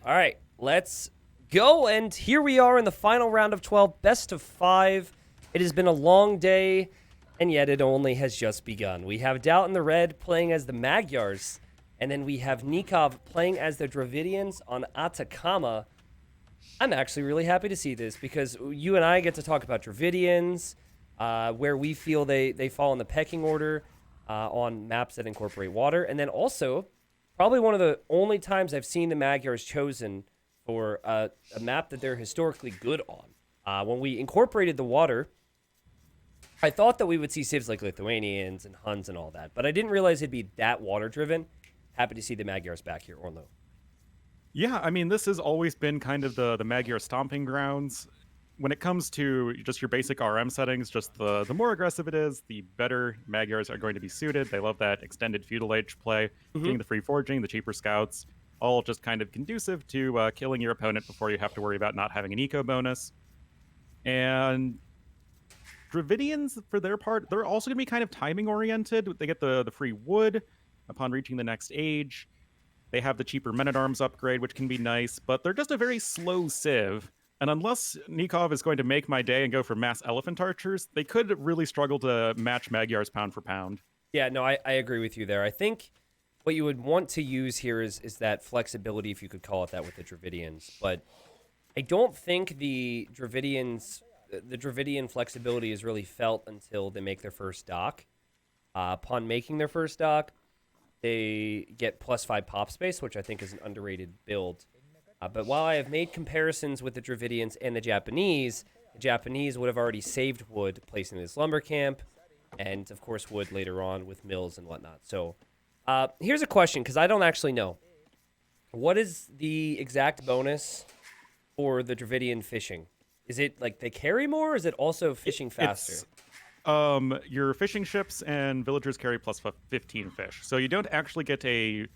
All right, let's go. And here we are in the final round of 12, best of 5. It has been a long day, and yet it only has just begun. We have DauT in the red playing as the Magyars, and then we have Nicov playing as the Dravidians on Atacama. I'm actually really happy to see this because you and I get to talk about Dravidians, where we feel they fall in the pecking order on maps that incorporate water. And then also, probably one of the only times I've seen the Magyars chosen for a map that they're historically good on. When we incorporated the water, I thought that we would see civs like Lithuanians and Huns and all that, but I didn't realize it'd be that water-driven. Happy to see the Magyars back here, Ornlu. Yeah, I mean, this has always been kind of the Magyar stomping grounds. When it comes to just your basic RM settings, just the more aggressive it is, the better Magyars are going to be suited. They love that extended feudal age play, getting the free forging, the cheaper scouts, all just kind of conducive to killing your opponent before you have to worry about not having an eco bonus. And Dravidians, for their part, they're also going to be kind of timing oriented. They get the free wood upon reaching the next age. They have the cheaper men-at-arms upgrade, which can be nice, but they're just a very slow civ. And unless Nicov is going to make my day and go for mass elephant archers, they could really struggle to match Magyars pound for pound. Yeah, no, I agree with you there. I think what you would want to use here is that flexibility, if you could call it that, with the Dravidians. But I don't think the Dravidian flexibility is really felt until they make their first dock. Upon making their first dock, they get +5 pop space, which I think is an underrated build. But while I have made comparisons with the Dravidians and the Japanese would have already saved wood, placing this lumber camp, and of course wood later on with mills and whatnot. So here's a question, because I don't actually know. What is the exact bonus for the Dravidian fishing? Is it like they carry more, or is it also fishing faster? Your fishing ships and villagers carry +15 fish. So you don't actually get a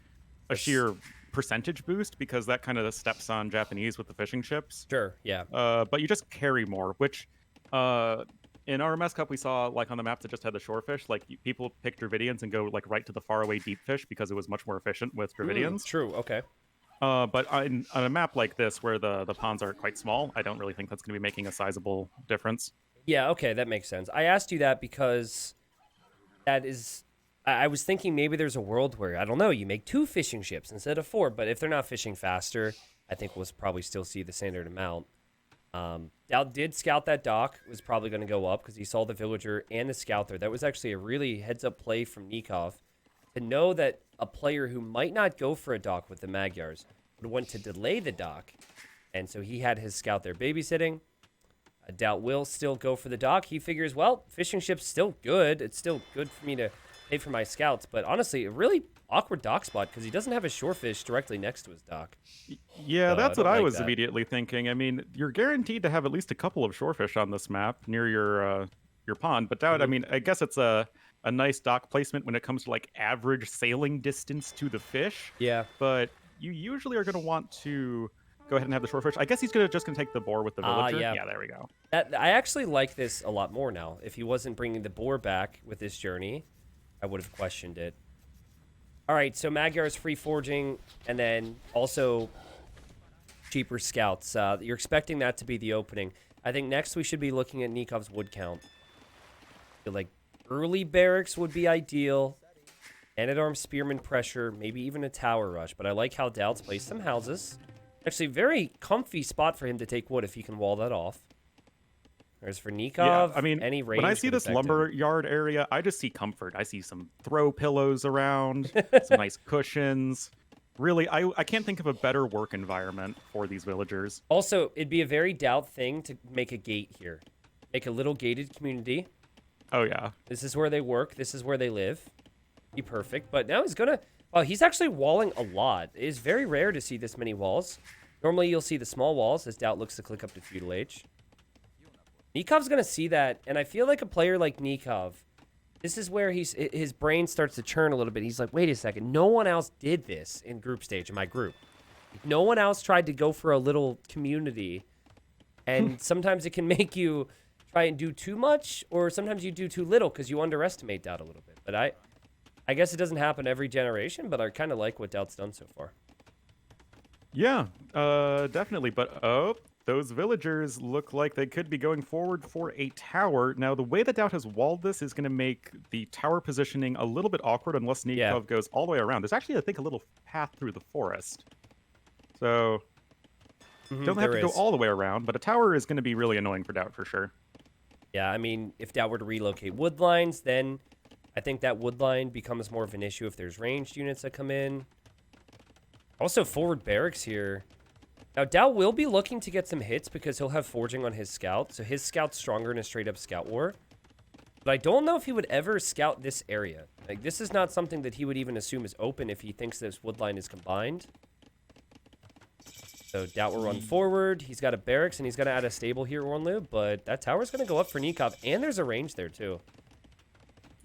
sheer percentage boost, because that kind of steps on Japanese with the fishing ships. Sure, yeah. But you just carry more, which in our MS Cup we saw, like on the maps that just had the shorefish, like people pick Dravidians and go like right to the faraway deep fish because it was much more efficient with Dravidians. True, okay. But on a map like this, where the ponds are quite small, I don't really think that's going to be making a sizable difference. Yeah, okay, that makes sense. I asked you that because that is... I was thinking maybe there's a world where, I don't know, you make 2 fishing ships instead of 4, but if they're not fishing faster, I think we'll probably still see the standard amount. DauT did scout that dock, was probably going to go up because he saw the villager and the scout there. That was actually a really heads-up play from Nicov to know that a player who might not go for a dock with the Magyars would want to delay the dock, and so he had his scout there babysitting. DauT will still go for the dock. He figures, well, fishing ship's still good. It's still good for me to pay for my scouts, but honestly, a really awkward dock spot because he doesn't have a shorefish directly next to his dock. Yeah, that's what I was immediately thinking. I mean, you're guaranteed to have at least a couple of shorefish on this map near your pond, but DauT, I mean, I guess it's a nice dock placement when it comes to like average sailing distance to the fish. Yeah. But you usually are going to want to go ahead and have the shorefish. I guess he's just going to take the boar with the villager. Yeah. Yeah, there we go. I actually like this a lot more now. If he wasn't bringing the boar back with this journey, I would have questioned it. All right, so Magyar's free forging, and then also cheaper scouts. You're expecting that to be the opening. I think next we should be looking at Nikov's wood count. I feel like early barracks would be ideal. Man-at-arms spearman pressure, maybe even a tower rush. But I like how DauT's placed some houses. Actually, very comfy spot for him to take wood if he can wall that off. Whereas for Nicov, yeah, I mean, any range when I see this lumber yard area, I just see comfort. I see some throw pillows around, some nice cushions. Really, I can't think of a better work environment for these villagers. Also, it'd be a very DauT thing to make a gate here. Make a little gated community. Oh, yeah. This is where they work. This is where they live. Be perfect. But now he's going to... Oh, he's actually walling a lot. It is very rare to see this many walls. Normally, you'll see the small walls as DauT looks to click up to feudal age. Nikov's going to see that, and I feel like a player like Nicov, this is where his brain starts to churn a little bit. He's like, wait a second, no one else did this in group stage, in my group. No one else tried to go for a little community, and sometimes it can make you try and do too much, or sometimes you do too little because you underestimate DauT a little bit. But I guess it doesn't happen every generation, but I kind of like what DauT's done so far. Yeah, definitely. But oh, those villagers look like they could be going forward for a tower. Now, the way that DauT has walled this is going to make the tower positioning a little bit awkward unless Yeah. Nicov goes all the way around. There's actually, I think, a little path through the forest. So, doesn't have There to go is. all the way around, but a tower is going to be really annoying for DauT for sure. Yeah, I mean, if DauT were to relocate wood lines, then I think that wood line becomes more of an issue if there's ranged units that come in. Also, forward barracks here. Now, DauT will be looking to get some hits because he'll have forging on his scout. So his scout's stronger in a straight-up scout war. But I don't know if he would ever scout this area. Like, this is not something that he would even assume is open if he thinks this wood line is combined. So DauT will run forward. He's got a barracks, and he's going to add a stable here, Ornlu. But that tower's going to go up for Nicov, and there's a range there, too.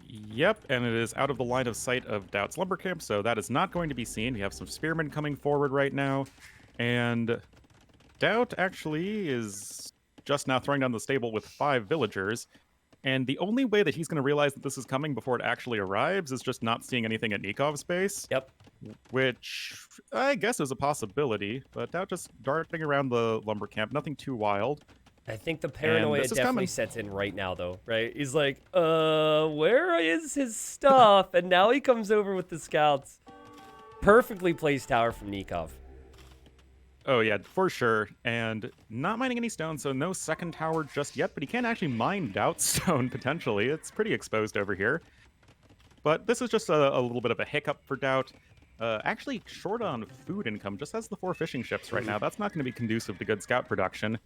Yep, and it is out of the line of sight of DauT's lumber camp, so that is not going to be seen. We have some spearmen coming forward right now, and DauT actually is just now throwing down the stable with 5 villagers, and the only way that he's going to realize that this is coming before it actually arrives is just not seeing anything at Nikov's base. Yep. Which I guess is a possibility, but DauT just darting around the lumber camp, nothing too wild. I think the paranoia definitely sets in right now, though, right? He's like, where is his stuff? And now he comes over with the scouts. Perfectly placed tower from Nicov. Oh, yeah, for sure. And not mining any stone, so no second tower just yet, but he can actually mine DauT stone, potentially. It's pretty exposed over here. But this is just a little bit of a hiccup for DauT. Actually, short on food income, just has the 4 fishing ships right now. That's not going to be conducive to good scout production.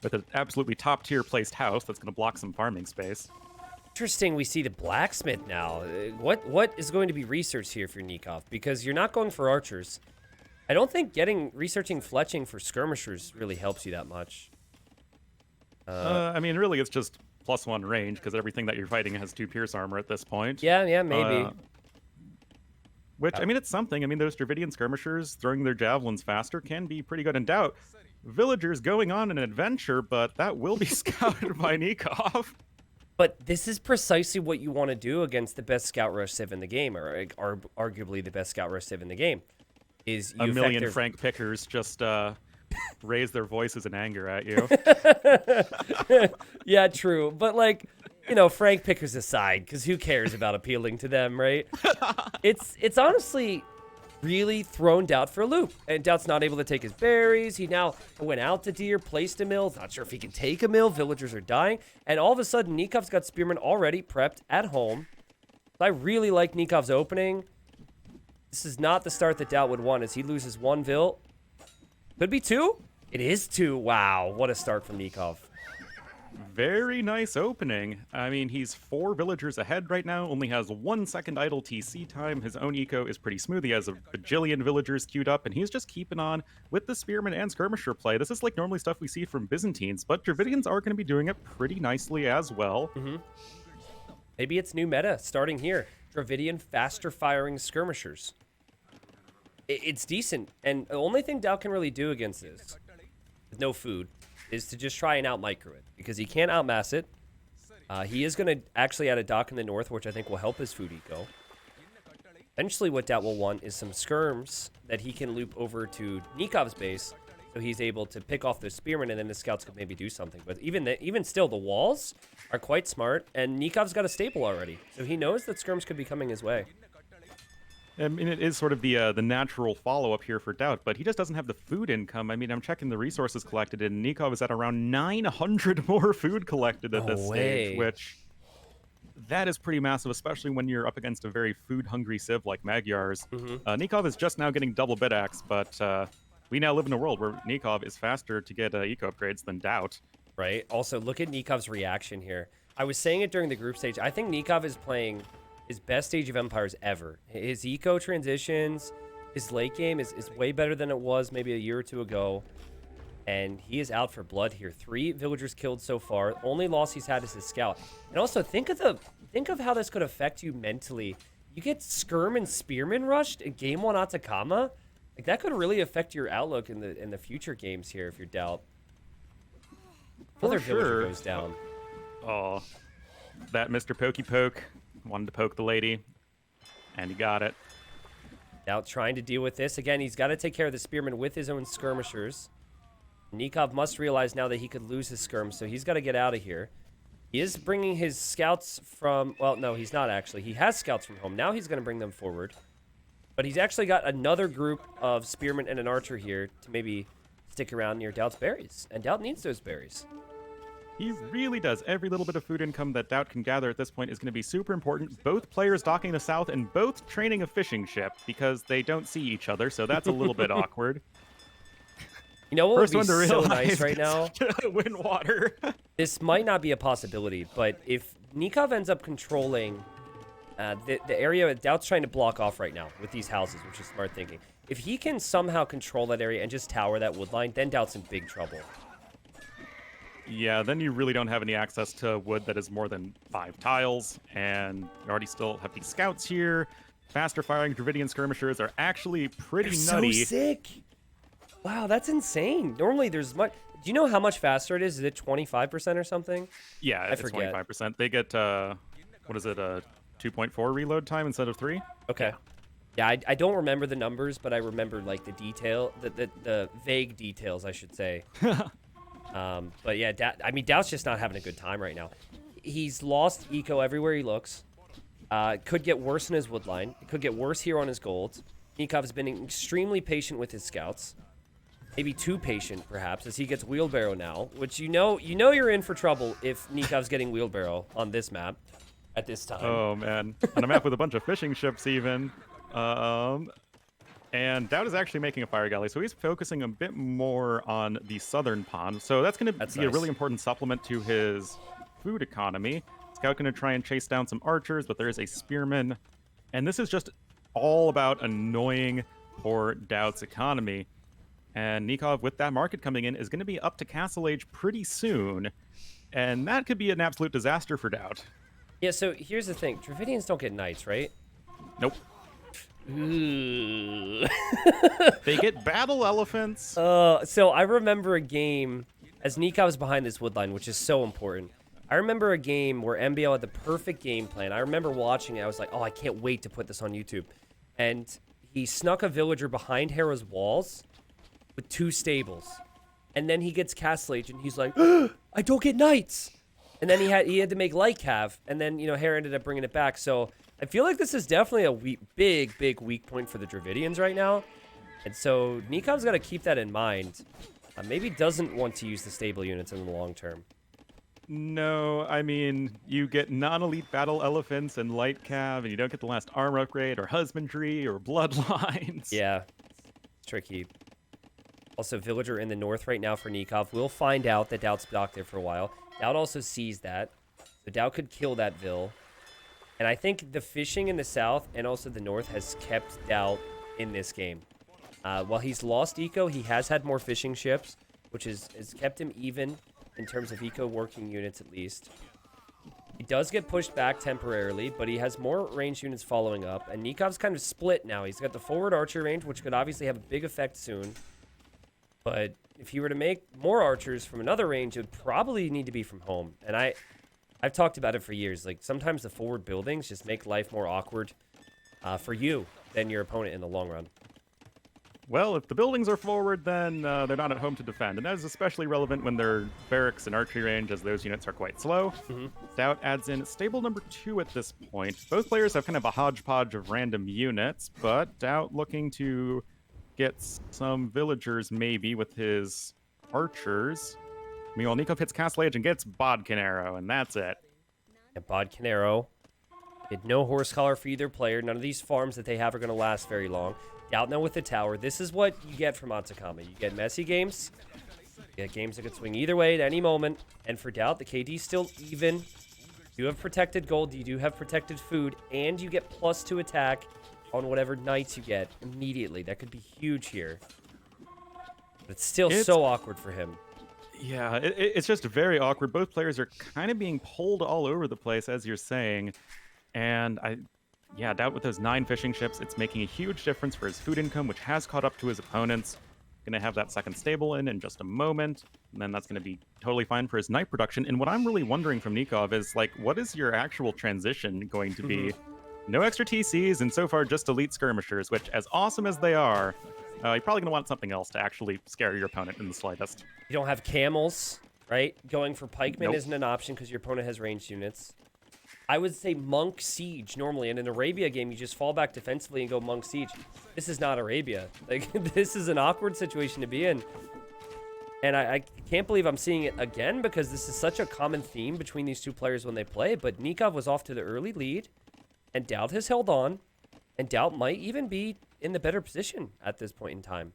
With an absolutely top-tier placed house that's going to block some farming space. Interesting, we see the blacksmith now. What is going to be researched here for Nicov? Because you're not going for archers. I don't think researching fletching for skirmishers really helps you that much. I mean, really, it's just +1 range, because everything that you're fighting has 2 pierce armor at this point. Yeah, maybe. Which, I mean, it's something. I mean, those Dravidian skirmishers throwing their javelins faster can be pretty good in DauT. Villagers going on an adventure, but that will be scouted by Nicov. But this is precisely what you want to do against the best scout rush civ in the game, or arguably the best scout rush civ in the game. Is a million Frank pickers just raise their voices in anger at you. Yeah, true. But like, you know, Frank pickers aside, because who cares about appealing to them, right? It's honestly really thrown DauT for a loop. And DauT's not able to take his berries. He now went out to deer, placed a mill. Not sure if he can take a mill. Villagers are dying. And all of a sudden, Nikov's got spearmen already prepped at home. I really like Nikov's opening. This is not the start that DauT would want as he loses 1 vill. Could be 2. It is 2. Wow, what a start from Nicov. Very nice opening. I mean, he's 4 villagers ahead right now, only has 1 second idle TC time. His own eco is pretty smooth. He has a bajillion villagers queued up, and he's just keeping on with the spearman and skirmisher play. This is like normally stuff we see from Byzantines, but Dravidians are going to be doing it pretty nicely as well. Maybe it's new meta starting here. Dravidian faster firing skirmishers. It's decent, and the only thing DauT can really do against this, with no food, is to just try and out-micro it, because he can't outmass it. He is going to actually add a dock in the north, which I think will help his food eco. Eventually, what DauT will want is some skirms that he can loop over to Nikov's base, so he's able to pick off the spearmen, and then the scouts could maybe do something. But even still, the walls are quite smart, and Nikov's got a staple already, so he knows that skirms could be coming his way. I mean, it is sort of the natural follow-up here for DauT, but he just doesn't have the food income. I mean, I'm checking the resources collected, and Nicov is at around 900 more food collected at this stage, which that is pretty massive, especially when you're up against a very food-hungry civ like Magyar's. Nicov is just now getting double bid-axe, but we now live in a world where Nicov is faster to get eco upgrades than DauT. Right. Also, look at Nikov's reaction here. I was saying it during the group stage. I think Nicov is playing his best Age of Empires ever. His eco transitions, his late game is way better than it was maybe a year or 2 ago. And he is out for blood here. 3 villagers killed so far. Only loss he's had is his scout. And also think of how this could affect you mentally. You get skirm and spearmen rushed in game 1 Atacama. Like that could really affect your outlook in the future games here if you're DauT. Another villager goes down. Oh, that Mr. Pokey Poke wanted to poke the lady, and he got it. DauT trying to deal with this. Again, he's got to take care of the Spearman with his own skirmishers. Nicov must realize now that he could lose his skirm, so he's got to get out of here. He is bringing his scouts from... Well, no, he's not actually. He has scouts from home. Now he's going to bring them forward. But he's actually got another group of Spearmen and an Archer here to maybe stick around near DauT's berries. And DauT needs those berries. He really does. Every little bit of food income that DauT can gather at this point is going to be super important. Both players docking the south and both training a fishing ship because they don't see each other, so that's a little bit awkward. You know what First would be one to so realize nice right now? Win water. This might not be a possibility, but if Nicov ends up controlling the area DauT's trying to block off right now with these houses, which is smart thinking. If he can somehow control that area and just tower that wood line, then DauT's in big trouble. Yeah, then you really don't have any access to wood that is more than 5 tiles, and you already still have these scouts here. Faster firing Dravidian skirmishers are actually pretty nutty. So sick. Wow, that's insane. Normally there's much... Do you know how much faster it is? Is it 25% or something? Yeah, it's forget. 25%. They get, what is it, 2.4 reload time instead of 3? Okay. Yeah, I don't remember the numbers, but I remember, like, the detail, the vague details, I should say. But yeah, DauT's just not having a good time right now. He's lost eco everywhere he looks. Could get worse in his wood line. It could get worse here on his gold. Nikov's been extremely patient with his scouts. Maybe too patient, perhaps, as he gets wheelbarrow now, which you know you're in for trouble if Nikov's getting wheelbarrow on this map at this time. Oh, man. On a map with a bunch of fishing ships, even. And DauT is actually making a fire galley, so he's focusing a bit more on the southern pond. So that's going to be a really important supplement to his food economy. Scout going to try and chase down some archers, but there is a spearman. And this is just all about annoying poor DauT's economy. And Nicov, with that market coming in, is going to be up to Castle Age pretty soon. And that could be an absolute disaster for DauT. Yeah, so here's the thing. Dravidians don't get knights, right? Nope. Ooh. They get battle elephants. So I remember a game, as Nicov was behind this wood line, which is so important. I remember a game where MBL had the perfect game plan. I remember watching it. I was like, oh, I can't wait to put this on YouTube. And he snuck a villager behind Hera's walls with 2 stables. And then he gets Castle Age, and he's like, I don't get knights. And then he had to make light cav, and then, Hera ended up bringing it back. So I feel like this is definitely a big weak point for the Dravidians right now. And so Nikov's got to keep that in mind. Maybe doesn't want to use the stable units in the long term. No, I mean, you get non-elite battle elephants and light cav, and you don't get the last armor upgrade or husbandry or bloodlines. Yeah, it's tricky. Also, villager in the north right now for Nicov. We'll find out that DauT's blocked there for a while. DauT also sees that. So DauT could kill that Vil. And I think the fishing in the south and also the north has kept DauT in this game. While he's lost eco, he has had more fishing ships, which has kept him even in terms of eco working units at least. He does get pushed back temporarily, but he has more ranged units following up. And Nikov's kind of split now. He's got the forward archer range, which could obviously have a big effect soon. But if he were to make more archers from another range, it would probably need to be from home. And I've talked about it for years. Like, sometimes the forward buildings just make life more awkward for you than your opponent in the long run. Well, if the buildings are forward, then they're not at home to defend. And that is especially relevant when they're barracks and archery range, as those units are quite slow. DauT adds in stable number 2 at this point. Both players have kind of a hodgepodge of random units, but DauT looking to get some villagers maybe with his archers. Meanwhile, Nicov hits Castle Age and gets Bodkin Arrow, and that's it. And Bodkin Arrow. Get no horse collar for either player. None of these farms that they have are going to last very long. DauT now with the tower. This is what you get from Atacama. You get messy games. You get games that could swing either way at any moment. And for DauT, the KD's still even. You have protected gold. You do have protected food. And you get +2 attack on whatever knights you get immediately. That could be huge here. But it's still so awkward for him. Yeah, it's just very awkward. Both players are kind of being pulled all over the place, as you're saying. And DauT with those 9 fishing ships, it's making a huge difference for his food income, which has caught up to his opponents. Going to have that second stable in just a moment, and then that's going to be totally fine for his knight production. And what I'm really wondering from Nicov is, like, what is your actual transition going to be? No extra TCs, and so far just elite skirmishers, which, as awesome as they are, you're probably going to want something else to actually scare your opponent in the slightest. You don't have camels, right? Going for pikemen Nope. isn't an option because your opponent has ranged units. I would say monk siege normally. In an Arabia game, you just fall back defensively and go monk siege. This is not Arabia. Like, this is an awkward situation to be in. And I can't believe I'm seeing it again because this is such a common theme between these two players when they play. But Nicov was off to the early lead, and DauT has held on, and DauT might even be in the better position at this point in time.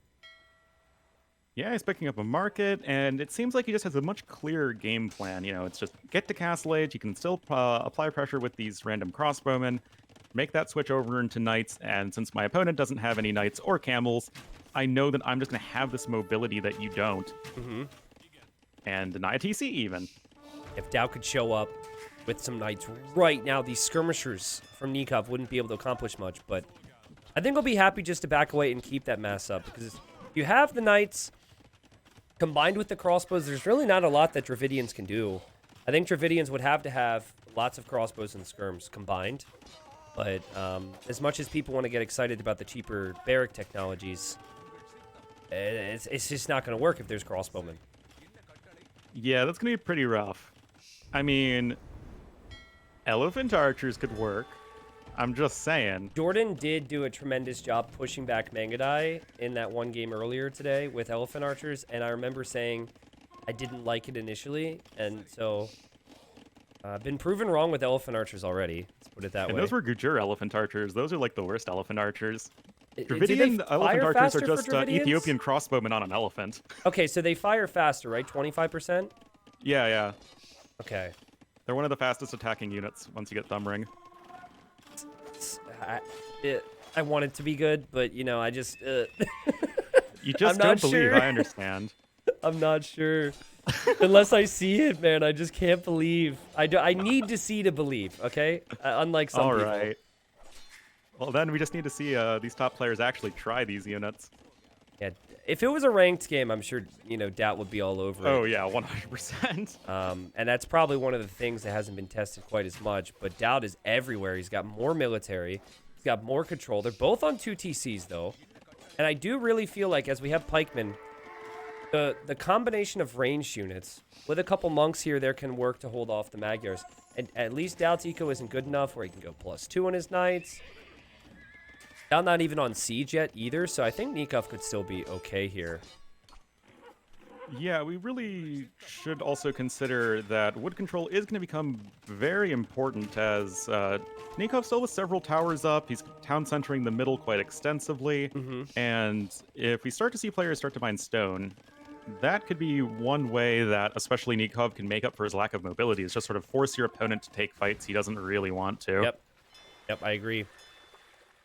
Yeah, he's picking up a market, and it seems like he just has a much clearer game plan. You know, it's just get to Castle Age. You can still apply pressure with these random crossbowmen, make that switch over into knights, and since my opponent doesn't have any knights or camels, I know that I'm just going to have this mobility that you don't, and deny a TC even. If DauT could show up with some knights right now, these skirmishers from Nicov wouldn't be able to accomplish much, but I think I'll be happy just to back away and keep that mass up, because if you have the knights combined with the crossbows, there's really not a lot that Dravidians can do. I think Dravidians would have to have lots of crossbows and skirms combined, but as much as people want to get excited about the cheaper barrack technologies, it's just not going to work if there's crossbowmen. Yeah, that's going to be pretty rough. I mean, elephant archers could work. I'm just saying. Jordan did do a tremendous job pushing back Mangadai in that one game earlier today with elephant archers, and I remember saying I didn't like it initially, and so I've been proven wrong with elephant archers already. Let's put it that way. And those were Gujur elephant archers. Those are like the worst elephant archers. Do Dravidian they elephant fire archers faster are for just Dravidians? Ethiopian crossbowmen on an elephant. Okay, so they fire faster, right? 25%? Yeah. Okay. They're one of the fastest attacking units once you get Thumb Ring. I want it to be good, but, you know, I just... You I'm just not don't believe, sure. I understand. I'm not sure. Unless I see it, man, I just can't believe. I need to see to believe, okay? Unlike some people. All right. Well, then we just need to see these top players actually try these units. Yeah, if it was a ranked game, I'm sure, you know, DauT would be all over it. Oh, yeah, 100%. And that's probably one of the things that hasn't been tested quite as much. But DauT is everywhere. He's got more military. He's got more control. They're both on 2 TCs, though. And I do really feel like, as we have pikemen, the combination of ranged units with a couple monks here there can work to hold off the Magyars. And at least DauT's eco isn't good enough where he can go +2 on his knights. DauT not even on siege yet either, so I think Nicov could still be okay here. Yeah, we really should also consider that wood control is going to become very important as Nicov still with several towers up. He's town centering the middle quite extensively. And if we start to see players start to mine stone, that could be one way that especially Nicov can make up for his lack of mobility, is just sort of force your opponent to take fights he doesn't really want to. Yep, I agree.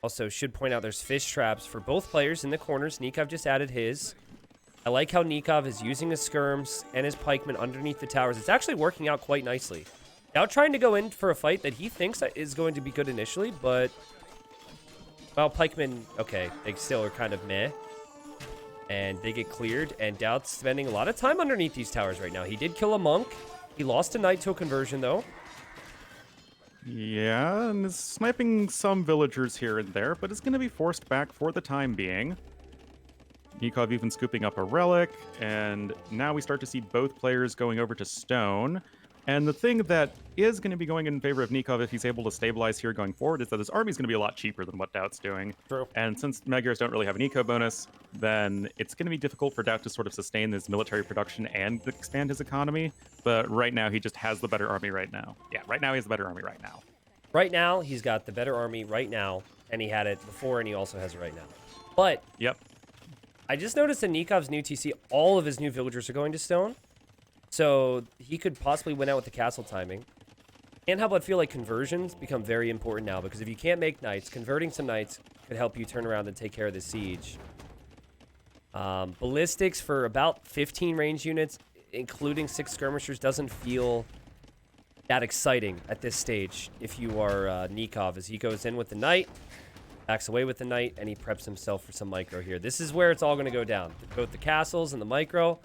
Also, should point out there's fish traps for both players in the corners. Nicov just added his. I like how Nicov is using his skirms and his pikemen underneath the towers. It's actually working out quite nicely. Now trying to go in for a fight that he thinks is going to be good initially, but... well, pikemen, okay, they still are kind of meh. And they get cleared, and DauT's spending a lot of time underneath these towers right now. He did kill a monk. He lost a knight to a conversion, though. Yeah, and is sniping some villagers here and there, but it's going to be forced back for the time being. Nicov even scooping up a relic, and now we start to see both players going over to stone. And the thing that is going to be going in favor of Nicov if he's able to stabilize here going forward is that his army is going to be a lot cheaper than what DauT's doing. True. And since Magyars don't really have an eco bonus, then it's going to be difficult for DauT to sort of sustain his military production and expand his economy. But right now, he just has the better army right now. Yeah, right now he has the better army right now. Right now, he's got the better army right now, and he had it before, and he also has it right now. But Yep. I just noticed in Nikov's new TC, all of his new villagers are going to stone. So he could possibly win out with the castle timing. And how about feel like conversions become very important now, because if you can't make knights, converting some knights could help you turn around and take care of the siege. Ballistics for about 15 range units, including 6 skirmishers, doesn't feel that exciting at this stage if you are Nicov, as he goes in with the knight, backs away with the knight, and he preps himself for some micro here. This is where it's all going to go down. Both the castles and the micro.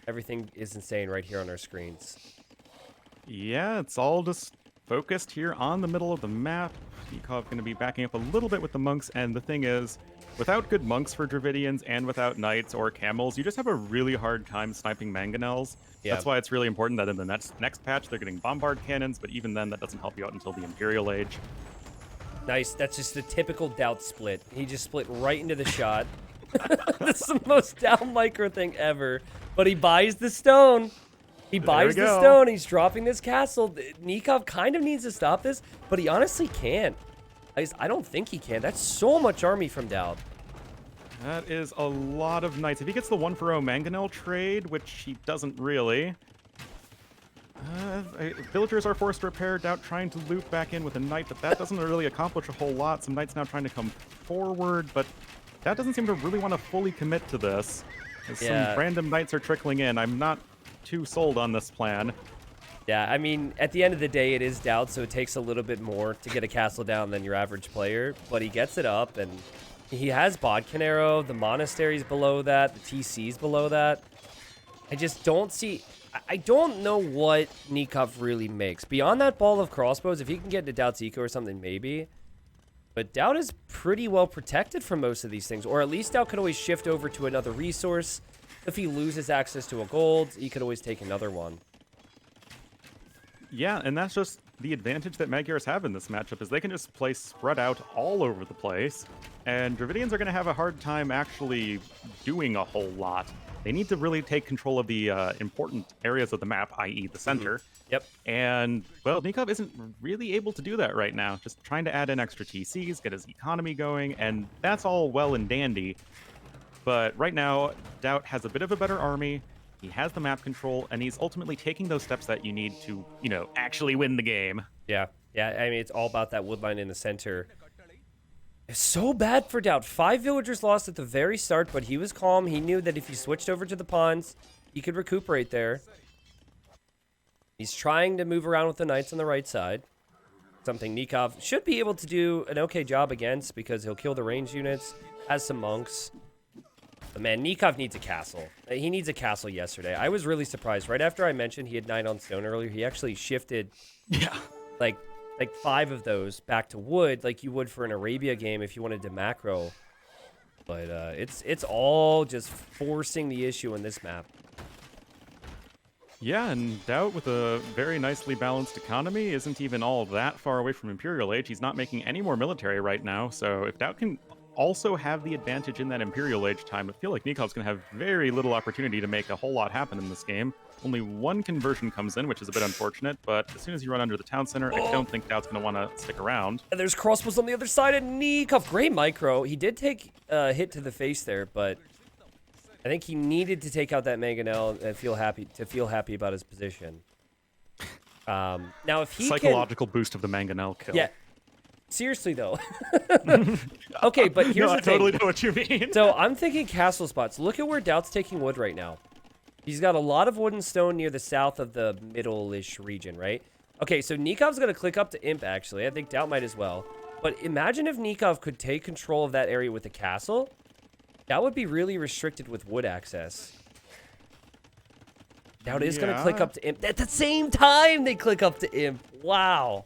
Everything is insane right here on our screens. Yeah, it's all just focused here on the middle of the map. Nicov going to be backing up a little bit with the monks, and the thing is, without good monks for Dravidians and without knights or camels, you just have a really hard time sniping mangonels. Yeah. That's why it's really important that in the next patch they're getting bombard cannons, but even then that doesn't help you out until the Imperial Age. Nice. That's just a typical DauT split. He just split right into the shot. This is the most down micro thing ever. But he buys the stone. He buys the stone. He's dropping this castle. Nicov kind of needs to stop this, but he honestly can't. I don't think he can. That's so much army from DauT. That is a lot of knights. If he gets the 1-for-0 mangonel trade, which he doesn't really, villagers are forced to repair. DauT trying to loop back in with a knight, but that doesn't really accomplish a whole lot. Some knights now trying to come forward, but DauT doesn't seem to really want to fully commit to this. As some random knights are trickling in. I'm not too sold on this plan. Yeah, I mean, at the end of the day, it is DauT, so it takes a little bit more to get a castle down than your average player, but he gets it up, and he has Bodkin Arrow, the monastery's below that, the TC's below that. I just don't see... I don't know what Nicov really makes. Beyond that ball of crossbows, if he can get into DauT's eco or something, maybe. But DauT is pretty well protected from most of these things, or at least DauT could always shift over to another resource. If he loses access to a gold, he could always take another one. Yeah, and that's just the advantage that Magyars have in this matchup, is they can just play spread out all over the place, and Dravidians are going to have a hard time actually doing a whole lot. They need to really take control of the important areas of the map, i.e. the center. Yep. And, well, Nicov isn't really able to do that right now. Just trying to add in extra TCs, get his economy going, and that's all well and dandy. But right now, DauT has a bit of a better army. He has the map control, and he's ultimately taking those steps that you need to, actually win the game. Yeah. Yeah, I mean, it's all about that wood line in the center. It's so bad for DauT. 5 villagers lost at the very start, but he was calm. He knew that if he switched over to the ponds, he could recuperate there. He's trying to move around with the knights on the right side. Something Nicov should be able to do an okay job against, because he'll kill the range units, has some monks. But man, Nicov needs a castle. He needs a castle yesterday. I was really surprised. Right after I mentioned he had 9 on stone earlier, he actually shifted like 5 of those back to wood, like you would for an Arabia game if you wanted to macro. But it's all just forcing the issue in this map. Yeah, and DauT with a very nicely balanced economy isn't even all that far away from Imperial Age. He's not making any more military right now, so if DauT can also have the advantage in that Imperial Age time, I feel like Nikov's going to have very little opportunity to make a whole lot happen in this game. Only 1 conversion comes in, which is a bit unfortunate, but as soon as you run under the town center, I don't think DauT's going to want to stick around. And there's crossbows on the other side, and Nicov, great micro. He did take a hit to the face there, but I think he needed to take out that mangonel and feel happy about his position. Now, if he Psychological boost of the mangonel kill. Yeah. Seriously, though. Okay, but here's the thing. I totally know what you mean. So I'm thinking castle spots. Look at where DauT's taking wood right now. He's got a lot of wood and stone near the south of the middle-ish region, right? Okay, so Nikov's going to click up to Imp, actually. I think DauT might as well. But imagine if Nicov could take control of that area with a castle. That would be really restricted with wood access. DauT is going to click up to Imp. At the same time, they click up to Imp. Wow.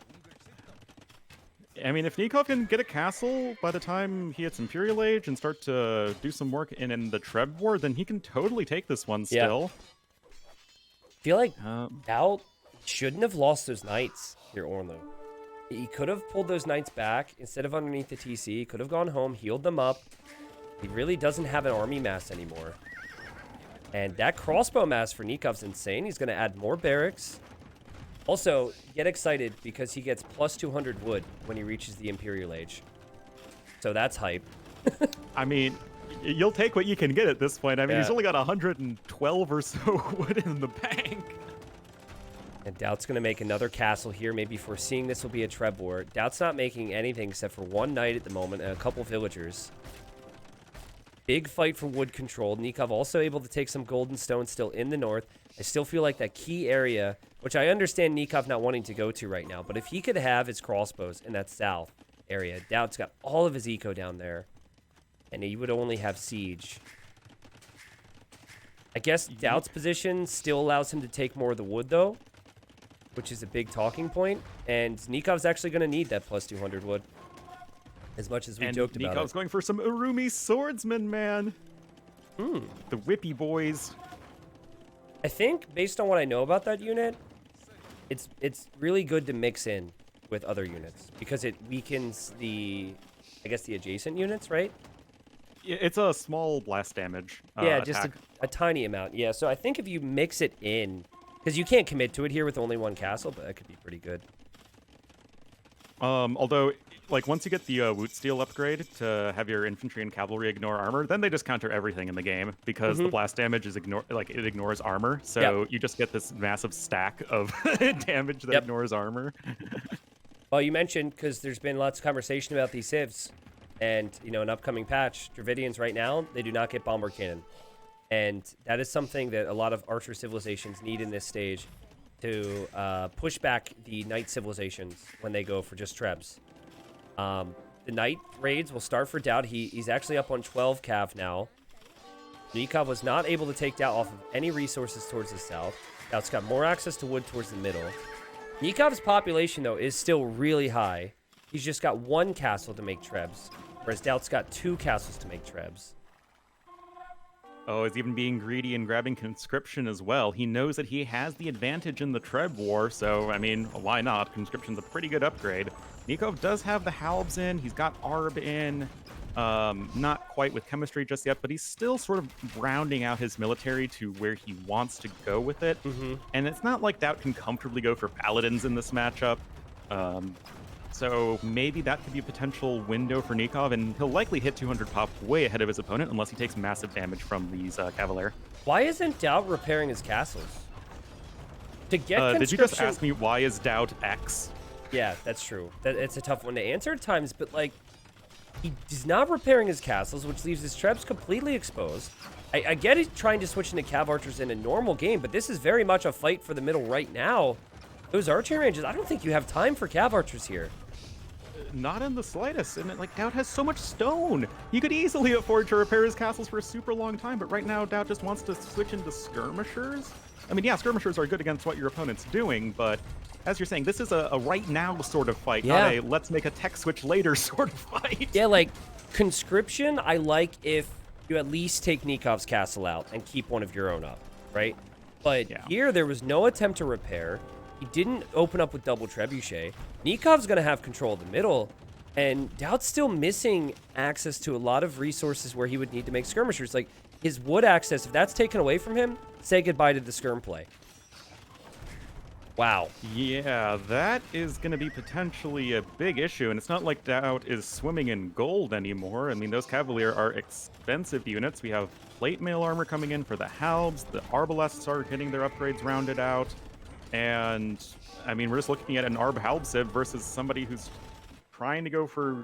I mean, if Nicov can get a castle by the time he hits Imperial Age and start to do some work in the Treb War, then he can totally take this one still. I feel like DauT shouldn't have lost those knights here, Ornlu. He could have pulled those knights back instead of underneath the TC. He could have gone home, healed them up. He really doesn't have an army mass anymore. And that crossbow mass for Nikov's insane. He's going to add more barracks. Also, get excited because he gets plus 200 wood when he reaches the Imperial Age. So that's hype. I mean, you'll take what you can get at this point. I mean, he's only got 112 or so wood in the bank. And DauT's going to make another castle here, maybe foreseeing this will be a Treb War. DauT's not making anything except for 1 knight at the moment and a couple villagers. Big fight for wood control. Nicov also able to take some golden stone still in the north. I still feel like that key area, which I understand Nicov not wanting to go to right now, but if he could have his crossbows in that south area, DauT's got all of his eco down there, and he would only have siege. I guess DauT's position still allows him to take more of the wood, though. which is a big talking point. And Nikov's actually going to need that plus 200 wood, as much as we joked about Nikov's it. going for some Urumi swordsman, man. The whippy boys. I think, based on what I know about that unit, it's really good to mix in with other units because it weakens the, I guess, the adjacent units, right? It's a small blast damage. Yeah, just attack. a tiny amount. Yeah, so I think if you mix it in, because you can't commit to it here with only one castle, but that could be pretty good. Although, like, once you get the Woot Steel upgrade to have your infantry and cavalry ignore armor, then they just counter everything in the game because the blast damage is it ignores armor. So you just get this massive stack of damage that ignores armor. Well, you mentioned, because there's been lots of conversation about these civs, and, you know, an upcoming patch, Dravidians right now, they do not get bomber cannon. And that is something that a lot of archer civilizations need in this stage to push back the knight civilizations when they go for just trebs. The knight raids will start for DauT. He's actually up on 12 cav now. Nicov was not able to take DauT off of any resources towards the south. DauT's got more access to wood towards the middle. Nikov's population, though, is still really high. He's just got one castle to make trebs, whereas DauT's got 2 castles to make trebs. Oh, he's even being greedy and grabbing conscription as well. He knows that he has the advantage in the Treb war, so, I mean, why not? Conscription's a pretty good upgrade. Nicov does have the Halbs in, he's got Arb in, not quite with chemistry just yet, but he's still sort of rounding out his military to where he wants to go with it. And it's not like DauT can comfortably go for Paladins in this matchup. So maybe that could be a potential window for Nicov, and he'll likely hit 200 pop way ahead of his opponent unless he takes massive damage from these Cavalier. Why isn't DauT repairing his castles? To get conscription... Did you just ask me why is DauT X? Yeah, that's true. It's a tough one to answer at times, but, like, he's not repairing his castles, which leaves his trebs completely exposed. I get he's trying to switch into cav archers in a normal game, but this is very much a fight for the middle right now. Those archery ranges, I don't think you have time for cav archers here. Not in the slightest. And like DauT has so much stone. He could easily afford to repair his castles for a super long time, but right now DauT just wants to switch into skirmishers. I mean, yeah, skirmishers are good against what your opponent's doing, but as you're saying, this is a right now sort of fight, not a let's make a tech switch later sort of fight. Yeah, like conscription, I like if you at least take Nikov's castle out and keep one of your own up, right? But here there was no attempt to repair. He didn't open up with double trebuchet. Nikov's going to have control of the middle, and DauT's still missing access to a lot of resources where he would need to make skirmishers. Like, his wood access, if that's taken away from him, say goodbye to the skirm play. Wow. Yeah, that is going to be potentially a big issue, and it's not like DauT is swimming in gold anymore. I mean, those Cavalier are expensive units. We have plate mail armor coming in for the Halbs. The Arbalests are getting their upgrades rounded out. And, I mean, we're just looking at an Arb Halb Civ versus somebody who's trying to go for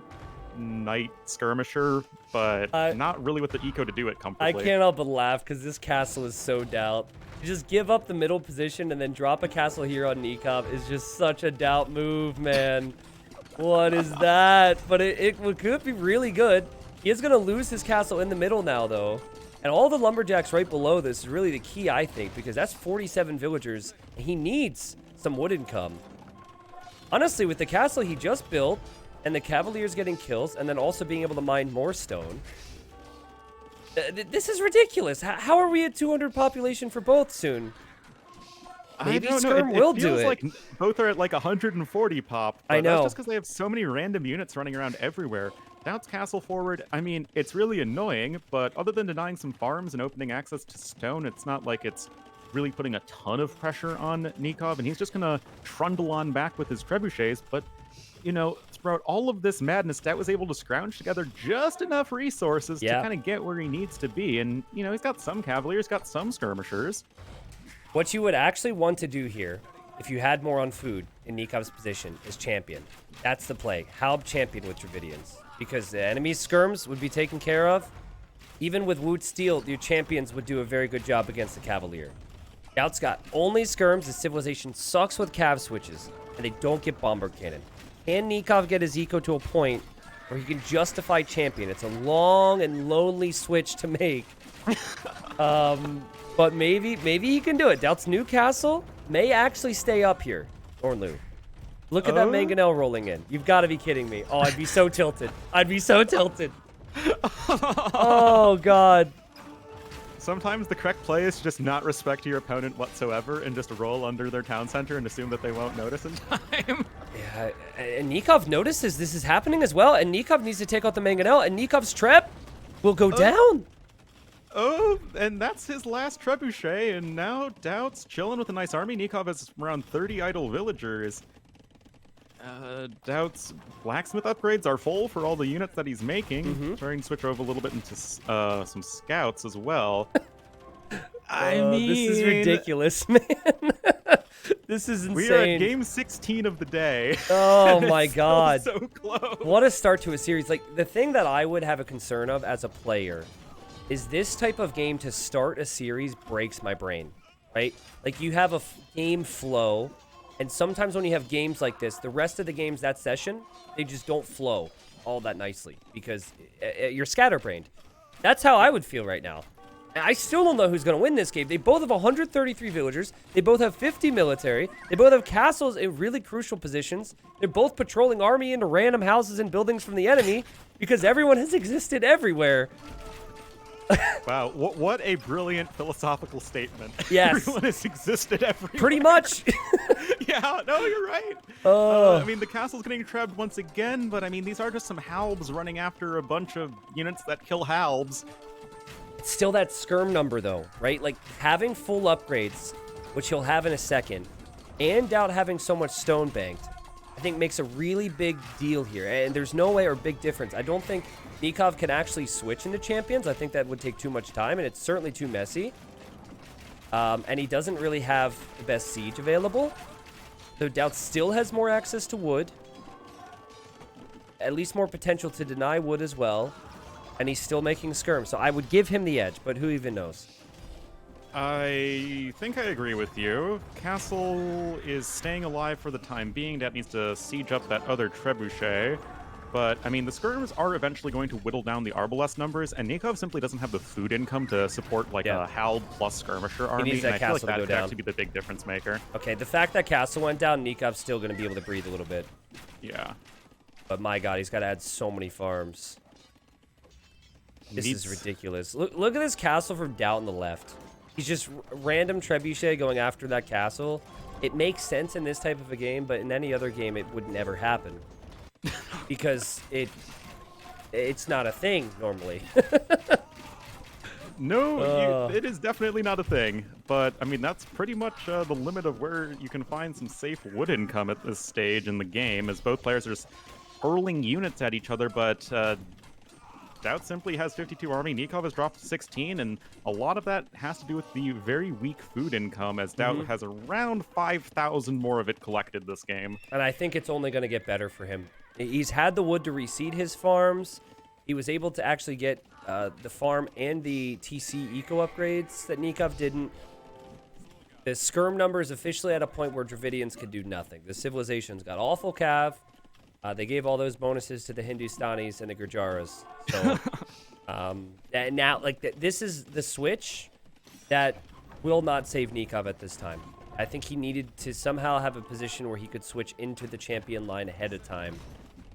Knight Skirmisher, but not really with the eco to do it comfortably. I can't help but laugh because this castle is so DauT. You just give up the middle position and then drop a castle here on Nicov is just such a DauT move, man. What is that? But it could be really good. He is going to lose his castle in the middle now, though. And all the lumberjacks right below this is really the key, I think, because that's 47 villagers, and he needs some wood income. Honestly, with the castle he just built, and the Cavaliers getting kills, and then also being able to mine more stone, this is ridiculous. How are we at 200 population for both soon? Maybe Skirm will do it. It feels like both are at like 140 pop. I know. That's just because they have so many random units running around everywhere. DauT's castle forward, I mean, it's really annoying, but other than denying some farms and opening access to stone, it's not like it's really putting a ton of pressure on Nicov, and he's just going to trundle on back with his trebuchets. But, you know, throughout all of this madness, DauT was able to scrounge together just enough resources to kind of get where he needs to be. And, you know, he's got some Cavaliers, got some skirmishers. What you would actually want to do here, if you had more on food in Nikov's position, is champion. That's the play. Halb champion with Dravidians. Because the enemy skirms would be taken care of. Even with Woot Steel, your champions would do a very good job against the Cavalier. DauT's got only skirms. His civilization sucks with cav switches, and they don't get bomber cannon. Can Nicov get his eco to a point where he can justify champion? It's a long and lonely switch to make. But maybe he can do it. DauT's new castle may actually stay up here. Ornlu. Look at that mangonel rolling in. You've got to be kidding me. Oh, I'd be so tilted. I'd be so tilted. Oh, God. Sometimes the correct play is to just not respect your opponent whatsoever and just roll under their town center and assume that they won't notice in time. Yeah, and Nicov notices this is happening as well, and Nicov needs to take out the mangonel, and Nikov's trap will go down. Oh, and that's his last trebuchet, and now DauT's chilling with a nice army. Nicov has around 30 idle villagers. DauT's blacksmith upgrades are full for all the units that he's making. Trying to switch over a little bit into some scouts as well. I mean, this is ridiculous, man. This is insane. We are at game 16 of the day. Oh my God. So close. What a start to a series. Like, the thing that I would have a concern of as a player is this type of game to start a series breaks my brain, right? Like, you have a game flow, and sometimes when you have games like this, the rest of the games that session, they just don't flow all that nicely because you're scatterbrained. That's how I would feel right now. I still don't know who's going to win this game. They both have 133 villagers. They both have 50 military. They both have castles in really crucial positions. They're both patrolling army into random houses and buildings from the enemy because everyone has existed everywhere. Wow, what a brilliant philosophical statement. Yes. Everyone has existed everywhere. Pretty much. Yeah, no, you're right. Oh. I mean, the castle's getting trapped once again, but I mean, these are just some halbs running after a bunch of units that kill halbs. It's still that skirm number, though, right? Like, having full upgrades, which he'll have in a second, and DauT having so much stone banked, I think makes a really big deal here. And there's no way or big difference. I don't think Nicov can actually switch into champions. I think that would take too much time, and it's certainly too messy. And he doesn't really have the best siege available. Though DauT still has more access to wood. At least more potential to deny wood as well. And he's still making skirm. So I would give him the edge, but who even knows? I think I agree with you. Castle is staying alive for the time being. That needs to siege up that other trebuchet. But, I mean, the skirms are eventually going to whittle down the Arbalest numbers, and Nicov simply doesn't have the food income to support, like, a Halb plus skirmisher army. needs that and I feel like castle to that go could down. actually be the big difference maker. Okay, the fact that castle went down, Nikov's still going to be able to breathe a little bit. Yeah. But my God, he's got to add so many farms. This is ridiculous. Look at this castle from DauT on the left. He's just random trebuchet going after that castle. It makes sense in this type of a game, but in any other game, it would never happen. Because it's not a thing normally. No, it is definitely not a thing. But, I mean, that's pretty much the limit of where you can find some safe wood income at this stage in the game, as both players are just hurling units at each other, but DauT simply has 52 army, Nicov has dropped to 16, and a lot of that has to do with the very weak food income, as DauT has around 5,000 more of it collected this game. And I think it's only going to get better for him. He's had the wood to reseed his farms. He was able to actually get the farm and the TC eco upgrades that Nicov didn't. The skirm number is officially at a point where Dravidians could do nothing. The civilization's got awful cav. They gave all those bonuses to the Hindustanis and the Gurjaras. So, and now, like, this is the switch that will not save Nicov at this time. I think he needed to somehow have a position where he could switch into the champion line ahead of time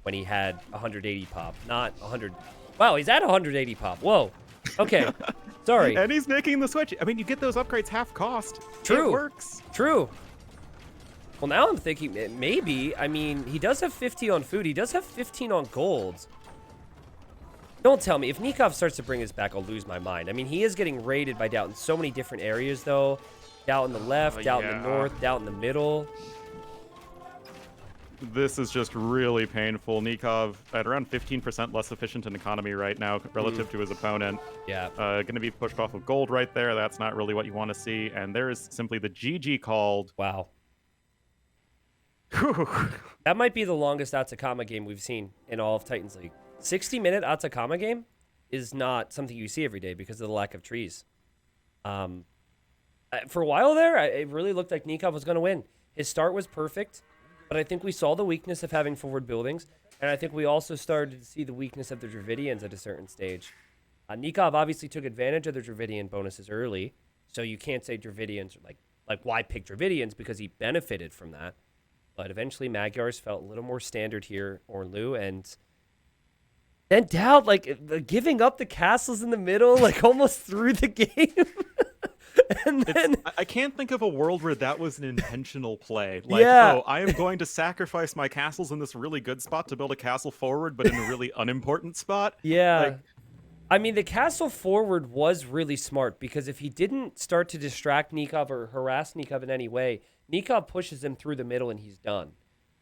when he had 180 pop, not 100. Wow, he's at 180 pop. Whoa. Okay. Sorry. And he's making the switch. I mean, you get those upgrades half cost. True. It works. True. Well, now I'm thinking maybe, I mean, he does have 50 on food. He does have 15 on gold. Don't tell me. If Nicov starts to bring this back, I'll lose my mind. I mean, he is getting raided by DauT in so many different areas, though. DauT in the left, DauT in the north, DauT in the middle. This is just really painful. Nicov at around 15% less efficient in economy right now relative to his opponent. Yeah. Going to be pushed off of gold right there. That's not really what you want to see. And there is simply the GG called. Wow. That might be the longest Atacama game we've seen in all of Titans League. 60-minute Atacama game is not something you see every day because of the lack of trees. For a while there, it really looked like Nicov was going to win. His start was perfect, but I think we saw the weakness of having forward buildings, and I think we also started to see the weakness of the Dravidians at a certain stage. Nicov obviously took advantage of the Dravidian bonuses early, so you can't say Dravidians are like why pick Dravidians because he benefited from that. But eventually Magyars felt a little more standard here, Ornlu, and then DauT, like, giving up the castles in the middle, like, almost through the game. And then I can't think of a world where that was an intentional play. Like, Yeah. oh, I am going to sacrifice my castles in this really good spot to build a castle forward, but in a really unimportant spot. Yeah. Like, I mean, the castle forward was really smart because if he didn't start to distract Nicov or harass Nicov in any way, Nicov pushes him through the middle and he's done.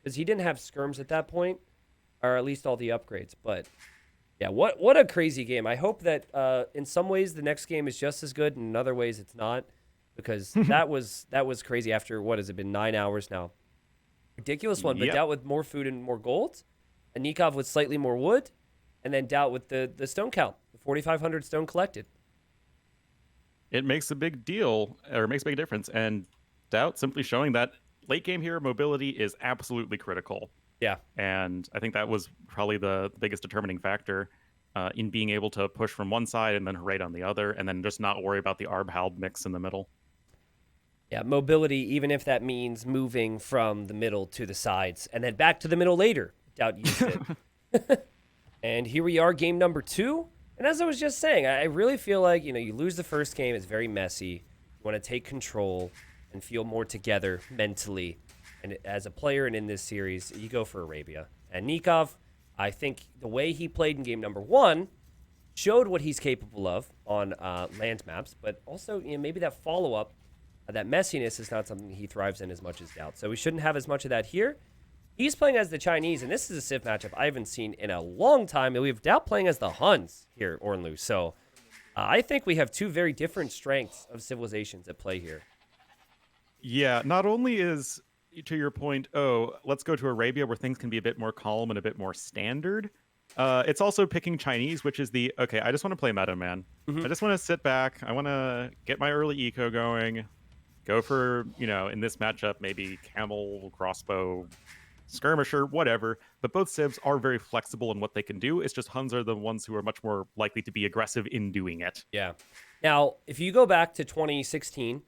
Because he didn't have skirms at that point, or at least all the upgrades. But yeah, what a crazy game. I hope that in some ways the next game is just as good, and in other ways it's not. Because that was crazy after, what has it been, 9 hours now? Ridiculous one, but Yep. DauT with more food and more gold, and Nicov with slightly more wood, and then DauT with the stone count, the 4,500 stone collected. it makes a big deal, or it makes a big difference. And DauT simply showing that late game hero mobility is absolutely critical. Yeah. And I think that was probably the biggest determining factor in being able to push from one side and then right on the other, and then just not worry about the Arb-Halb mix in the middle. Yeah, mobility, even if that means moving from the middle to the sides and then back to the middle later. DauT used it. And here we are, game number 2. And as I was just saying, I really feel like, you lose the first game. It's very messy. You want to take control and feel more together mentally. And as a player and in this series, you go for Arabia. And Nicov, I think the way he played in game number 1 showed what he's capable of on land maps. But also, maybe that follow-up, that messiness is not something he thrives in as much as DauT. So we shouldn't have as much of that here. He's playing as the Chinese, and this is a Civ matchup I haven't seen in a long time. And we have DauT playing as the Huns here, Ornlu. So I think we have two very different strengths of civilizations at play here. Yeah, not only is, to your point, oh, let's go to Arabia where things can be a bit more calm and a bit more standard. It's also picking Chinese, which is the, okay, I just want to play meta, man. I just want to sit back. I want to get my early eco going. Go for, in this matchup, maybe camel, crossbow, skirmisher, whatever. But both civs are very flexible in what they can do. It's just Huns are the ones who are much more likely to be aggressive in doing it. Yeah. Now, if you go back to 2016,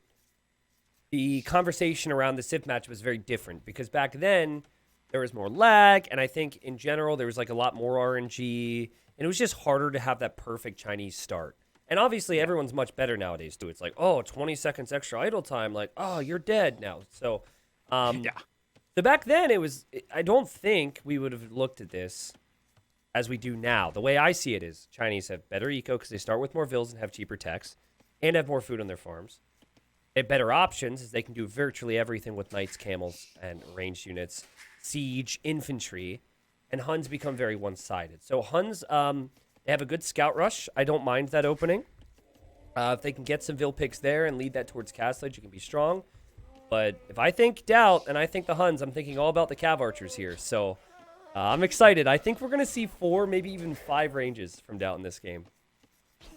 the conversation around the Civ match was very different because back then there was more lag, and I think in general there was like a lot more RNG, and it was just harder to have that perfect Chinese start. And obviously everyone's much better nowadays too. It's like, oh, 20 seconds extra idle time, like, oh, you're dead now. So, Yeah. So back then I don't think we would have looked at this as we do now. The way I see it is Chinese have better eco because they start with more vills and have cheaper techs and have more food on their farms. They have better options as they can do virtually everything with knights, camels, and ranged units, siege, infantry, and Huns become very one-sided. So Huns, they have a good scout rush. I don't mind that opening. If they can get some vill picks there and lead that towards castlage, it can be strong. But if I think DauT and I think the Huns, I'm thinking all about the cav archers here. So I'm excited. I think we're going to see 4, maybe even 5 ranges from DauT in this game.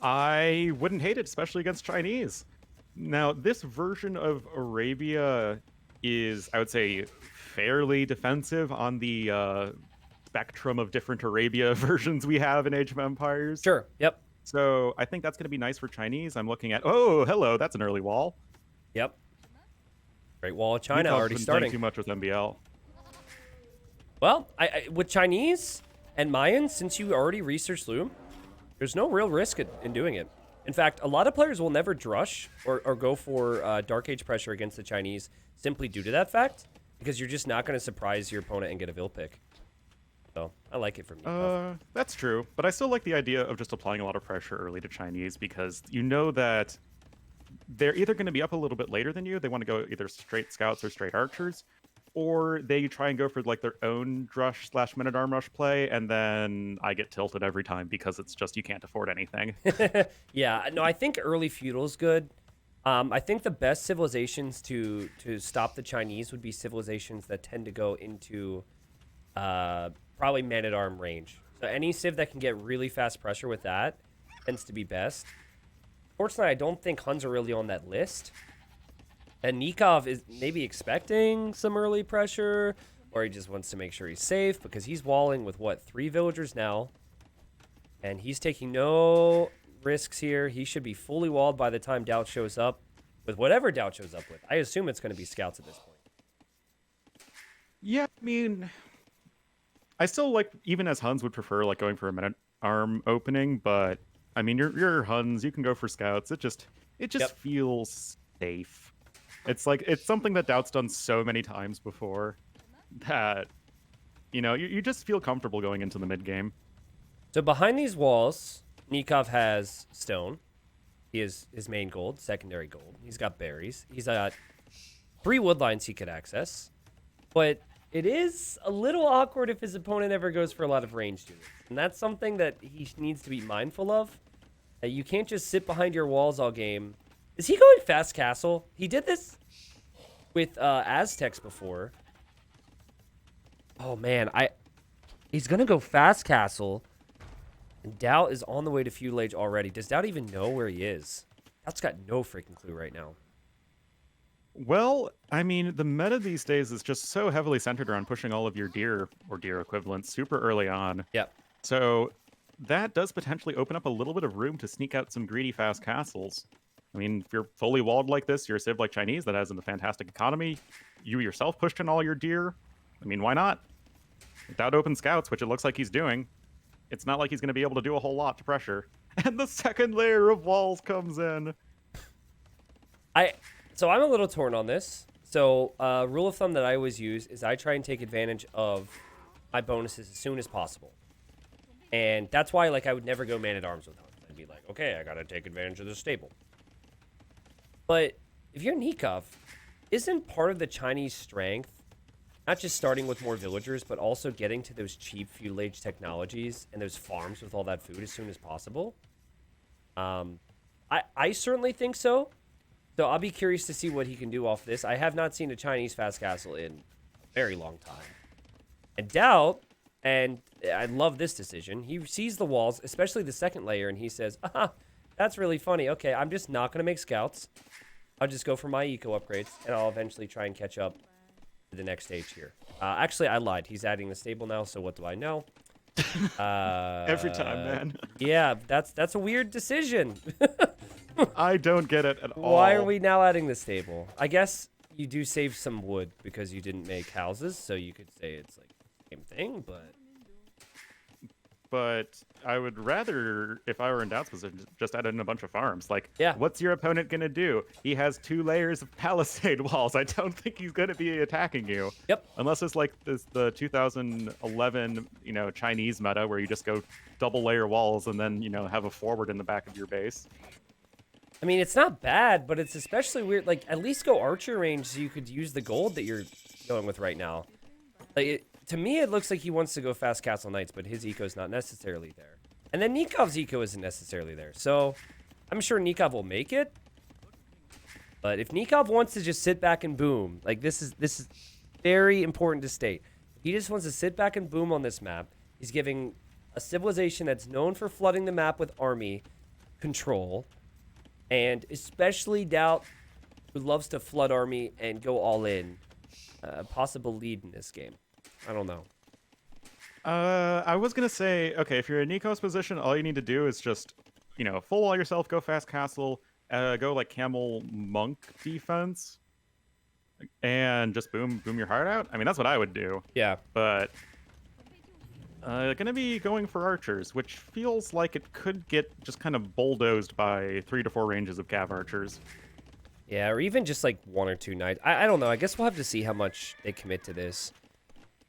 I wouldn't hate it, especially against Chinese. Now, this version of Arabia is, I would say, fairly defensive on the spectrum of different Arabia versions we have in Age of Empires. Sure. Yep. So I think that's going to be nice for Chinese. I'm looking at, oh, hello, that's an early wall. Yep. Great Wall of China Nikov's already been starting. playing too much with MBL. Well, with Chinese and Mayans, since you already researched Loom, there's no real risk in doing it. In fact, a lot of players will never drush or go for Dark Age pressure against the Chinese simply due to that fact, because you're just not going to surprise your opponent and get a Vill pick. So I like it from Nicov. That's true, but I still like the idea of just applying a lot of pressure early to Chinese because you know that they're either going to be up a little bit later than you. They want to go either straight scouts or straight archers, or they try and go for like their own drush / men-at-arm rush play, and then I get tilted every time because it's just you can't afford anything. Yeah, no, I think early feudal is good. I think the best civilizations to stop the Chinese would be civilizations that tend to go into probably man-at-arm range. So any civ that can get really fast pressure with that tends to be best. Fortunately, I don't think Huns are really on that list. And Nicov is maybe expecting some early pressure, or he just wants to make sure he's safe because he's walling with, 3 villagers now. And he's taking no risks here. He should be fully walled by the time DauT shows up with whatever DauT shows up with. I assume it's going to be scouts at this point. Yeah, I mean, I still like, even as Huns would prefer like going for a minute arm opening, but I mean, your Huns, you can go for scouts. It just Yep. feels safe. It's like it's something that DauT's done so many times before that you just feel comfortable going into the mid game. So behind these walls, Nicov has stone. He is his main gold, secondary gold. He's got berries. He's got 3 wood lines he could access. But it is a little awkward if his opponent ever goes for a lot of ranged units. And that's something that he needs to be mindful of. You can't just sit behind your walls all game. Is he going fast castle? He did this with Aztecs before. Oh, man. He's going to go fast castle. And DauT is on the way to feudal age already. Does DauT even know where he is? DauT's got no freaking clue right now. Well, I mean, the meta these days is just so heavily centered around pushing all of your deer or deer equivalents super early on. Yep. So that does potentially open up a little bit of room to sneak out some greedy fast castles. I mean, if you're fully walled like this, you're a civ like Chinese that has a fantastic economy. You yourself pushed in all your deer. I mean, why not? Without open scouts, which it looks like he's doing, it's not like he's going to be able to do a whole lot to pressure. And the second layer of walls comes in. So I'm a little torn on this. So rule of thumb that I always use is I try and take advantage of my bonuses as soon as possible. And that's why I would never go man-at-arms with Huns. I'd be like, okay, I got to take advantage of this stable. But if you're Nicov, isn't part of the Chinese strength not just starting with more villagers, but also getting to those cheap feudal age technologies and those farms with all that food as soon as possible? I certainly think so. So I'll be curious to see what he can do off this. I have not seen a Chinese fast castle in a very long time. And DauT, and I love this decision, he sees the walls, especially the second layer, and he says, that's really funny. Okay, I'm just not going to make scouts. I'll just go for my eco upgrades, and I'll eventually try and catch up to the next stage here. Actually, I lied. He's adding the stable now, so what do I know? Every time, man. Yeah, that's a weird decision. I don't get it at all. Why are we now adding the stable? I guess you do save some wood because you didn't make houses, so you could say it's like the same thing, But I would rather, if I were in DauT's position, just add in a bunch of farms. Like, Yeah. What's your opponent going to do? He has 2 layers of palisade walls. I don't think he's going to be attacking you. Yep. Unless it's like the 2011, Chinese meta where you just go double layer walls and then, have a forward in the back of your base. I mean, it's not bad, but it's especially weird. Like, at least go archer range so you could use the gold that you're going with right now. To me, it looks like he wants to go fast castle knights, but his eco is not necessarily there. And then Nikov's eco isn't necessarily there. So I'm sure Nicov will make it. But if Nicov wants to just sit back and boom, this is very important to state. He just wants to sit back and boom on this map. He's giving a civilization that's known for flooding the map with army control. And especially DauT, who loves to flood army and go all in. A possible lead in this game. I don't know. I was going to say, okay, if you're in Nico's position, all you need to do is just, full wall yourself, go fast castle, go like camel monk defense, and just boom your heart out. I mean, that's what I would do. Yeah. But gonna be going for archers, which feels like it could get just kind of bulldozed by 3 to 4 ranges of cav archers. Yeah, or even just like 1 or 2 knights. I don't know. I guess we'll have to see how much they commit to this.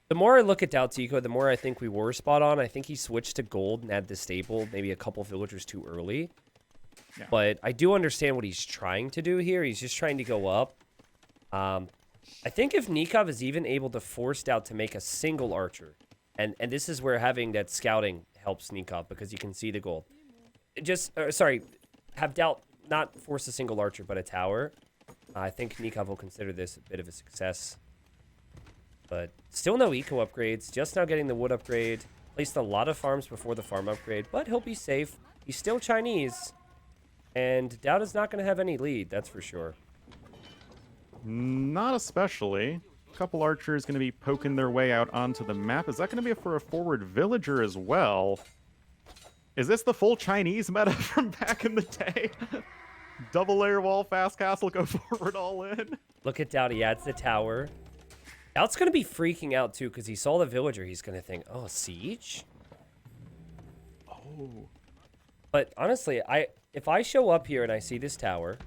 The more I look at DauT's eco, the more I think we were spot on. I think he switched to gold and had the stable, maybe a couple villagers too early. Yeah. But I do understand what he's trying to do here. He's just trying to go up. I think if Nicov is even able to force DauT to make a single archer, and this is where having that scouting helps Nicov because you can see the gold. Have DauT not force a single archer but a tower. I think Nicov will consider this a bit of a success. But still no eco upgrades, just now getting the wood upgrade. Placed a lot of farms before the farm upgrade, but he'll be safe. He's still Chinese. And DauT is not going to have any lead, that's for sure. Not especially. A couple archers going to be poking their way out onto the map. Is that going to be for a forward villager as well? Is this the full Chinese meta from back in the day? Double layer wall, fast castle, go forward all in. Look at DauT, he adds the tower. DauT's going to be freaking out, too, because he saw the villager. He's going to think, oh, siege? Oh. But honestly, if I show up here and I see this tower,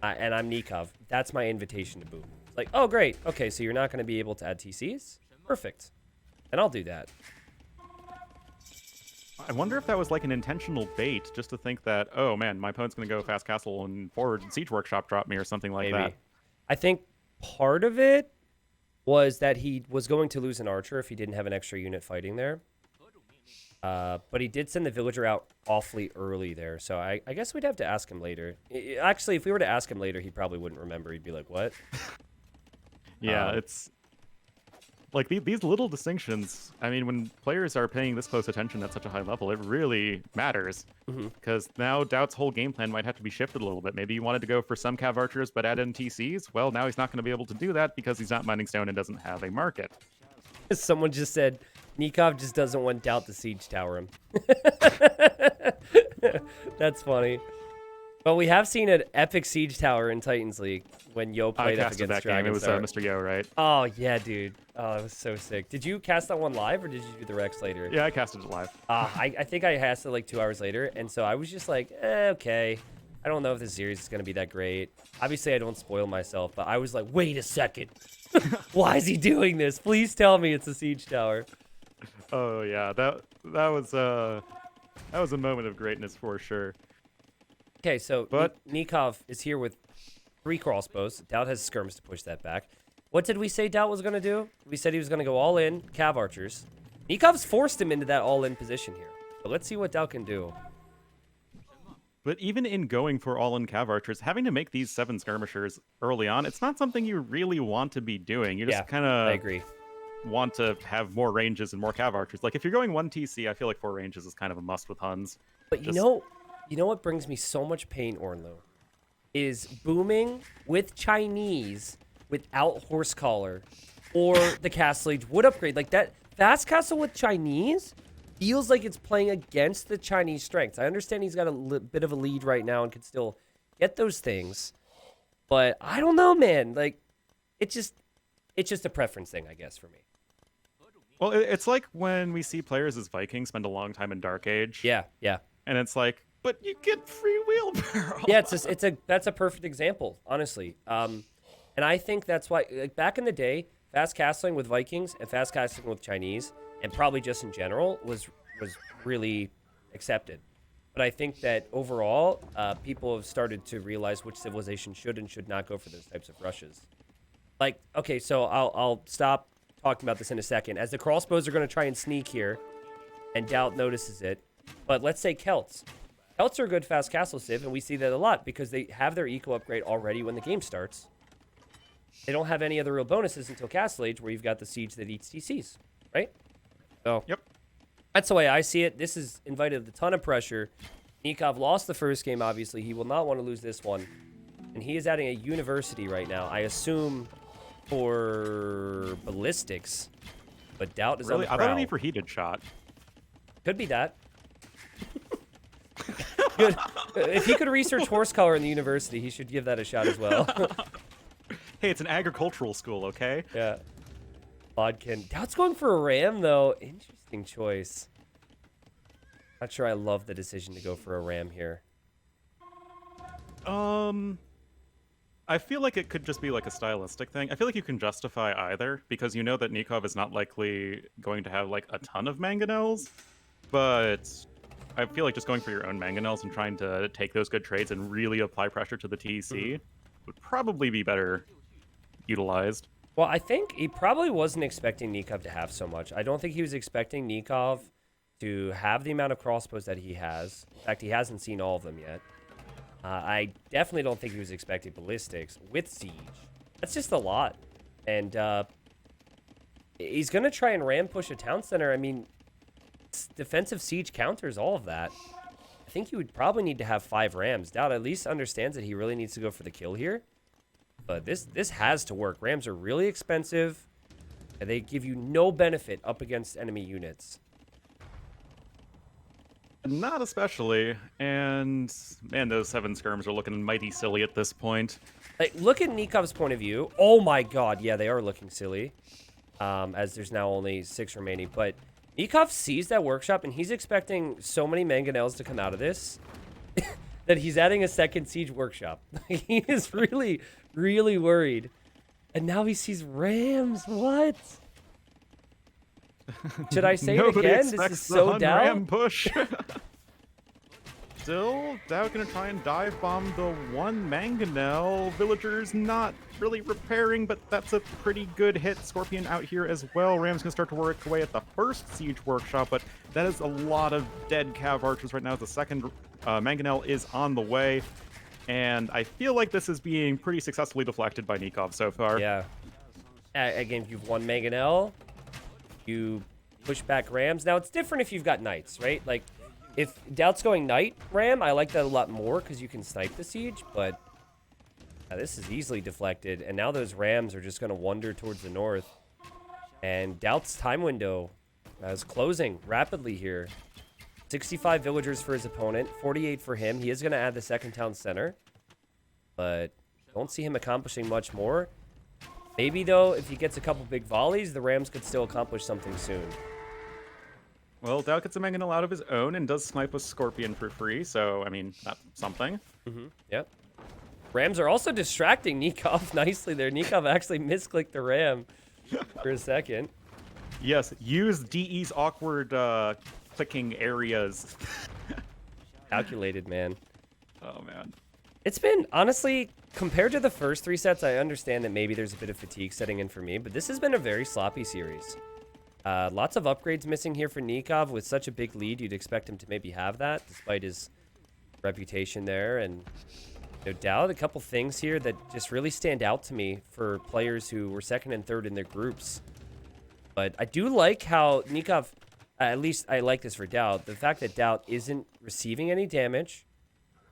and I'm Nicov, that's my invitation to boom. It's like, oh, great. Okay, so you're not going to be able to add TCs? Perfect. And I'll do that. I wonder if that was like an intentional bait, just to think that, oh man, my opponent's going to go fast castle and forward Siege Workshop drop me or something like that. I think part of it was that he was going to lose an archer if he didn't have an extra unit fighting there. But he did send the villager out awfully early there, so I guess we'd have to ask him later. Actually, if we were to ask him later, he probably wouldn't remember. He'd be like, what? Yeah, it's... Like, these little distinctions, I mean, when players are paying this close attention at such a high level, it really matters. Because now DauT's whole game plan might have to be shifted a little bit. Maybe he wanted to go for some cav archers, but add in TCs. Well, now he's not going to be able to do that because he's not mining stone and doesn't have a market. Someone just said, Nicov just doesn't want DauT to siege tower him. That's funny. But we have seen an epic siege tower in Titans League when Yo played up against that Dragon. game. It was Mr. Yo, right? Oh, yeah, dude. Oh, it was so sick. Did you cast that one live, or did you do the Rex later? Yeah, I casted it live. I think I cast it like 2 hours later, and so I was just like, okay. I don't know if this series is going to be that great. Obviously, I don't spoil myself, but I was like, wait a second. Why is he doing this? Please tell me it's a siege tower. Oh, yeah. That was a moment of greatness for sure. Okay, so Nicov is here with 3 crossbows. DauT has skirms to push that back. What did we say DauT was going to do? We said he was going to go all in, cav archers. Nikov's forced him into that all-in position here. But let's see what DauT can do. But even in going for all-in cav archers, having to make these 7 skirmishers early on, it's not something you really want to be doing. You just kind of I agree. Want to have more ranges and more cav archers. Like, if you're going 1 TC, I feel like 4 ranges is kind of a must with Huns. But you know what brings me so much pain, Ornlu, is booming with Chinese without horse collar or the castle age wood upgrade. Like, that fast castle with Chinese feels like it's playing against the Chinese strengths. I understand he's got a bit of a lead right now and can still get those things, but I don't know, man. Like, it's just a preference thing, I guess, for me. Well, it's like when we see players as Vikings spend a long time in Dark Age. Yeah. And it's like, but you get free wheelbarrow. Yeah, that's a perfect example, honestly. And I think that's why, like, back in the day, fast castling with Vikings and fast castling with Chinese, and probably just in general, was really accepted. But I think that overall, people have started to realize which civilization should and should not go for those types of rushes. Like, okay, so I'll stop talking about this in a second. As the crossbows are going to try and sneak here, and DauT notices it. But let's say Celts. Celts are a good fast castle civ, and we see that a lot because they have their eco upgrade already when the game starts. They don't have any other real bonuses until Castle Age, where you've got the siege that eats TCs, right? So Yep. That's the way I see it. This has invited a ton of pressure. Nicov lost the first game, obviously. He will not want to lose this one. And he is adding a university right now, I assume, for ballistics. But DauT is Really? on the I thought prowl. it'd be for heated shot. Could be that. Good. If he could research horse color in the university, he should give that a shot as well. Hey, it's an agricultural school, okay? Yeah. Bodkin. DauT's going for a ram, though. Interesting choice. Not sure I love the decision to go for a ram here. I feel like it could just be like a stylistic thing. I feel like you can justify either, because you know that Nicov is not likely going to have like a ton of mangonels, but I feel like just going for your own mangonels and trying to take those good trades and really apply pressure to the TC would probably be better utilized. Well, I think he probably wasn't expecting Nicov to have so much. I don't think he was expecting Nicov to have the amount of crossbows that he has. In fact, he hasn't seen all of them yet. I definitely don't think he was expecting ballistics with siege. That's just a lot. And he's going to try and ram push a town center. I mean, defensive siege counters all of that. I think you would probably need to have 5 rams. DauT at least understands that he really needs to go for the kill here. But this has to work. Rams are really expensive, and they give you no benefit up against enemy units. Not especially, and man, those 7 skirms are looking mighty silly at this point. Like, look at Nikov's point of view. Oh my god, yeah, they are looking silly. As there's now only 6 remaining. But Nicov sees that workshop, and he's expecting so many mangonels to come out of this that he's adding a second siege workshop. He is really, really worried. And now he sees rams. What? Should I say it again? This is so DauT. Ram push. Still, DauT gonna try and dive bomb the one mangonel. Villagers not really repairing, but that's a pretty good hit. Scorpion out here as well. Ram's gonna start to work away at the first siege workshop, but that is a lot of dead cav archers right now. The second mangonel is on the way, and I feel like this is being pretty successfully deflected by Nicov so far. Yeah. Again, you've won mangonel. You push back rams. Now, it's different if you've got knights, right? Like, if DauT's going knight ram, I like that a lot more because you can snipe the siege, but this is easily deflected. And now those rams are just going to wander towards the north. And DauT's time window is closing rapidly here. 65 villagers for his opponent, 48 for him. He is going to add the second town center, but don't see him accomplishing much more. Maybe, though, if he gets a couple big volleys, the Rams could still accomplish something soon. Well, DauT gets a mangonel out of his own and does snipe a Scorpion for free, so, I mean, that's something. Yep. Rams are also distracting Nicov nicely there. Nicov actually misclicked the Ram for a second. Yes, use DE's awkward clicking areas. Calculated, man. Oh, man. It's been, honestly, compared to the first 3 sets, I understand that maybe there's a bit of fatigue setting in for me, but this has been a very sloppy series. Lots of upgrades missing here for Nicov. With such a big lead, you'd expect him to maybe have that, despite his reputation there. And DauT, a couple things here that just really stand out to me for players who were second and third in their groups. But I do like how Nicov, at least I like this for DauT, the fact that DauT isn't receiving any damage,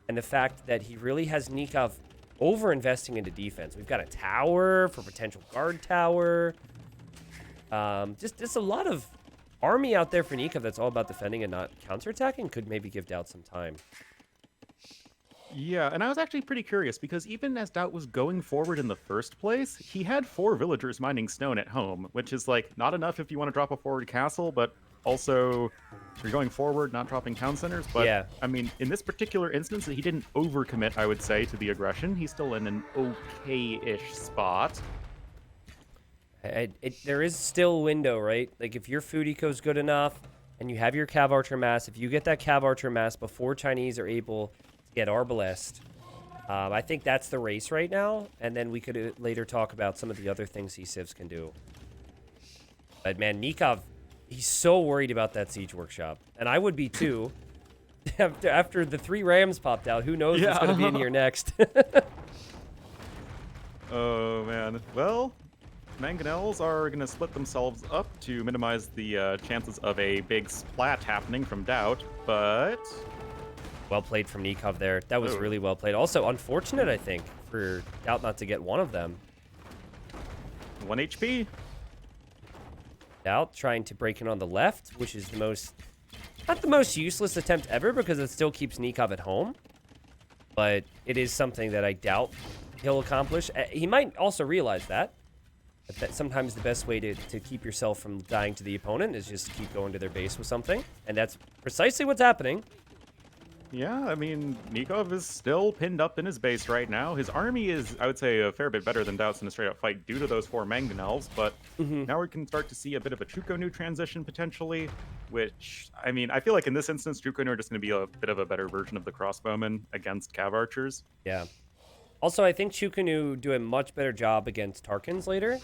and the fact that he really has Nicov over-investing into defense. We've got a tower for potential guard tower. Just a lot of army out there for Nicov that's all about defending and not counterattacking. Could maybe give DauT some time. Yeah, and I was actually pretty curious because even as DauT was going forward in the first place, he had 4 villagers mining stone at home, which is like not enough if you want to drop a forward castle, but also you're going forward, not dropping town centers. But yeah. I mean, in this particular instance, he didn't overcommit, I would say, to the aggression. He's still in an okay-ish spot. There is still a window, right? Like, if your food eco is good enough and you have your Cav Archer mass, if you get that Cav Archer mass before Chinese are able to get Arbalest, I think that's the race right now. And then we could later talk about some of the other things C-Civs can do. But, man, Nicov, he's so worried about that Siege Workshop. And I would be, too. After the 3 Rams popped out, who knows what's going to be in here next. Oh, man. Well, mangonels are going to split themselves up to minimize the chances of a big splat happening from DauT, but... Well played from Nicov there. That was really well played. Also, unfortunate, I think, for DauT not to get one of them. 1 HP. DauT trying to break in on the left, which is the most... Not the most useless attempt ever, because it still keeps Nicov at home. But it is something that I doubt he'll accomplish. He might also realize that sometimes the best way to keep yourself from dying to the opponent is just keep going to their base with something. And that's precisely what's happening. Yeah, I mean, Nicov is still pinned up in his base right now. His army is, I would say, a fair bit better than DauT's in a straight-up fight due to those 4 mangonels, but now we can start to see a bit of a Chukonu transition, potentially, which, I mean, I feel like in this instance, Chukonu are just going to be a bit of a better version of the crossbowmen against Cav Archers. Yeah. Also, I think Chukonu do a much better job against Tarkans later.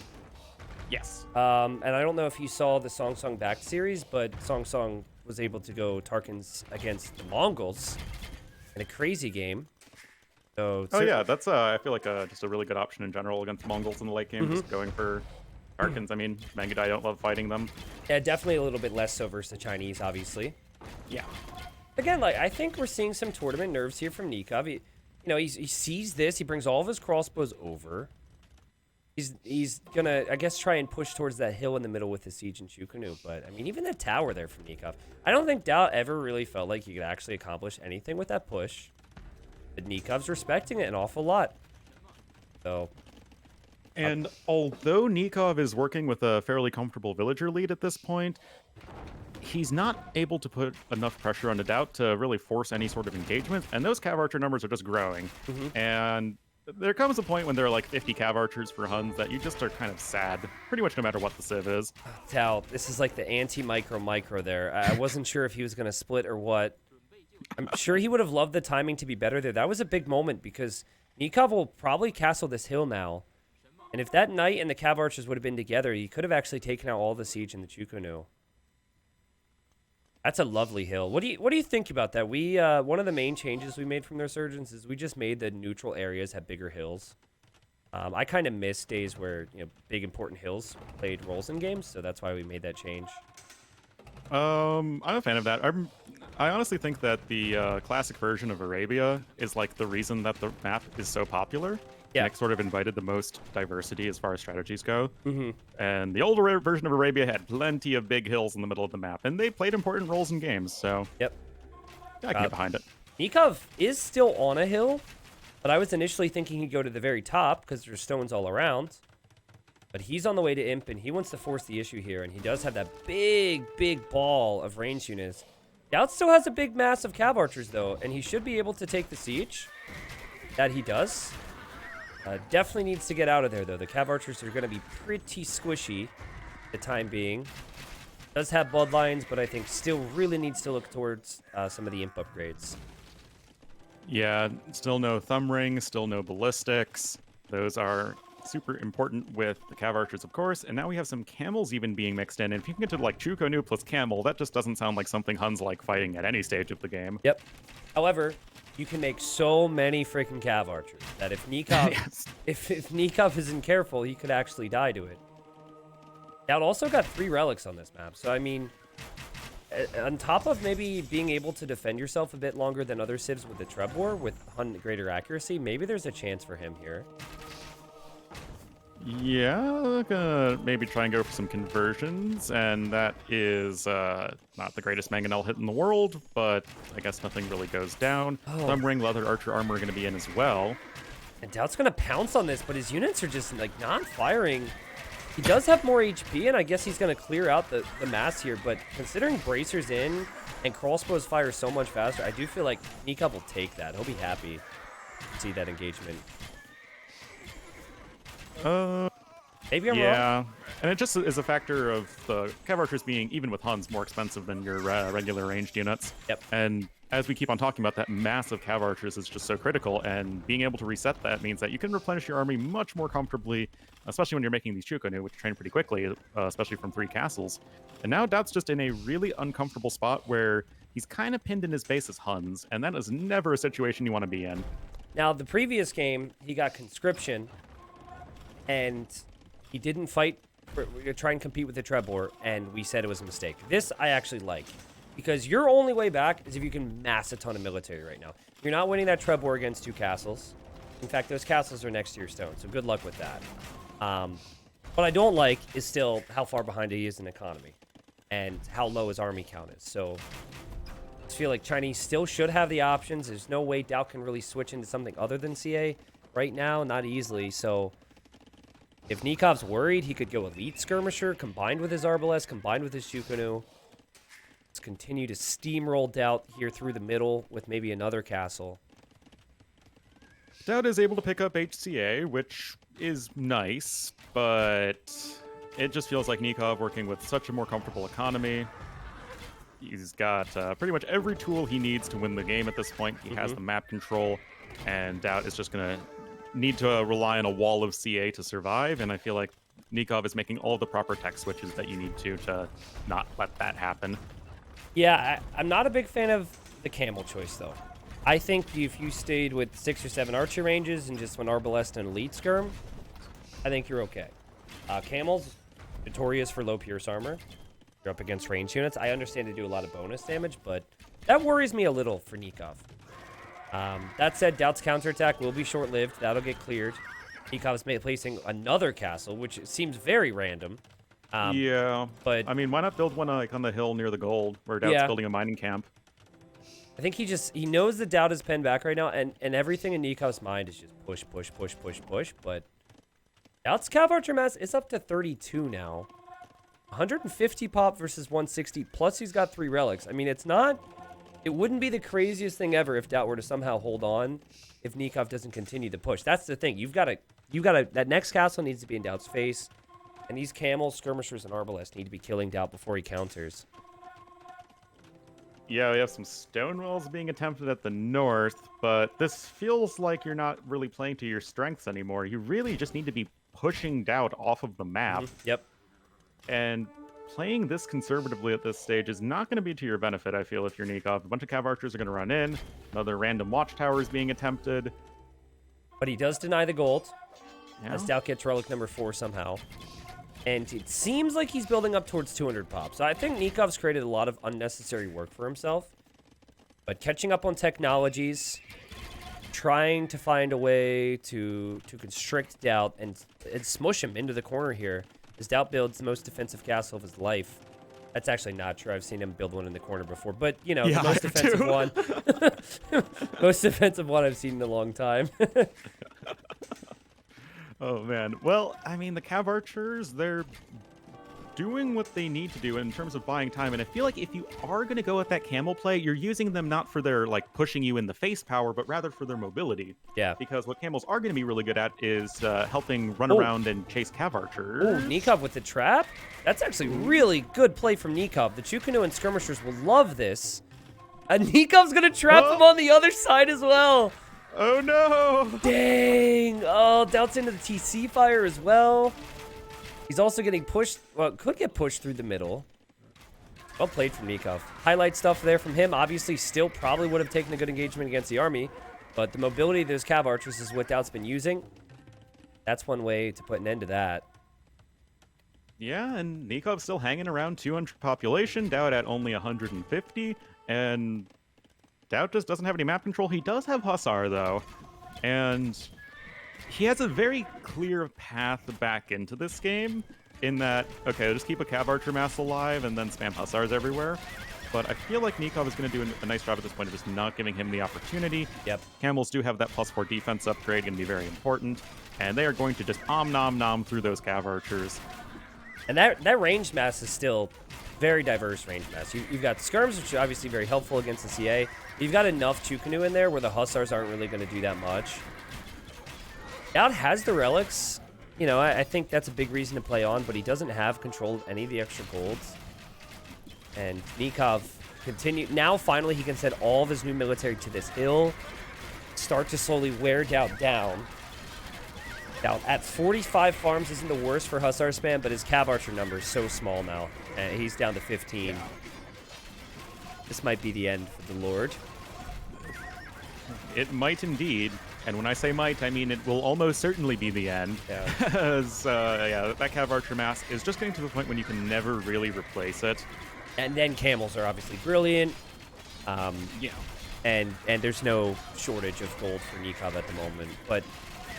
Yes. And I don't know if you saw the Song Song Back series, but Song Song was able to go Tarkans against the Mongols in a crazy game. So yeah, that's I feel like just a really good option in general against Mongols in the late game. Just going for Tarkans. I mean, Mangudai don't love fighting them. Yeah, definitely a little bit less so versus the Chinese, obviously. Yeah. Again, like, I think we're seeing some tournament nerves here from Nicov. He sees this. He brings all of his crossbows over. He's gonna, I guess, try and push towards that hill in the middle with the siege and Chukonu. But I mean, even the tower there from Nicov, I don't think DauT ever really felt like he could actually accomplish anything with that push. But Nikov's respecting it an awful lot. So, And although Nicov is working with a fairly comfortable villager lead at this point, he's not able to put enough pressure on the DauT to really force any sort of engagement, and those Cav Archer numbers are just growing. And there comes a point when there are like 50 Cav Archers for Huns that you just are kind of sad, pretty much no matter what the Civ is. DauT, this is like the anti-micro there. I wasn't sure if he was going to split or what. I'm sure he would have loved the timing to be better there. That was a big moment because Nicov will probably castle this hill now. And if that knight and the Cav Archers would have been together, he could have actually taken out all the siege in the Chukonu. That's a lovely hill. What do you think about that? We one of the main changes we made from the Resurgence is we just made the neutral areas have bigger hills. I kind of miss days where big important hills played roles in games, so that's why we made that change. I'm a fan of that. I honestly think that the classic version of Arabia is like the reason that the map is so popular. Yeah. And it sort of invited the most diversity as far as strategies go. And the older version of Arabia had plenty of big hills in the middle of the map, and they played important roles in games, so Yep. I can get behind it. Nicov is still on a hill, but I was initially thinking he'd go to the very top because there's stones all around. But he's on the way to Imp, and he wants to force the issue here, and he does have that big, big ball of range units. DauT still has a big mass of Cav Archers, though, and he should be able to take the siege. That he does. Definitely needs to get out of there, though. The Cav Archers are going to be pretty squishy the time being. Does have bloodlines, but I think still really needs to look towards some of the Imp upgrades. Yeah, still no thumb ring, still no ballistics. Those are super important with the Cav Archers, of course. And now we have some camels even being mixed in. And if you can get to like Chukonu plus camel, that just doesn't sound like something Huns like fighting at any stage of the game. Yep. However, you can make so many freaking Cav Archers that if Nicov, Yes. if Nicov isn't careful, he could actually die to it. DauT also got 3 relics on this map, so I mean, on top of maybe being able to defend yourself a bit longer than other civs with the Trebor with Hun greater accuracy, maybe there's a chance for him here. Yeah, gonna maybe try and go for some conversions, and that is not the greatest Mangonel hit in the world, but I guess nothing really goes down. Thumb ring, leather archer armor are going to be in as well. And DauT's going to pounce on this, but his units are just like non-firing. He does have more HP, and I guess he's going to clear out the mass here, but considering bracers in and crossbows fire so much faster, I do feel like Nicov will take that. He'll be happy to see that engagement. Maybe I'm wrong. Yeah, and it just is a factor of the Cav Archers being, even with Huns, more expensive than your regular ranged units. Yep. And as we keep on talking about, that massive Cav Archers is just so critical, and being able to reset that means that you can replenish your army much more comfortably, especially when you're making these Chukonu, which train pretty quickly, especially from 3 castles. And now DauT's just in a really uncomfortable spot where he's kind of pinned in his base as Huns, and that is never a situation you want to be in. Now, the previous game, he got conscription, and he didn't fight to try and compete with the Trebor, and we said it was a mistake. This I actually like, because your only way back is if you can mass a ton of military right now. You're not winning that Trebor against 2 castles. In fact, those castles are next to your stone, so good luck with that. What I don't like is still how far behind he is in economy, and how low his army count is. So I just feel like Chinese still should have the options. There's no way DauT can really switch into something other than CA right now, not easily. So if Nikov's worried, he could go Elite Skirmisher, combined with his Arbalest, combined with his Chukonu. Let's continue to steamroll DauT here through the middle with maybe another castle. DauT is able to pick up HCA, which is nice, but it just feels like Nicov working with such a more comfortable economy. He's got pretty much every tool he needs to win the game at this point. He has the map control, and DauT is just going to need to rely on a wall of CA to survive, and I feel like Nicov is making all the proper tech switches that you need to not let that happen. Yeah, I'm not a big fan of the camel choice, though. I think if you stayed with 6 or 7 archer ranges and just went Arbalest and Elite Skirm, I think you're okay. Camels, notorious for low pierce armor. You're up against range units. I understand they do a lot of bonus damage, but that worries me a little for Nicov. That said, DauT's counterattack will be short-lived. That'll get cleared. Nikov's placing another castle, which seems very random. Yeah, but I mean, why not build one like on the hill near the gold, where DauT's building a mining camp? I think he knows the DauT is pinned back right now, and everything in Nicov's mind is just push, push, push, push, push. But DauT's Cav Archer mass is up to 32 now. 150 pop versus 160, plus he's got 3 relics. I mean, it wouldn't be the craziest thing ever if DauT were to somehow hold on if Nicov doesn't continue to push. That's the thing. That next castle needs to be in DauT's face, and these camels, skirmishers, and arbalists need to be killing DauT before he counters. Yeah, we have some stone walls being attempted at the north, but this feels like you're not really playing to your strengths anymore. You really just need to be pushing DauT off of the map. Yep. And playing this conservatively at this stage is not going to be to your benefit, I feel, if you're Nicov. A bunch of Cav Archers are going to run in. Another random watchtower is being attempted. But he does deny the gold, Yeah. as DauT gets relic number 4 somehow. And it seems like he's building up towards 200 pop. So I think Nikov's created a lot of unnecessary work for himself. But catching up on technologies, trying to find a way to constrict DauT and smush him into the corner here. As DauT builds the most defensive castle of his life. That's actually not true. I've seen him build one in the corner before. But, you know, Yeah, the most defensive one. Most defensive one I've seen in a long time. Oh, man. Well, I mean, the Cav Archers, they're doing what they need to do in terms of buying time. And I feel like if you are going to go with that camel play, you're using them not for their, like, pushing you in the face power, but rather for their mobility. Yeah. Because what camels are going to be really good at is helping run around and chase Cav Archers. Ooh, Nicov with the trap? That's actually really good play from Nicov. The Chukunu and skirmishers will love this. And Nikov's going to trap him on the other side as well. Oh, no! Dang. Oh, DauT's into the TC fire as well. He's also getting pushed. Well, could get pushed through the middle. Well played from Nicov. Highlight stuff there from him. Obviously, still probably would have taken a good engagement against the army. But the mobility of those Cav Archers is what DauT's been using. That's one way to put an end to that. Yeah, and Nikov's still hanging around 200 population, DauT at only 150, and DauT just doesn't have any map control. He does have Hussar, though, and he has a very clear path back into this game in that, okay, I'll just keep a Cav Archer mass alive and then spam Hussars everywhere. But I feel like Nicov is going to do a nice job at this point of just not giving him the opportunity. Yep. Camels do have that +4 defense upgrade, going to be very important, and they are going to just nom through those Cav Archers. And that range mass is still very diverse range mass. You've got skirms, which are obviously very helpful against the CA. You've got enough Chukunu in there where the Hussars aren't really going to do that much. DauT has the relics. You know, I think that's a big reason to play on, but he doesn't have control of any of the extra golds. And Nicov now finally he can send all of his new military to this hill, start to slowly wear DauT down. DauT at 45 farms isn't the worst for Hussar spam, but his Cav Archer number is so small now. He's down to 15. This might be the end for the Lord. It might indeed. And when I say might, I mean it will almost certainly be the end. Yeah. As, that Cav Archer mass is just getting to the point when you can never really replace it. And then camels are obviously brilliant. Yeah. And there's no shortage of gold for Nicov at the moment. But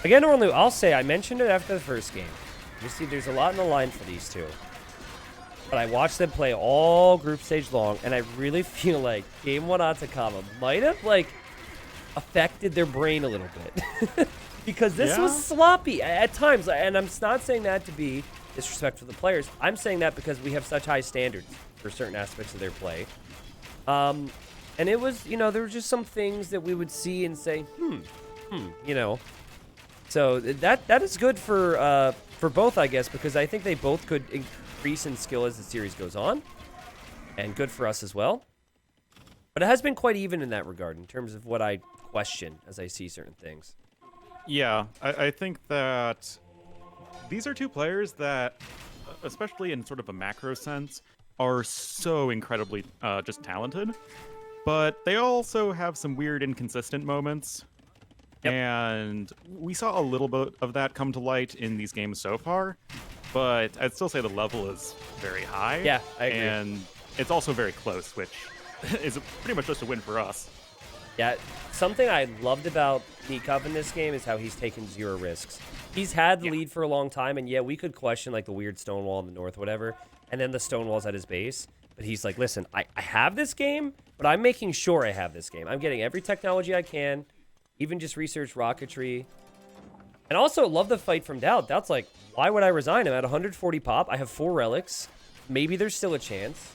again, Ornlu, I'll say, I mentioned it after the first game. You see, there's a lot in the line for these two. But I watched them play all group stage long, and I really feel like Game 1 Atacama might have, affected their brain a little bit. Because this was sloppy at times. And I'm not saying that to be disrespectful to the players. I'm saying that because we have such high standards for certain aspects of their play. And it was, there were just some things that we would see and say, So that is good for both, I guess, because I think they both could increase in skill as the series goes on. And good for us as well. But it has been quite even in that regard in terms of what I question as I see certain things. Yeah, I think that these are two players that, especially in sort of a macro sense, are so incredibly just talented. But they also have some weird, inconsistent moments. Yep. And we saw a little bit of that come to light in these games so far. But I'd still say the level is very high. Yeah, I agree. And it's also very close, which is pretty much just a win for us. Yeah, something I loved about Nicov in this game is how he's taken 0 risks. He's had the lead for a long time, and we could question the weird stonewall in the north, whatever, and then the stonewall's at his base. But he's like, listen, I have this game, but I'm making sure I have this game. I'm getting every technology I can, even just research rocketry. And also, love the fight from DauT. DauT's like, why would I resign? I'm at 140 pop. I have 4 relics. Maybe there's still a chance.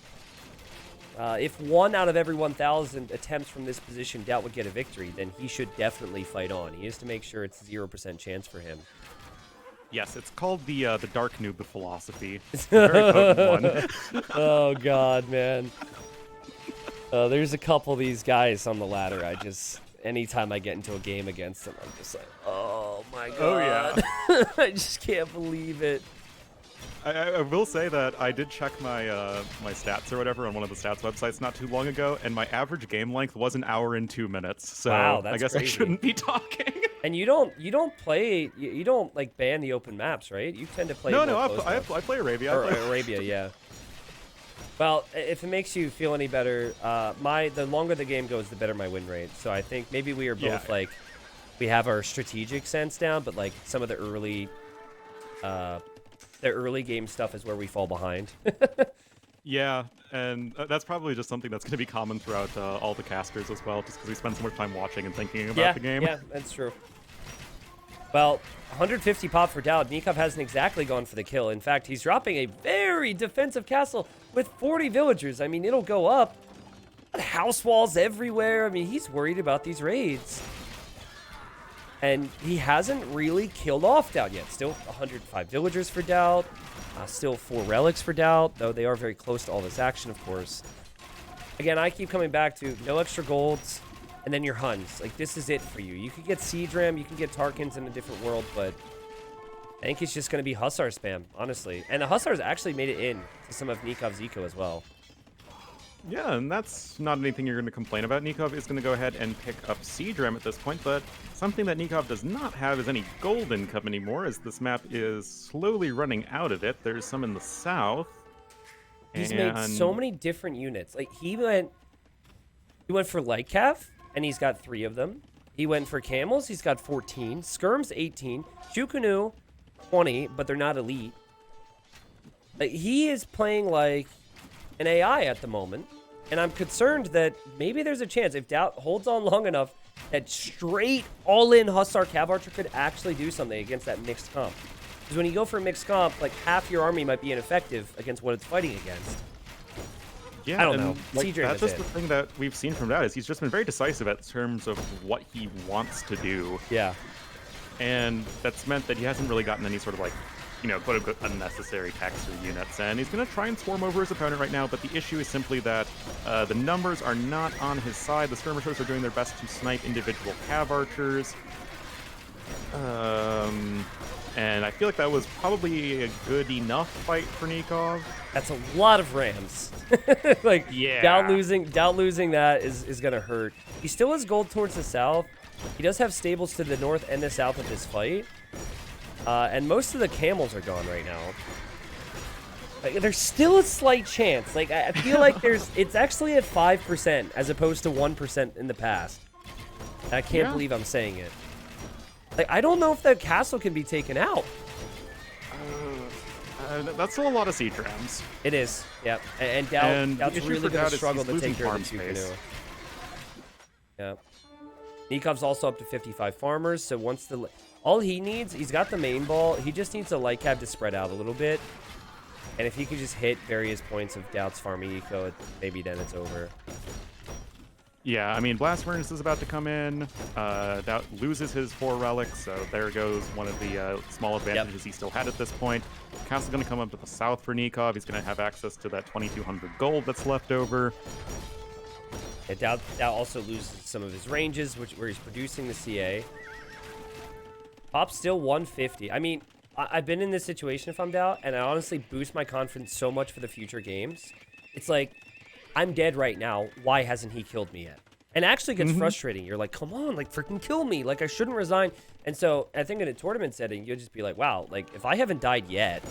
If 1 out of every 1,000 attempts from this position DauT would get a victory, then he should definitely fight on. He has to make sure it's 0% chance for him. Yes, it's called the dark noob philosophy. It's a very potent one. Oh, God, man. There's a couple of these guys on the ladder. Anytime I get into a game against them, I'm just like, oh, my God. Oh, yeah. I just can't believe it. I will say that I did check my my stats or whatever on one of the stats websites not too long ago, and my average game length was 1 hour and 2 minutes. So wow, that's I guess crazy. I shouldn't be talking. And you don't play, you don't like ban the open maps, right? You tend to play. No, I play Arabia. Or Arabia, yeah. Well, if it makes you feel any better, the longer the game goes, the better my win rate. So I think maybe we are both like, we have our strategic sense down, but like some of the early game stuff is where we fall behind. Yeah, and that's probably just something that's going to be common throughout all the casters as well, just because we spend so much time watching and thinking about the game. Yeah, that's true. Well, 150 pop for DauT. Nicov hasn't exactly gone for the kill. In fact, he's dropping a very defensive castle with 40 villagers. I mean, it'll go up. House walls everywhere. I mean, he's worried about these raids. And he hasn't really killed off DauT yet. Still 105 villagers for DauT. Still 4 relics for DauT, though they are very close to all this action, of course. Again, I keep coming back to no extra golds, and then your Huns. Like, this is it for you. You could get Siege Ram, you can get Tarkins in a different world, but I think it's just going to be Hussar spam, honestly. And the Hussars actually made it in to some of Nikov's eco as well. Yeah, and that's not anything you're going to complain about. Nicov is going to go ahead and pick up Siege Ram at this point, but something that Nicov does not have is any gold income anymore, as this map is slowly running out of it. There's some in the south. He's made so many different units. Like, he went for Light Cav, and he's got 3 of them. He went for Camels, he's got 14. Skirms, 18. Shukunu, 20, but they're not elite. Like, he is playing like an AI at the moment. And I'm concerned that maybe there's a chance, if DauT holds on long enough, that straight all-in Hussar Cav Archer could actually do something against that mixed comp. Because when you go for a mixed comp, like, half your army might be ineffective against what it's fighting against. Yeah, I don't know. Like, that's just the thing that we've seen from DauT, is he's just been very decisive in terms of what he wants to do. Yeah. And that's meant that he hasn't really gotten any sort of, like, you know, quote-unquote unnecessary attacks or units. And he's going to try and swarm over his opponent right now, but the issue is simply that the numbers are not on his side. The skirmishers are doing their best to snipe individual cav archers. And I feel like that was probably a good enough fight for Nicov. That's a lot of Rams. Like, yeah. DauT losing that is going to hurt. He still has gold towards the south. He does have stables to the north and the south of this fight. And most of the camels are gone right now. Like, there's still a slight chance. Like, I feel like it's actually at 5% as opposed to 1% in the past. And I can't believe I'm saying it. Like, I don't know if that castle can be taken out. That's still a lot of siege rams. It is, yep. And DauT's really going to struggle to take care of the Shukunu. Yeah. Nikov's also up to 55 farmers, so once all he needs, he's got the main ball, he just needs a light cab to spread out a little bit. And if he could just hit various points of DauT's farming eco, maybe then it's over. Yeah, I mean, Blast Furnace is about to come in. DauT loses his 4 relics, so there goes one of the small advantages he still had at this point. Castle's going to come up to the south for Nicov. He's going to have access to that 2,200 gold that's left over. Yeah, DauT also loses some of his ranges, where he's producing the CA. Pop's still 150. I mean, I've been in this situation if I'm DauT, and I honestly boost my confidence so much for the future games. It's like, I'm dead right now. Why hasn't he killed me yet? And it actually gets frustrating. You're like, come on, like, freaking kill me. Like, I shouldn't resign. And so I think in a tournament setting, you'll just be like, wow, like, if I haven't died yet,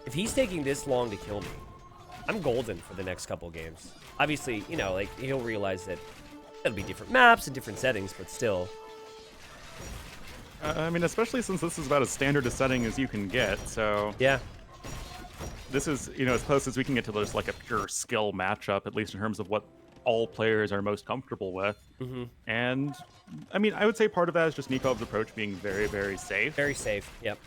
if he's taking this long to kill me, I'm golden for the next couple games. Obviously, you know, like, he'll realize that it'll be different maps and different settings, but still. I mean, especially since this is about as standard a setting as you can get, so... Yeah. This is, you know, as close as we can get to just, like, a pure skill matchup, at least in terms of what all players are most comfortable with. Mm-hmm. And I mean, I would say part of that is just Nikov's approach being very, very safe. Very safe. Yep.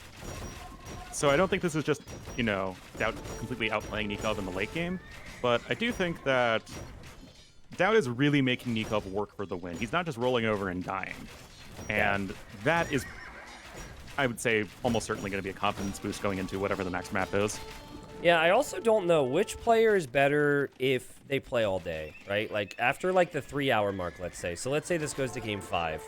So I don't think this is just, DauT completely outplaying Nicov in the late game. But I do think that DauT is really making Nicov work for the win. He's not just rolling over and dying. And that is, I would say, almost certainly going to be a confidence boost going into whatever the next map is. Yeah, I also don't know which player is better if they play all day, right? Like, after, like, the 3-hour mark, let's say. So let's say this goes to Game 5.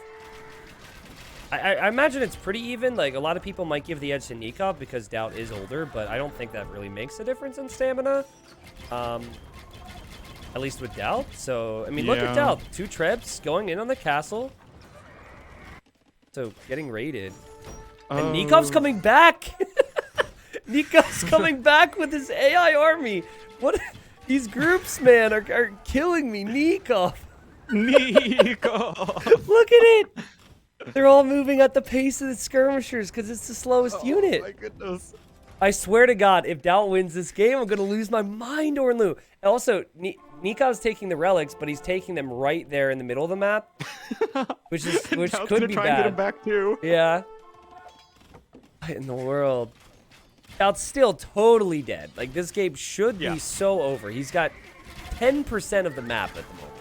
I imagine it's pretty even. Like, a lot of people might give the edge to Nicov because DauT is older, but I don't think that really makes a difference in stamina. At least with DauT. So, I mean, look at DauT. 2 trebs going in on the castle. So, getting raided. And Nikov's coming back! Nikov's coming back with his AI army. What? These groups, man, are killing me. Nicov. Nicov. Look at it. They're all moving at the pace of the skirmishers because it's the slowest unit. Oh my goodness. I swear to God, if DauT wins this game, I'm going to lose my mind, Ornlu. Also, Nikov's taking the relics, but he's taking them right there in the middle of the map, which could be try bad. And get him back too. Yeah. What in the world? DauT's still totally dead. Like, this game should be so over. He's got 10% of the map at the moment.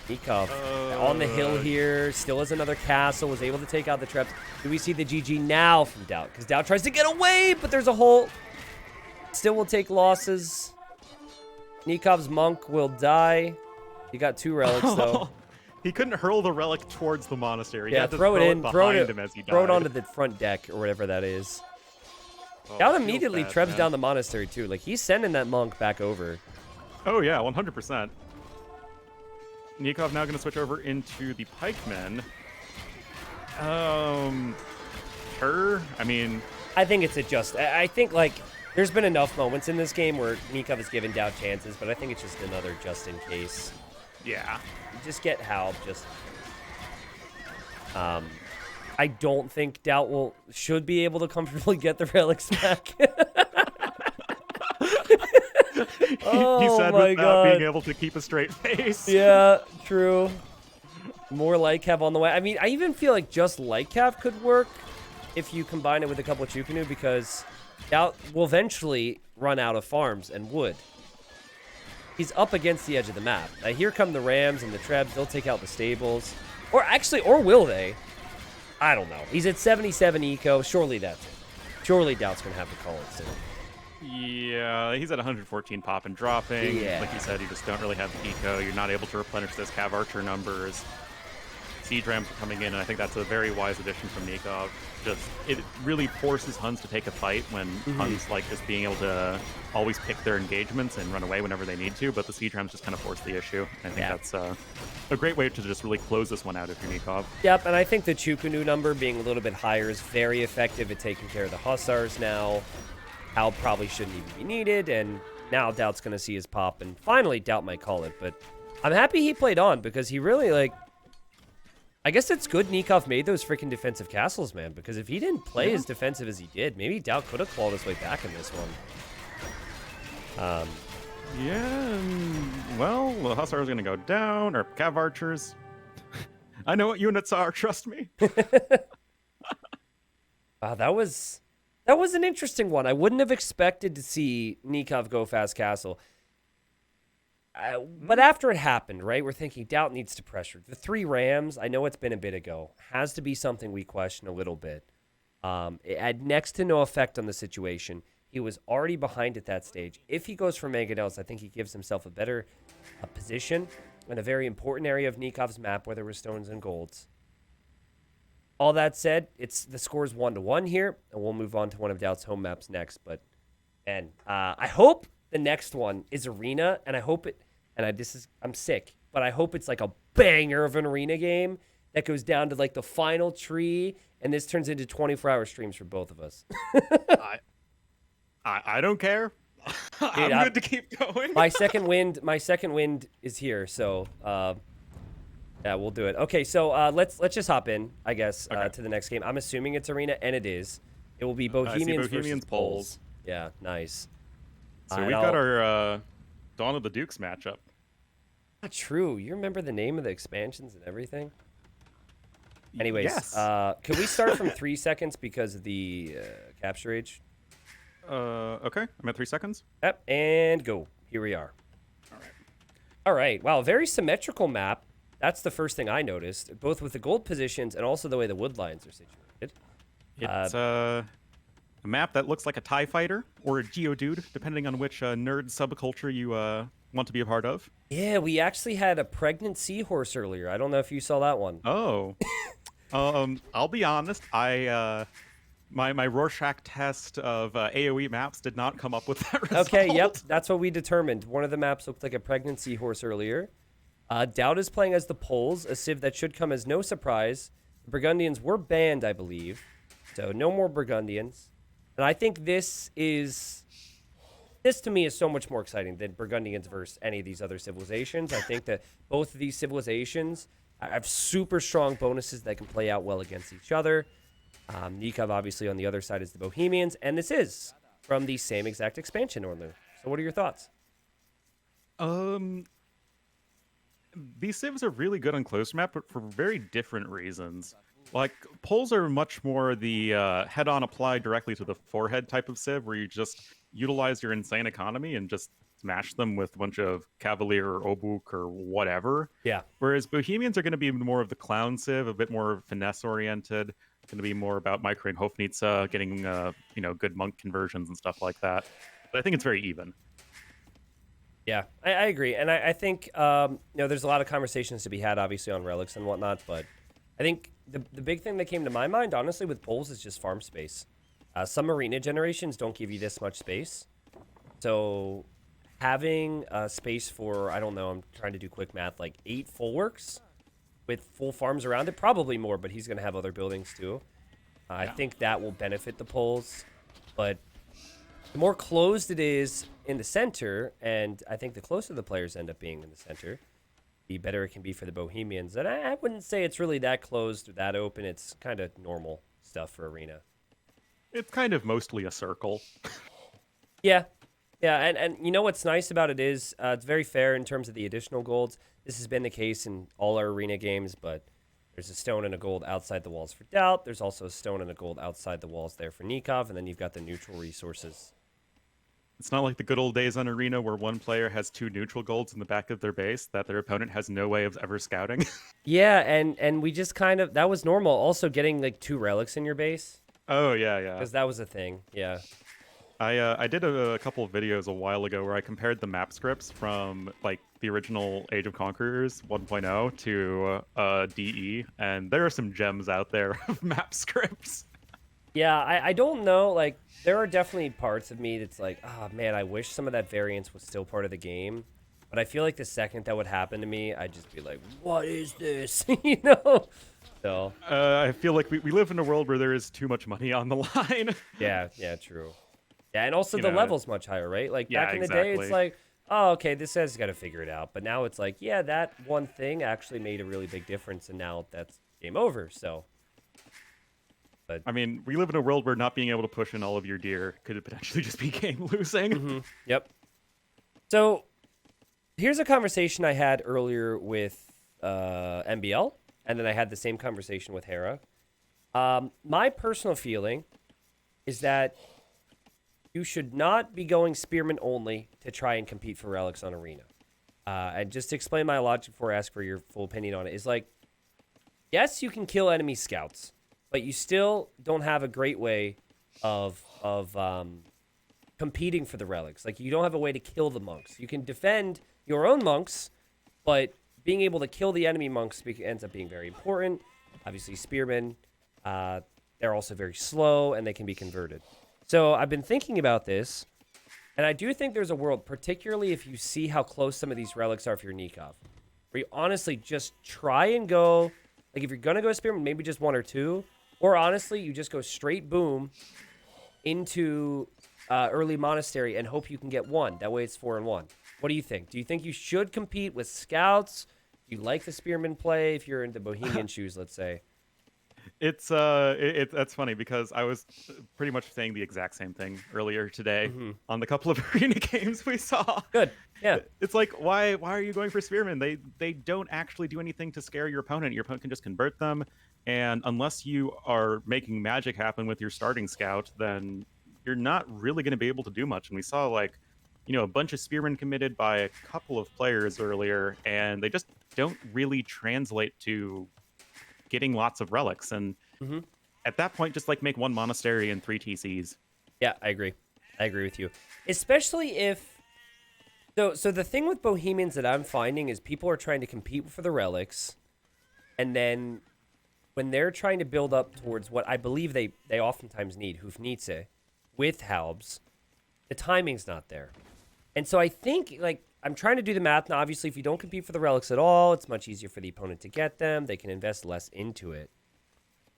Nicov on the hill here, still has another castle, was able to take out the traps. Do we see the GG now from DauT? Because DauT tries to get away, but there's a hole. Still will take losses. Nikov's monk will die. He got 2 relics, though. He couldn't hurl the relic towards the monastery. He Yeah, had to throw it in, throw him as he died. it onto the front deck or whatever that is. DauT immediately trebs down the monastery, too. Like, he's sending that monk back over. Oh, yeah, 100%. Nicov now going to switch over into the pikemen. Sure. I mean, I think it's I think, like, there's been enough moments in this game where Nicov has given DauT chances, but I think it's just another just in case. yeah. Just get help. Just, I don't think DauT should be able to comfortably get the relics back. He said my without God. being able to keep a straight face. Yeah, true. More Lightcav on the way. I mean, I even feel like just Lightcav could work if you combine it with a couple of Chukunu, because DauT will eventually run out of farms and wood. He's up against the edge of the map. Now, here come the Rams and the Trebs. They'll take out the stables. Or will they? I don't know. He's at 77 eco. Surely that's it. Surely DauT's going to have to call it soon. Yeah, he's at 114 pop and dropping. Yeah. Like you said, you just don't really have the eco. You're not able to replenish those Cav Archer numbers. Siege Rams are coming in, and I think that's a very wise addition from Nicov. It really forces Huns to take a fight when Huns like just being able to always pick their engagements and run away whenever they need to, but the Siege Rams just kind of force the issue. I think that's a great way to just really close this one out if you're Nicov. Yep, and I think the Chukunu number being a little bit higher is very effective at taking care of the Hussars now. Hal probably shouldn't even be needed, and now DauT's going to see his pop, and finally DauT might call it, but I'm happy he played on, because he really, like, I guess it's good Nicov made those freaking defensive castles, man, because if he didn't play as defensive as he did, maybe DauT could have clawed his way back in this one. Well, the Hussars are going to go down, or Cav Archers. I know what units are, trust me. Wow, that was an interesting one. I wouldn't have expected to see Nicov go fast castle. But after it happened, right, we're thinking DauT needs to pressure. The 3 Rams, I know it's been a bit ago, has to be something we question a little bit. It had next to no effect on the situation. He was already behind at that stage. If he goes for Megadels, I think he gives himself a better position in a very important area of Nikov's map where there were stones and golds. All that said, the score's 1-1 here, and we'll move on to one of DauT's home maps next. But, man, I hope the next one is Arena, and I hope it, I'm sick, but I hope it's like a banger of an Arena game that goes down to like the final tree, and this turns into 24-hour streams for both of us. I don't care. I'm good to keep going. my second wind is here, so yeah, we'll do it. Okay, so let's just hop in, I guess, to the next game. I'm assuming it's Arena, and it is. It will be Bohemians versus Poles. Yeah, nice. So we've got our Dawn of the Dukes matchup. Not true. You remember the name of the expansions and everything? Anyways, Yes. can we start from 3 seconds because of the capture age? Okay. I'm at 3 seconds. Yep, and go. Here we are. All right. All right. Wow, very symmetrical map. That's the first thing I noticed, both with the gold positions and also the way the wood lines are situated. It's a map that looks like a TIE fighter or a Geodude, depending on which nerd subculture you want to be a part of. Yeah, we actually had a pregnant seahorse earlier. I don't know if you saw that one. Oh. I'll be honest. My Rorschach test of AoE maps did not come up with that result. Okay, yep, that's what we determined. One of the maps looked like a pregnant seahorse earlier. DauT is playing as the Poles, a civ that should come as no surprise. The Burgundians were banned, I believe, so no more Burgundians. And I think this to me is so much more exciting than Burgundians versus any of these other civilizations. I think that both of these civilizations have super strong bonuses that can play out well against each other. Nicov, obviously, on the other side is the Bohemians, and this is from the same exact expansion, Ornlu. So what are your thoughts? These civs are really good on close map, but for very different reasons. Like, poles are much more the head-on apply directly to the forehead type of civ, where you just utilize your insane economy and just smash them with a bunch of Cavalier or Obuk or whatever. Yeah. Whereas Bohemians are going to be more of the clown civ, a bit more finesse-oriented, going to be more about Micro and Hofnitsa, getting good monk conversions and stuff like that. But I think it's very even. Yeah, I agree. And I think, there's a lot of conversations to be had, obviously, on relics and whatnot. But I think the big thing that came to my mind, honestly, with poles is just farm space. Some arena generations don't give you this much space. So having space for, I don't know, I'm trying to do quick math, like 8 full works with full farms around it, probably more, but he's going to have other buildings too. I think that will benefit the poles. But the more closed it is in the center, and I think the closer the players end up being in the center, the better it can be for the Bohemians. And I wouldn't say it's really that closed or that open. It's kind of normal stuff for arena. It's kind of mostly a circle. Yeah. Yeah, and you know what's nice about it is it's very fair in terms of the additional golds. This has been the case in all our arena games, but there's a stone and a gold outside the walls for DauT. There's also a stone and a gold outside the walls there for Nicov, and then you've got the neutral resources. It's not like the good old days on Arena where one player has 2 neutral golds in the back of their base that their opponent has no way of ever scouting. Yeah, and we just kind of, that was normal. Also getting like 2 relics in your base. Oh, yeah. Because that was a thing, yeah. I did a couple of videos a while ago where I compared the map scripts from like the original Age of Conquerors 1.0 to DE, and there are some gems out there of map scripts. Yeah, I don't know, like, there are definitely parts of me that's like, oh man, I wish some of that variance was still part of the game. But I feel like the second that would happen to me, I'd just be like, what is this? You know? So. I feel like we live in a world where there is too much money on the line. Yeah, true. Yeah, and also the level's much higher, right? Like, back in the day, it's like, oh, okay, this guy's got to figure it out. But now it's like, yeah, that one thing actually made a really big difference, and now that's game over, so. But I mean, we live in a world where not being able to push in all of your deer could potentially just be game losing. Mm-hmm. Yep. So, here's a conversation I had earlier with MBL, and then I had the same conversation with Hera. My personal feeling is that you should not be going Spearman only to try and compete for relics on Arena. And just to explain my logic before I ask for your full opinion on it, is like, yes, you can kill enemy scouts, but you still don't have a great way of competing for the relics. Like, you don't have a way to kill the monks. You can defend your own monks, but being able to kill the enemy monks ends up being very important. Obviously, spearmen, they're also very slow, and they can be converted. So I've been thinking about this, and I do think there's a world, particularly if you see how close some of these relics are for your Nicov, where you honestly just try and go, like if you're going to go spearman, maybe just 1 or 2, or honestly, you just go straight boom into early monastery and hope you can get 1. That way it's 4 and 1. What do you think? Do you think you should compete with scouts? Do you like the spearman play if you're into Bohemian shoes, let's say? That's funny because I was pretty much saying the exact same thing earlier today Mm-hmm. on the couple of arena games we saw. Good. Yeah. It's like, why are you going for spearmen? They don't actually do anything to scare your opponent. Your opponent can just convert them, and unless you are making magic happen with your starting scout, then you're not really going to be able to do much. And we saw like, a bunch of spearmen committed by a couple of players earlier, and they just don't really translate to getting lots of relics. And Mm-hmm. at that point, just like make one monastery and 3 TCs. Yeah, I agree. I agree with you. Especially if so the thing with Bohemians that I'm finding is people are trying to compete for the relics, and then when they're trying to build up towards what I believe they oftentimes need, Hufnitze, with Halbs, the timing's not there. And so I think, like, I'm trying to do the math now. Obviously, if you don't compete for the relics at all, it's much easier for the opponent to get them. They can invest less into it.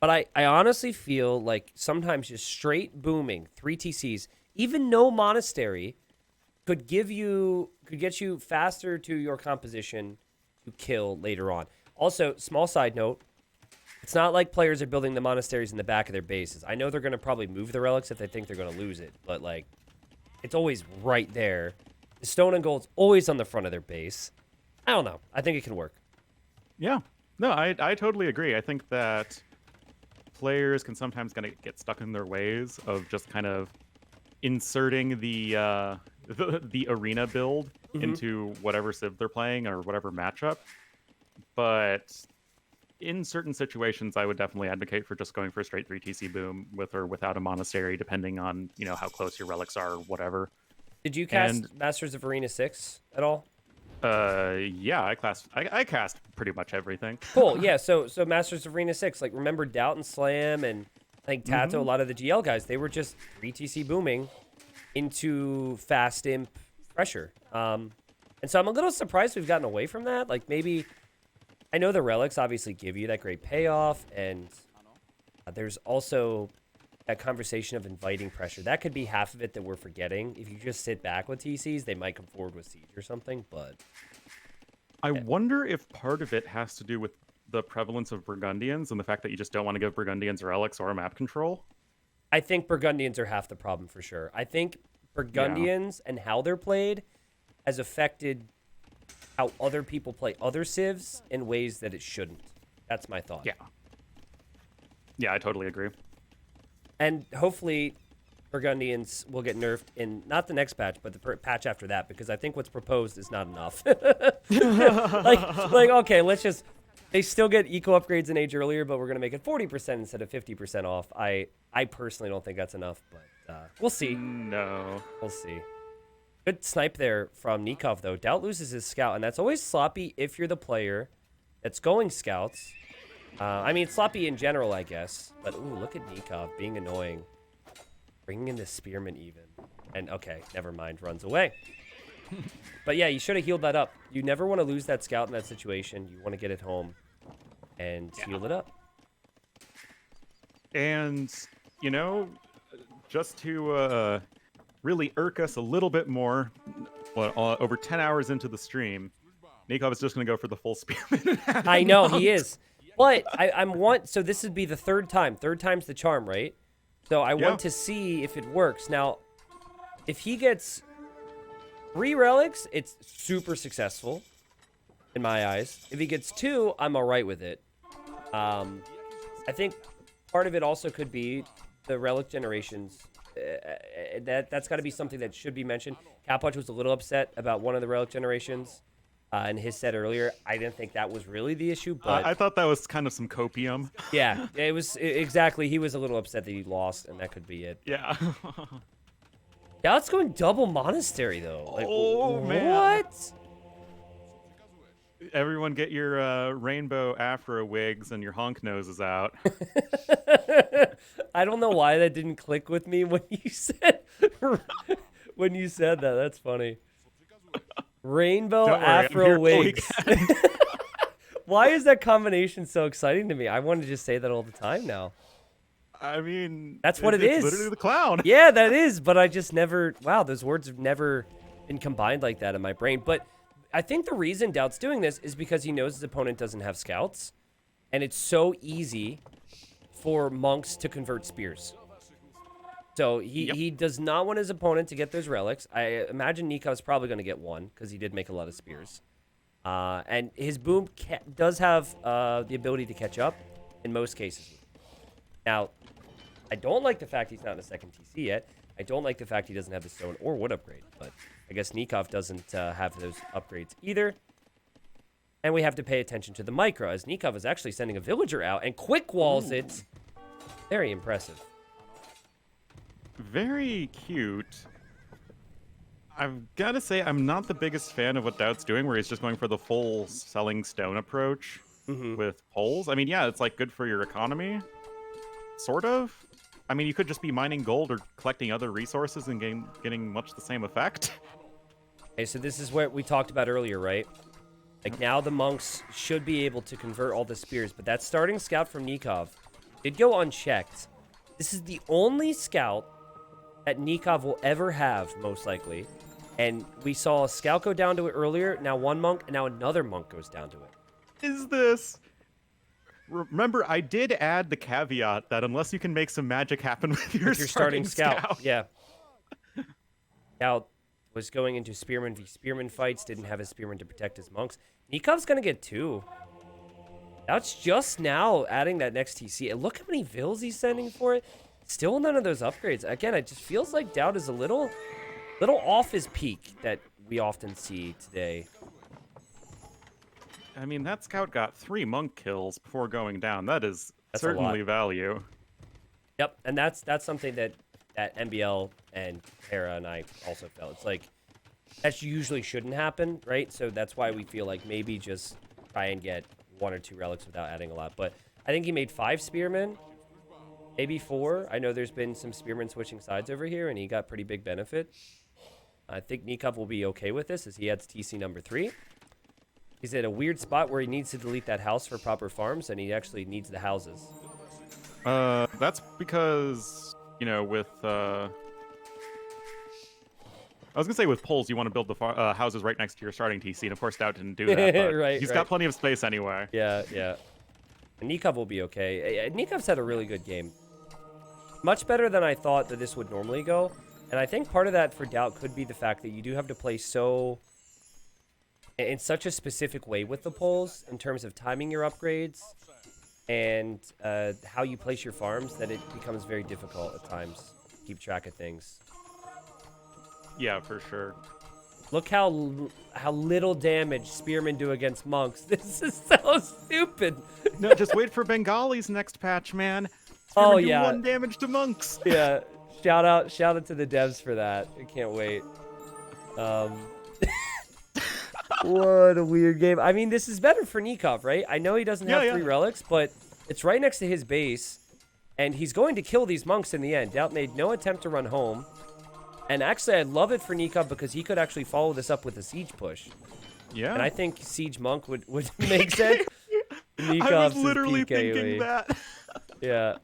But I honestly feel like sometimes just straight booming 3 TCs, even no monastery, could get you faster to your composition to kill later on. Also, small side note, it's not like players are building the monasteries in the back of their bases. I know they're going to probably move the relics if they think they're going to lose it, but like, it's always right there. The stone and gold's always on the front of their base. I don't know. I think it can work. Yeah. No, I totally agree. I think that players can sometimes kind of get stuck in their ways of just kind of inserting the arena build into whatever civ they're playing or whatever matchup. But in certain situations, I would definitely advocate for just going for a straight 3 TC boom with or without a monastery, depending on how close your relics are or whatever. Did you cast Masters of Arena 6 at all? Yeah, I cast pretty much everything. Cool. Yeah. So Masters of Arena 6, like, remember DauT and Slam and I think Tato, a lot of the GL guys, they were just 3 TC booming into fast imp pressure. And so I'm a little surprised we've gotten away from that. Like, maybe I know the relics obviously give you that great payoff, and there's also that conversation of inviting pressure. That could be half of it that we're forgetting. If you just sit back with TCs, they might come forward with Siege or something, but I wonder if part of it has to do with the prevalence of Burgundians and the fact that you just don't want to give Burgundians relics or map control. I think Burgundians are half the problem for sure. I think Burgundians and how they're played has affected how other people play other civs in ways that it shouldn't. That's my thought. Yeah, I totally agree. And hopefully Burgundians will get nerfed in not the next patch, but the patch after that, because I think what's proposed is not enough. like okay, they still get eco upgrades in age earlier, but we're going to make it 40% instead of 50% off. I personally don't think that's enough, but we'll see. No. We'll see. Good snipe there from Nicov, though. DauT loses his scout, and that's always sloppy if you're the player that's going scouts. I mean, sloppy in general, I guess. But, ooh, look at Nicov being annoying. Bringing in the spearman even. And, okay, never mind. Runs away. But, yeah, you should have healed that up. You never want to lose that scout in that situation. You want to get it home and heal it up. And, just to really irk us a little bit more, over 10 hours into the stream, Nicov is just going to go for the full spearman. I know, he is. But so this would be the third time. Third time's the charm, right? So I want to see if it works. Now, if he gets 3 relics, it's super successful in my eyes. If he gets 2, I'm all right with it. I think part of it also could be the relic generations. That's got to be something that should be mentioned. Capwatch was a little upset about one of the relic generations. In his set earlier, I didn't think that was really the issue, but I thought that was kind of some copium. Yeah, it was exactly. He was a little upset that he lost, and that could be it. Yeah. Now it's going double monastery though. Like, man! What? Everyone, get your rainbow afro wigs and your honk noses out. I don't know why that didn't click with me when you said that. That's funny. Rainbow afro wigs. Why is that combination so exciting to me? I want to just say that all the time now. I mean, that's what it it's is. Literally the clown. Yeah, that is. But I just never. Wow, those words have never been combined like that in my brain. But I think the reason DauT's doing this is because he knows his opponent doesn't have scouts, and it's so easy for monks to convert spears. So he does not want his opponent to get those relics. I imagine Nikov's probably going to get one because he did make a lot of spears. And his boom does have the ability to catch up in most cases. Now, I don't like the fact he's not in a second TC yet. I don't like the fact he doesn't have the stone or wood upgrade. But I guess Nicov doesn't have those upgrades either. And we have to pay attention to the micro, as Nicov is actually sending a villager out and quick walls it. Very impressive. Very cute. I've got to say, I'm not the biggest fan of what DauT's doing, where he's just going for the full selling stone approach with poles. I mean, yeah, it's like good for your economy, sort of. I mean, you could just be mining gold or collecting other resources and getting much the same effect. Okay, so this is what we talked about earlier, right? Like, now the monks should be able to convert all the spears, but that starting scout from Nicov did go unchecked. This is the only scout that Nicov will ever have, most likely. And we saw a scout go down to it earlier, now one monk, and now another monk goes down to it. Is this... Remember, I did add the caveat that unless you can make some magic happen with your starting scout. Yeah. Scout was going into spearman v spearman fights, didn't have his spearman to protect his monks. Nikov's going to get 2. That's just now adding that next TC. And look how many vills he's sending for it. Still none of those upgrades. Again, it just feels like DauT is a little off his peak that we often see today. I mean, that scout got 3 monk kills before going down. That's certainly value. Yep, and that's something that MBL and Hera and I also felt. It's like, that usually shouldn't happen, right? So that's why we feel like maybe just try and get 1 or 2 relics without adding a lot. But I think he made 5 spearmen. Maybe 4. I know there's been some spearmen switching sides over here, and he got pretty big benefit. I think Nicov will be okay with this as he adds TC number 3. He's at a weird spot where he needs to delete that house for proper farms, and he actually needs the houses. That's because, you know, with... I was going to say with poles, you want to build the houses right next to your starting TC, and of course DauT didn't do that, but he's got plenty of space anyway. Yeah. And Nicov will be okay. Nikov's had a really good game. Much better than I thought that this would normally go. And I think part of that for DauT could be the fact that you do have to play in such a specific way with the poles in terms of timing your upgrades and how you place your farms that it becomes very difficult at times to keep track of things. Yeah, for sure. Look how little damage spearmen do against monks. This is so stupid. No, just wait for Bengali's next patch, man. Oh, do yeah. 1 damage to monks. Yeah. Shout out to the devs for that. I can't wait. What a weird game. I mean, this is better for Nicov, right? I know he doesn't have 3 relics, but it's right next to his base, and he's going to kill these monks in the end. DauT made no attempt to run home. And actually, I love it for Nicov because he could actually follow this up with a siege push. Yeah. And I think siege monk would make sense. I was literally thinking that. Yeah.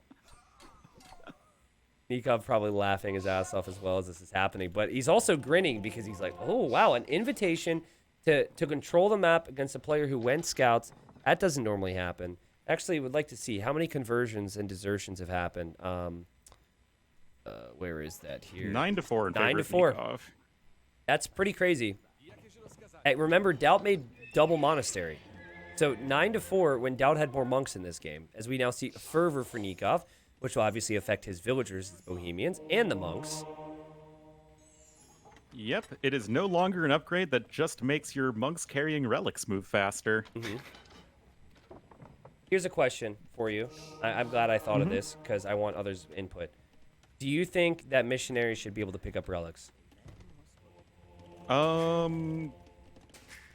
Nicov probably laughing his ass off as well as this is happening. But he's also grinning because he's like, oh, wow, an invitation to control the map against a player who went scouts. That doesn't normally happen. Actually, would like to see how many conversions and desertions have happened. Where is that here? 9-4 in 9 to favor 4. of Nicov. That's pretty crazy. Hey, remember, DauT made double monastery. So 9-4 when DauT had more monks in this game, as we now see fervor for Nicov, which will obviously affect his villagers, his bohemians, and the monks. Yep, it is no longer an upgrade that just makes your monks carrying relics move faster. Here's a question for you. I'm glad I thought of this because I want others' input. Do you think that missionaries should be able to pick up relics?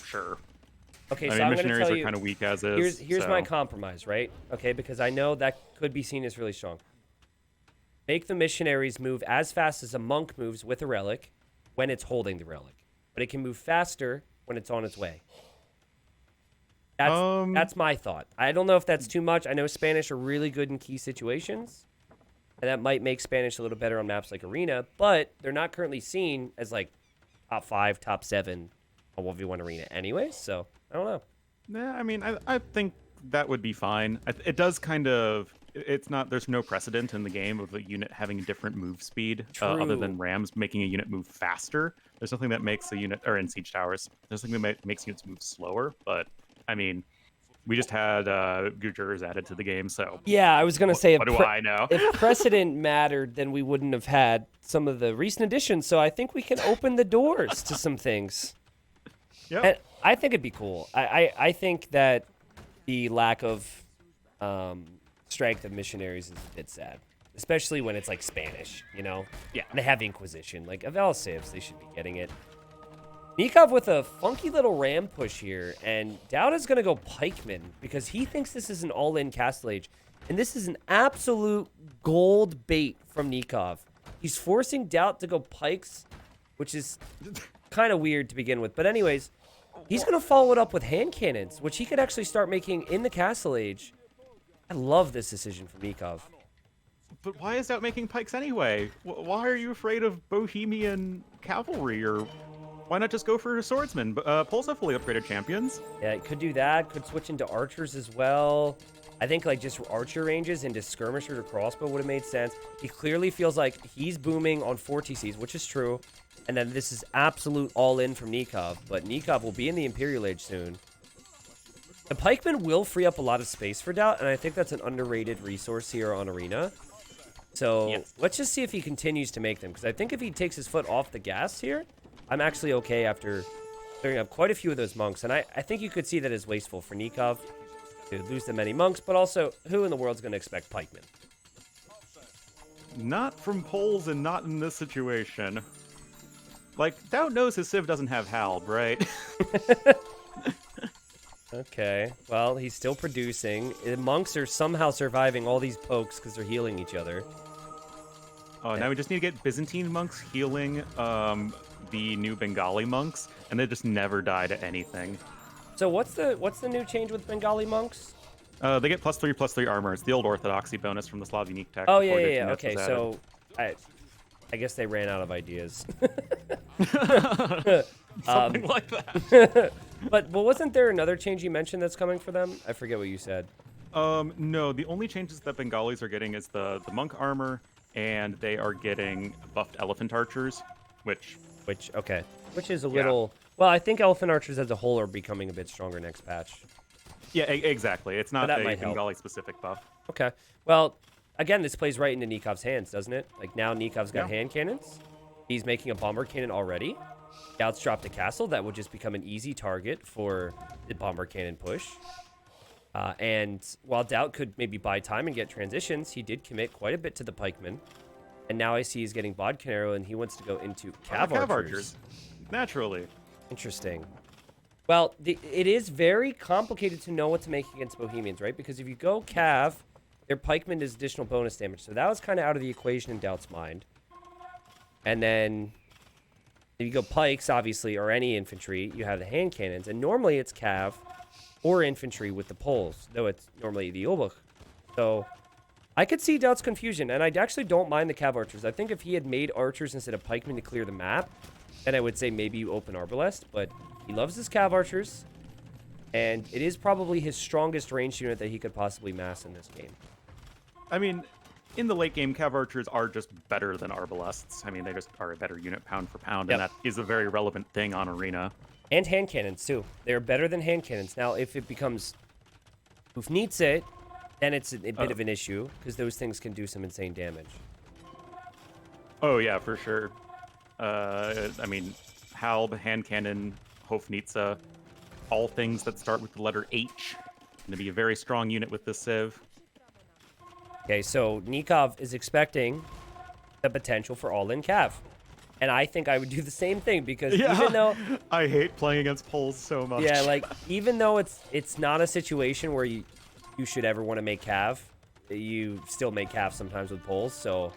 Sure. Okay, I so mean, I'm going to missionaries tell are you. kind of weak as is. Here's my compromise, right? Okay, because I know that could be seen as really strong. Make the missionaries move as fast as a monk moves with a relic when it's holding the relic, but it can move faster when it's on its way. That's my thought. I don't know if that's too much. I know Spanish are really good in key situations, and that might make Spanish a little better on maps like Arena, but they're not currently seen as like top 5, top 7 on 1v1 Arena anyways, so I don't know. Yeah, I mean, I think that would be fine. It does kind of it's not. There's no precedent in the game of a unit having a different move speed other than True. Rams making a unit move faster. There's nothing that makes a unit, or in Siege Towers, there's nothing that makes units move slower. But I mean, we just had Gujurs added to the game, so Yeah, I was gonna say what do I know? if precedent mattered, then we wouldn't have had some of the recent additions. So I think we can open the doors to some things. Yeah. And I think it'd be cool. I think that the lack of strength of missionaries is a bit sad, especially when it's like Spanish, you know? Yeah. And they have Inquisition. Like, Avel Civs, they should be getting it. Nicov with a funky little ram push here, and DauT is going to go pikeman because he thinks this is an all-in Castle Age, and this is an absolute gold bait from Nicov. He's forcing DauT to go pikes, which is kind of weird to begin with. But anyways, he's going to follow it up with hand cannons, which he could actually start making in the Castle Age. I love this decision from Nicov. But why is that making pikes anyway? Why are you afraid of Bohemian cavalry, or why not just go for swordsmen? Poles have fully upgraded champions. Yeah, it could do that. Could switch into archers as well. I think like just archer ranges into skirmisher or crossbow would have made sense. He clearly feels like he's booming on 4 TCs, which is true. And then this is absolute all-in from Nicov. But Nicov will be in the Imperial Age soon. The pikemen will free up a lot of space for DauT, and I think that's an underrated resource here on Arena. So Yes. let's just see if he continues to make them. Because I think if he takes his foot off the gas here, I'm actually okay after clearing up quite a few of those monks. And I think you could see that as wasteful for Nicov to lose the many monks. But also, who in the world's going to expect pikemen? Not from Poles and not in this situation. Like, DauT knows his Civ doesn't have Halb, right? Okay, well, he's still producing. The monks are somehow surviving all these pokes because they're healing each other. Oh, now we just need to get Byzantine monks healing the new Bengali monks, and they just never die to anything. So what's the new change with Bengali monks? They get +3/+3 armor. It's the old Orthodoxy bonus from the Slav Unique tech. Oh, before yeah. Dictionary Okay, was so I guess they ran out of ideas. Something like that. But wasn't there another change you mentioned that's coming for them? I forget what you said. No, the only changes that Bengalis are getting is the monk armor, and they are getting buffed elephant archers, which Which is a little... Well, I think elephant archers as a whole are becoming a bit stronger next patch. yeah, exactly. It's not that a might help. Bengali specific buff. Okay. Well, again, this plays right into Nikov's hands, doesn't it? Like, now Nikov's got hand cannons. He's making a bomber cannon already. DauT's dropped a castle. That would just become an easy target for the bomber cannon push. And while DauT could maybe buy time and get transitions, he did commit quite a bit to the pikemen. And now I see he's getting Bodkin Arrow, and he wants to go into Cav Archers. Naturally. Interesting. Well, it is very complicated to know what to make against Bohemians, right? Because if you go Cav, their pikeman does additional bonus damage. So that was kind of out of the equation in DauT's mind. And then if you go pikes, obviously, or any infantry, you have the hand cannons. And normally it's Cav or infantry with the poles, though it's normally the Obuch. So I could see DauT's confusion, and I actually don't mind the Cav Archers. I think if he had made Archers instead of pikemen to clear the map, then I would say maybe you open Arbalest, but he loves his Cav Archers, and it is probably his strongest ranged unit that he could possibly mass in this game. I mean, in the late game, Cav Archers are just better than Arbalests. I mean, they just are a better unit pound for pound, and that is a very relevant thing on Arena. And hand cannons, too. They're better than hand cannons. Now, if it becomes Ufnitze, then it's a bit of an issue, because those things can do some insane damage. Oh, yeah, for sure. I mean, Halb, hand cannon, Hofnitze, all things that start with the letter H. Going to be a very strong unit with this Civ. Okay, so Nicov is expecting the potential for all-in Cav. And I think I would do the same thing, because even though... I hate playing against Poles so much. Yeah, like, even though it's not a situation where you should ever want to make Cav, you still make Cav sometimes with Poles, so...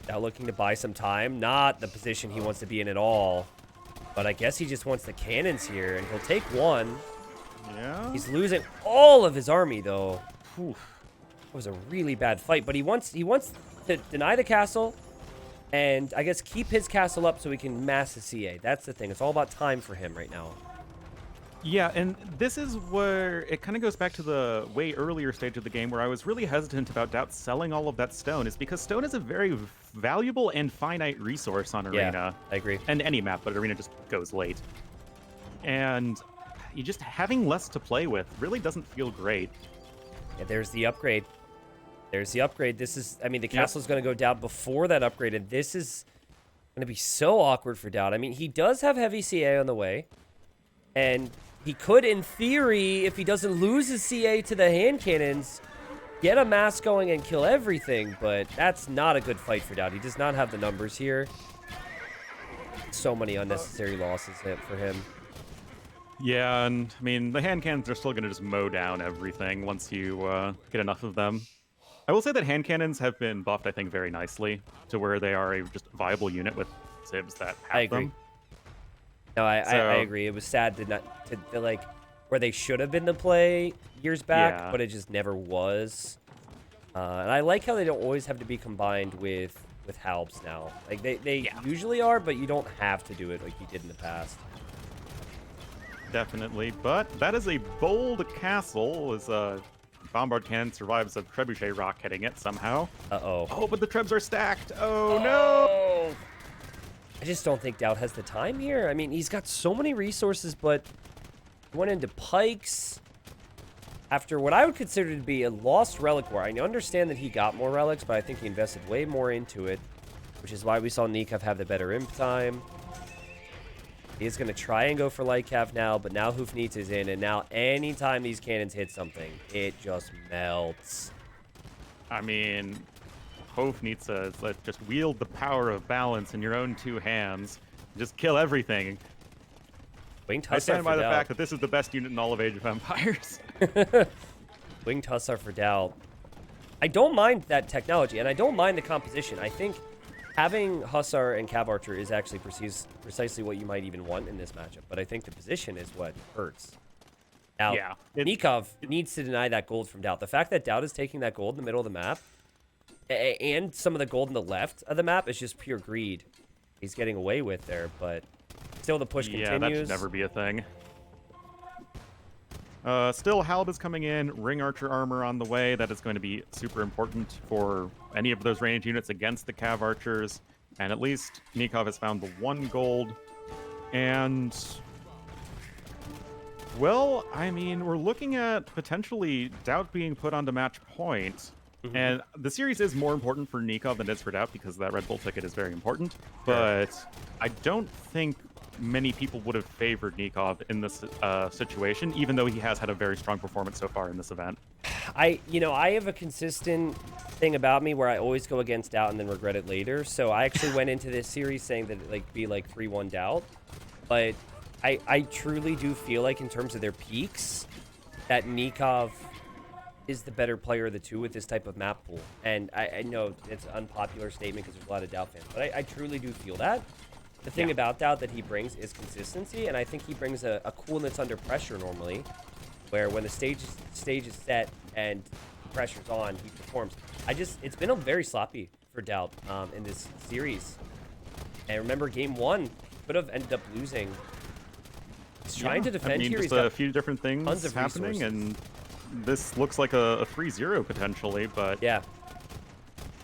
Now looking to buy some time. Not the position he wants to be in at all. But I guess he just wants the cannons here, and he'll take one. Yeah? He's losing all of his army, though. Whew. It was a really bad fight, but he wants to deny the castle, and I guess keep his castle up so he can mass the CA. That's the thing. It's all about time for him right now. Yeah, and this is where it kind of goes back to the way earlier stage of the game where I was really hesitant about DauT selling all of that stone, is because stone is a very valuable and finite resource on Yeah, Arena. I agree. And any map, but Arena just goes late. And you just having less to play with really doesn't feel great. Yeah, there's the upgrade. There's the upgrade. This is, I mean, the castle's going to go down before that upgrade, and this is going to be so awkward for DauT. I mean, he does have heavy CA on the way, and he could, in theory, if he doesn't lose his CA to the hand cannons, get a mass going and kill everything, but that's not a good fight for DauT. He does not have the numbers here. So many unnecessary losses for him. Yeah, and I mean, the hand cannons are still going to just mow down everything once you get enough of them. I will say that hand cannons have been buffed, I think, very nicely to where they are a just viable unit with civs that have I agree. them. No, I agree. It was sad to like where they should have been to play years back, but it just never was. And I like how they don't always have to be combined with halbs now. Like they usually are, but you don't have to do it like you did in the past. Definitely, but that is a bold castle as Bombard Cannon survives a Trebuchet rock hitting it somehow. Uh-oh. Oh, but the Trebs are stacked. Oh, no! I just don't think DauT has the time here. I mean, he's got so many resources, but he went into Pikes after what I would consider to be a lost relic war. I understand that he got more relics, but I think he invested way more into it, which is why we saw Nicov have the better imp time. He is going to try and go for Light Cav now, but now Hoofnitz is in, and now anytime these cannons hit something, it just melts. I mean, Hoofnitz says, let's just wield the power of balance in your own two hands. Just kill everything. Winged I Hussar stand by for the DauT. fact that this is the best unit in all of Age of Empires. Winged Hussar for DauT. I don't mind that technology, and I don't mind the composition. I think having Hussar and Cav Archer is actually precisely what you might even want in this matchup, but I think the position is what hurts. Now, Nicov needs to deny that gold from DauT. The fact that DauT is taking that gold in the middle of the map, and some of the gold in the left of the map is just pure greed. He's getting away with there, but still the push continues. Yeah, that should never be a thing. Still, Halb is coming in, Ring Archer armor on the way. That is going to be super important for any of those range units against the Cav Archers. And at least Nicov has found the 1 gold. And, well, I mean, we're looking at potentially DauT being put onto match point. Mm-hmm. And the series is more important for Nicov than it is for DauT because that Red Bull ticket is very important. But I don't think many people would have favored Nicov in this situation, even though he has had a very strong performance so far in this event. I have a consistent thing about me where I always go against DauT and then regret it later. So I actually went into this series saying that it'd be like 3-1 DauT. But I truly do feel like in terms of their peaks, that Nicov is the better player of the two with this type of map pool. And I know it's an unpopular statement because there's a lot of DauT fans, but I truly do feel that. The thing about DauT that he brings is consistency, and I think he brings a coolness under pressure normally, where when the stage is set and pressure's on, he performs. It's been a very sloppy for DauT in this series. And remember, game 1 could have ended up losing. He's trying to defend here. Just He's got a few different things happening, and this looks like a 3-0 potentially, but yeah.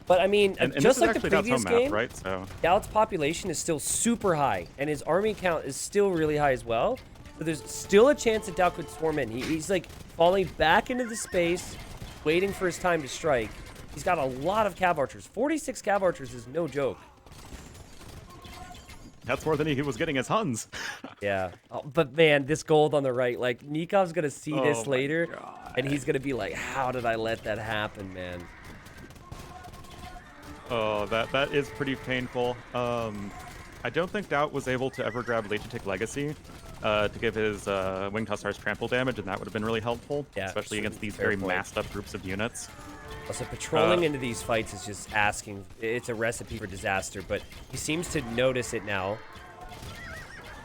But I mean, and just like the DauT's previous home game, map, right? So DauT's population is still super high, and his army count is still really high as well. So there's still a chance that DauT could swarm in. He's like falling back into the space, waiting for his time to strike. He's got a lot of Cav Archers. 46 Cav Archers is no joke. that's more than he was getting as Huns. Yeah. Oh, but man, this gold on the right, like Nikov's going to see this later, God. and he's going to be like, how did I let that happen, man? Oh, that is pretty painful. I don't think DauT was able to ever grab Legitic Legacy to give his Winged Hussars trample damage, and that would have been really helpful, especially against these very massed up groups of units. Also, patrolling into these fights is just asking. It's a recipe for disaster, but he seems to notice it now.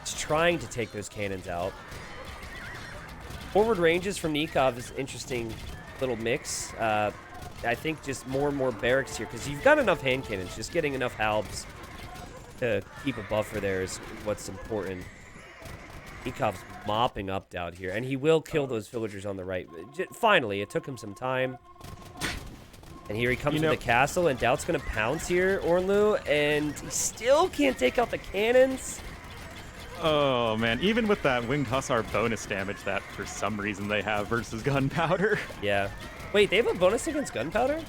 He's trying to take those cannons out. Forward ranges from Nicov is an interesting little mix. I think just more and more barracks here, because you've got enough hand cannons. Just getting enough halbs to keep a buffer there is what's important. Nikov's mopping up DauT here, and he will kill those villagers on the right. Finally, it took him some time. And here he comes to the castle, and DauT's going to pounce here, Ornlu, and he still can't take out the cannons. Oh, man. Even with that Winged Hussar bonus damage that, for some reason, they have versus Gunpowder. Yeah. Wait, they have a bonus against Gunpowder?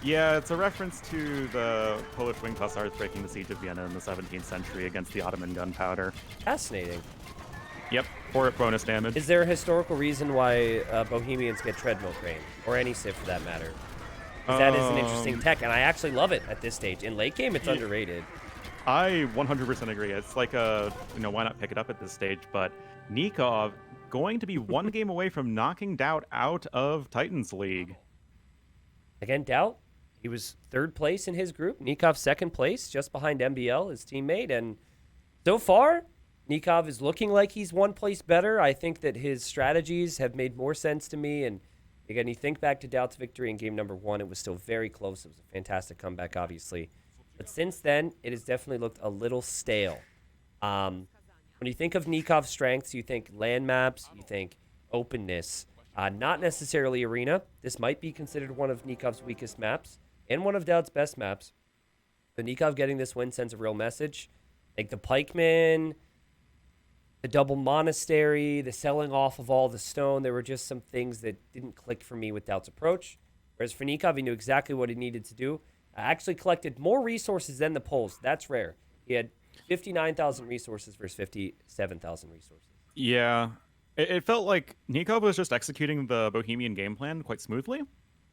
Yeah, it's a reference to the Polish Winged Hussars breaking the siege of Vienna in the 17th century against the Ottoman Gunpowder. Fascinating. Yep, for bonus damage. Is there a historical reason why Bohemians get treadmill crane, or any Civ for that matter? That is an interesting tech, and I actually love it at this stage. In late game, it's underrated. I 100% agree. It's like why not pick it up at this stage? But Nicov going to be one game away from knocking DauT out of Titans League. Again, DauT, he was 3rd place in his group. Nicov 2nd place, just behind MBL, his teammate. And so far, Nicov is looking like he's 1 place better. I think that his strategies have made more sense to me. And again, you think back to DauT's victory in game number 1, it was still very close. It was a fantastic comeback, obviously. But since then, it has definitely looked a little stale. When you think of Nikov's strengths, you think land maps, you think openness, not necessarily arena. This might be considered one of Nikov's weakest maps and one of DauT's best maps. But Nicov getting this win sends a real message. Like the pikemen, the double monastery, the selling off of all the stone, there were just some things that didn't click for me with DauT's approach. Whereas for Nicov, he knew exactly what he needed to do. Actually collected more resources than the Poles. That's rare. He had 59,000 resources versus 57,000 resources. Yeah. It felt like Nicov was just executing the Bohemian game plan quite smoothly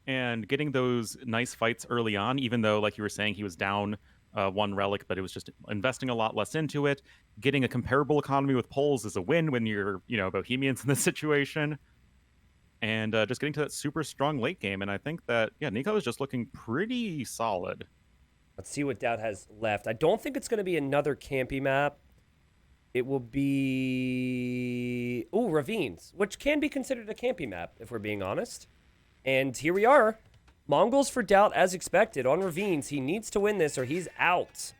and getting those nice fights early on, even though, like you were saying, he was down 1 relic, but it was just investing a lot less into it. Getting a comparable economy with Poles is a win when you're, Bohemians in this situation. And just getting to that super strong late game. And I think that, Nicov is just looking pretty solid. Let's see what DauT has left. I don't think it's going to be another campy map. It will be... Ravines, which can be considered a campy map, if we're being honest. And here we are. Mongols for DauT, as expected. On Ravines, he needs to win this or he's out.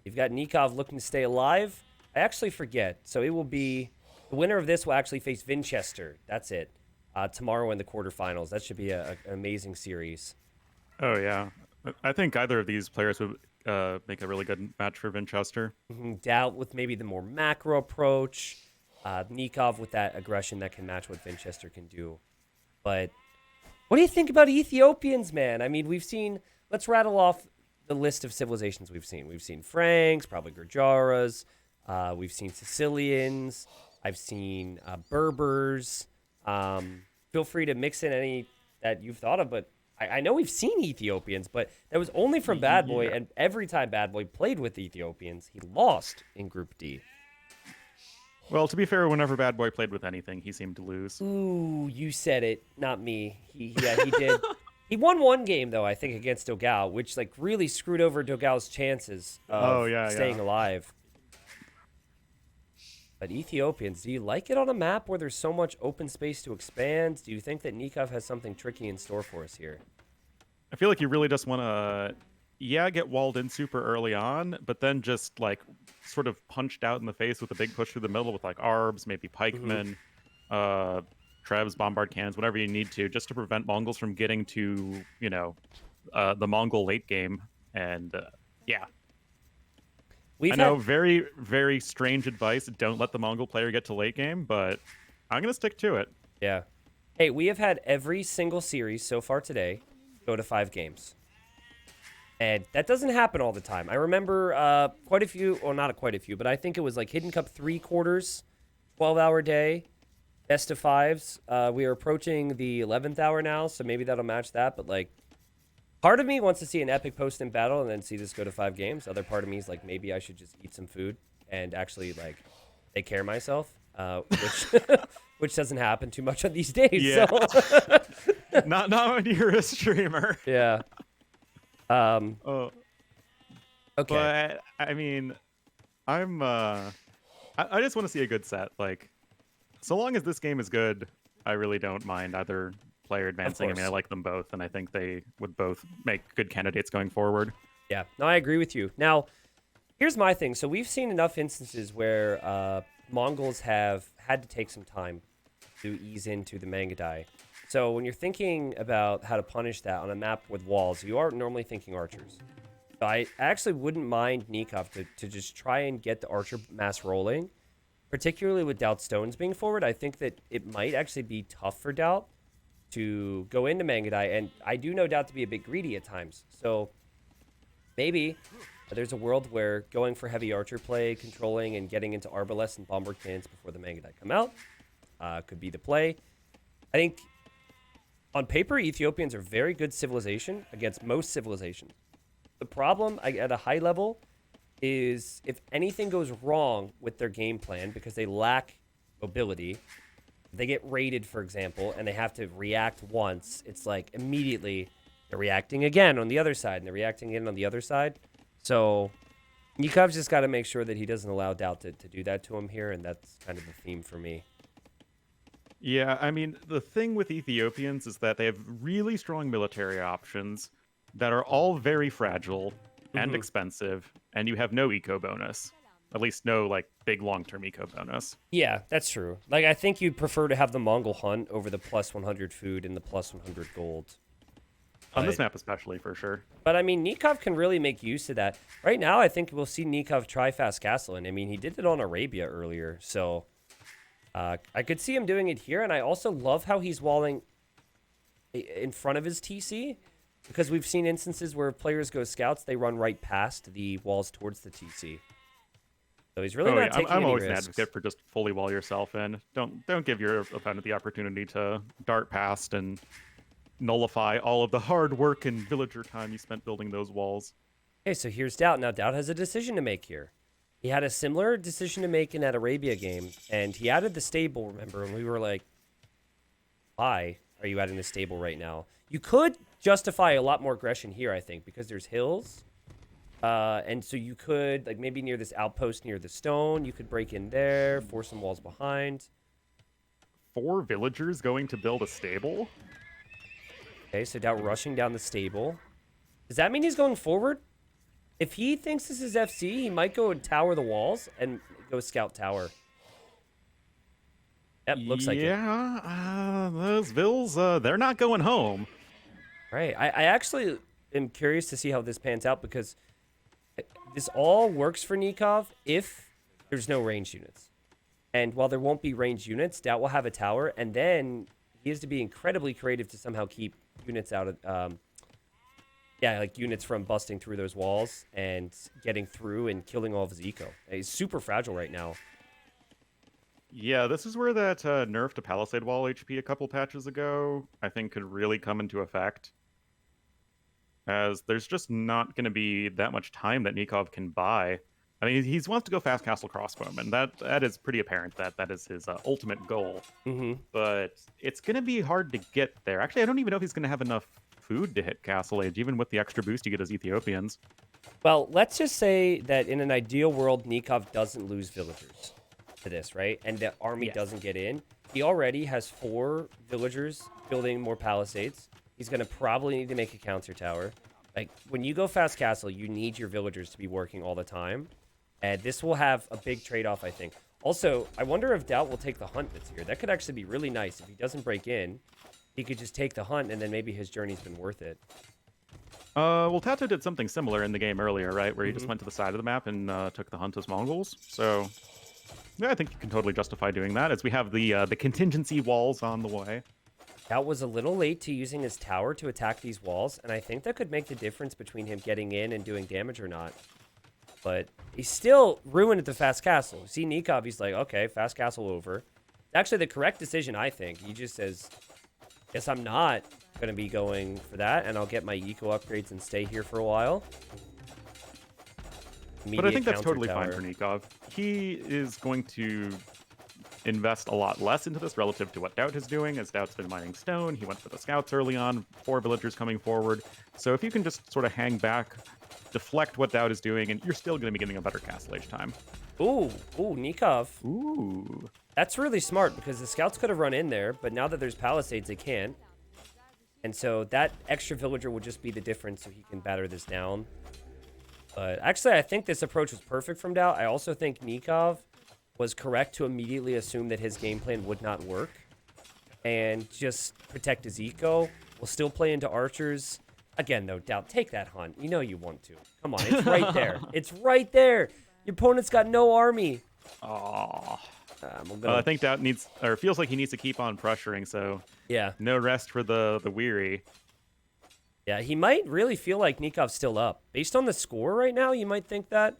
You've got Nicov looking to stay alive. I actually forget. So it will be... The winner of this will actually face Winchester. That's it. Tomorrow in the quarterfinals. That should be an amazing series. Oh, yeah. I think either of these players would make a really good match for Winchester. DauT with maybe the more macro approach. Nicov with that aggression that can match what Winchester can do. But what do you think about Ethiopians, man? I mean, we've seen... Let's rattle off the list of civilizations we've seen. We've seen Franks, probably Gurjaras. We've seen Sicilians. I've seen Berbers. Feel free to mix in any that you've thought of, but I know we've seen Ethiopians, but that was only from Bad Boy, and every time Bad Boy played with Ethiopians, he lost in Group D. Well, to be fair, whenever Bad Boy played with anything, he seemed to lose. Ooh, you said it, not me. He did. He won 1 game, though, I think, against Dogao, which really screwed over Dogao's chances of staying alive. But Ethiopians, do you like it on a map where there's so much open space to expand? Do you think that Nicov has something tricky in store for us here? I feel like you really just want to, get walled in super early on, but then just, sort of punched out in the face with a big push through the middle with, Arbs, maybe Pikemen, Trebs, Bombard Cannons, whatever you need to, just to prevent Mongols from getting to, the Mongol late game. And, I know, very, very strange advice. Don't let the Mongol player get to late game, but I'm going to stick to it. Yeah. Hey, we have had every single series so far today go to 5 games. And that doesn't happen all the time. I remember quite a few, well, not quite a few, but I think it was Hidden Cup 3 quarters, 12-hour day, best of 5s. We are approaching the 11th hour now, so maybe that'll match that. But, part of me wants to see an epic post-in battle and then see this go to 5 games. Other part of me is maybe I should just eat some food and actually take care of myself, which doesn't happen too much on these days. Yeah. So. not when you're a streamer. Yeah. Okay. But I mean, I just want to see a good set. So long as this game is good, I really don't mind either player advancing. I mean, I like them both, and I think they would both make good candidates going forward. Yeah, no, I agree with you. Now, here's my thing. So we've seen enough instances where Mongols have had to take some time to ease into the Mangadai. So when you're thinking about how to punish that on a map with walls, you are normally thinking archers. So I actually wouldn't mind Nicov to just try and get the archer mass rolling, particularly with DauT stones being forward. I think that it might actually be tough for DauT to go into Mangadai, and I do know DauT to be a bit greedy at times. So maybe there's a world where going for heavy archer play, controlling and getting into Arbalest and Bomber cannons before the Mangadai come out could be the play. I think on paper, Ethiopians are very good civilization against most civilizations. The problem at a high level is if anything goes wrong with their game plan because they lack mobility, they get raided, for example, and they have to react once, it's like immediately they're reacting again on the other side, and they're reacting again on the other side. So Nikov's just got to make sure that he doesn't allow DauT to do that to him here, and that's kind of the theme for me. Yeah, I mean, the thing with Ethiopians is that they have really strong military options that are all very fragile and expensive, and you have no eco bonus. At least no, like, big long-term eco bonus. Yeah, that's true. Like, I think you'd prefer to have the Mongol hunt over the plus 100 food and the plus 100 gold. On this map especially, for sure. But, I mean, Nicov can really make use of that. Right now, I think we'll see Nicov try fast castle, and I mean, he did it on Arabia earlier, so I could see him doing it here, and I also love how he's walling in front of his TC, because we've seen instances where players go scouts, they run right past the walls towards the TC. So he's really not taking I'm any always risks. an advocate for just fully wall yourself in. Don't give your opponent the opportunity to dart past and nullify all of the hard work and villager time you spent building those walls. Okay, so here's DauT. Now, DauT has a decision to make here. He had a similar decision to make in that Arabia game, and he added the stable, remember? And we were like, why are you adding the stable right now? You could justify a lot more aggression here, I think, because there's hills. And so you could, like, maybe near this outpost near the stone, you could break in there, force some walls behind. 4 villagers going to build a stable? Okay, so DauT rushing down the stable. Does that mean he's going forward? If he thinks this is FC, he might go and tower the walls and go scout tower. Yep, looks like it. Yeah, those vills, they're not going home. Right. I actually am curious to see how this pans out because this all works for Nicov if there's no ranged units. And while there won't be ranged units, DauT will have a tower, and then he has to be incredibly creative to somehow keep units out of... like units from busting through those walls and getting through and killing all of his eco. He's super fragile right now. Yeah, this is where that nerf to Palisade Wall HP a couple patches ago, I think, could really come into effect. As there's just not going to be that much time that Nicov can buy. I mean, he wants to go fast castle crossbowman. That is pretty apparent that is his ultimate goal. But it's going to be hard to get there. Actually, I don't even know if he's going to have enough food to hit Castle Age, even with the extra boost you get as Ethiopians. Well, let's just say that in an ideal world, Nicov doesn't lose villagers to this, right? And the army doesn't get in. He already has 4 villagers building more palisades. He's going to probably need to make a counter tower. Like, when you go fast castle, you need your villagers to be working all the time. And this will have a big trade-off, I think. Also, I wonder if DauT will take the hunt that's here. That could actually be really nice. If he doesn't break in, he could just take the hunt, and then maybe his journey's been worth it. Well, Tato did something similar in the game earlier, right? Where he just went to the side of the map and took the hunt as Mongols. So, yeah, I think you can totally justify doing that, as we have the contingency walls on the way. DauT was a little late to using his tower to attack these walls, and I think that could make the difference between him getting in and doing damage or not. But he still ruined the fast castle. See Nicov, he's like, okay, fast castle over. Actually, the correct decision, I think. He just says, guess I'm not going to be going for that, and I'll get my eco upgrades and stay here for a while. But I think that's totally fine for Nicov. He is going to invest a lot less into this relative to what DauT is doing, as DauT's been mining stone. He went for the scouts early on, 4 villagers coming forward. So if you can just sort of hang back, deflect what DauT is doing, and you're still going to be getting a better Castle Age time. Ooh, Nicov. Ooh. That's really smart, because the scouts could have run in there, but now that there's palisades, they can't. And so that extra villager will just be the difference so he can batter this down. But actually, I think this approach was perfect from DauT. I also think Nicov was correct to immediately assume that his game plan would not work and just protect his eco. We'll still play into archers. Again, though, DauT, take that hunt. You know you want to. Come on, it's right there. It's right there. Your opponent's got no army. Oh. I think DauT needs, or feels like he needs to keep on pressuring, so yeah, no rest for the weary. Yeah, he might really feel like Nikov's still up. Based on the score right now, you might think that.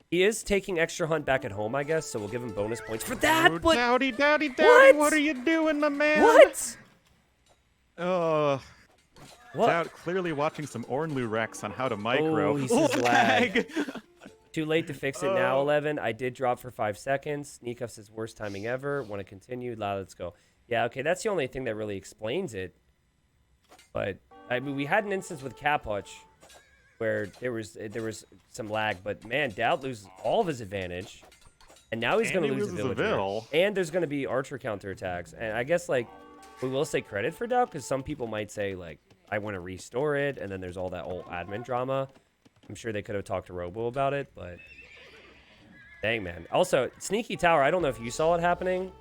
He is taking extra hunt back at home, I guess, so we'll give him bonus points for that. Oh, but DauT, what are you doing, my man? What? What? DauT clearly watching some Ornlu Rex on how to micro. Oh, he says lag. Too late to fix it now, 11. I did drop for 5 seconds. Nicov says worst timing ever. Want to continue? Let's go. Yeah, okay, that's the only thing that really explains it. But I mean, we had an instance with Capuch where there was some lag, but man, DauT loses all of his advantage, and now he's going to lose a villager. And there's going to be archer counterattacks, and I guess like we will say credit for DauT because some people might say like I want to restore it, and then there's all that old admin drama. I'm sure they could have talked to Robo about it, but dang, man. Also, sneaky tower. I don't know if you saw it happening.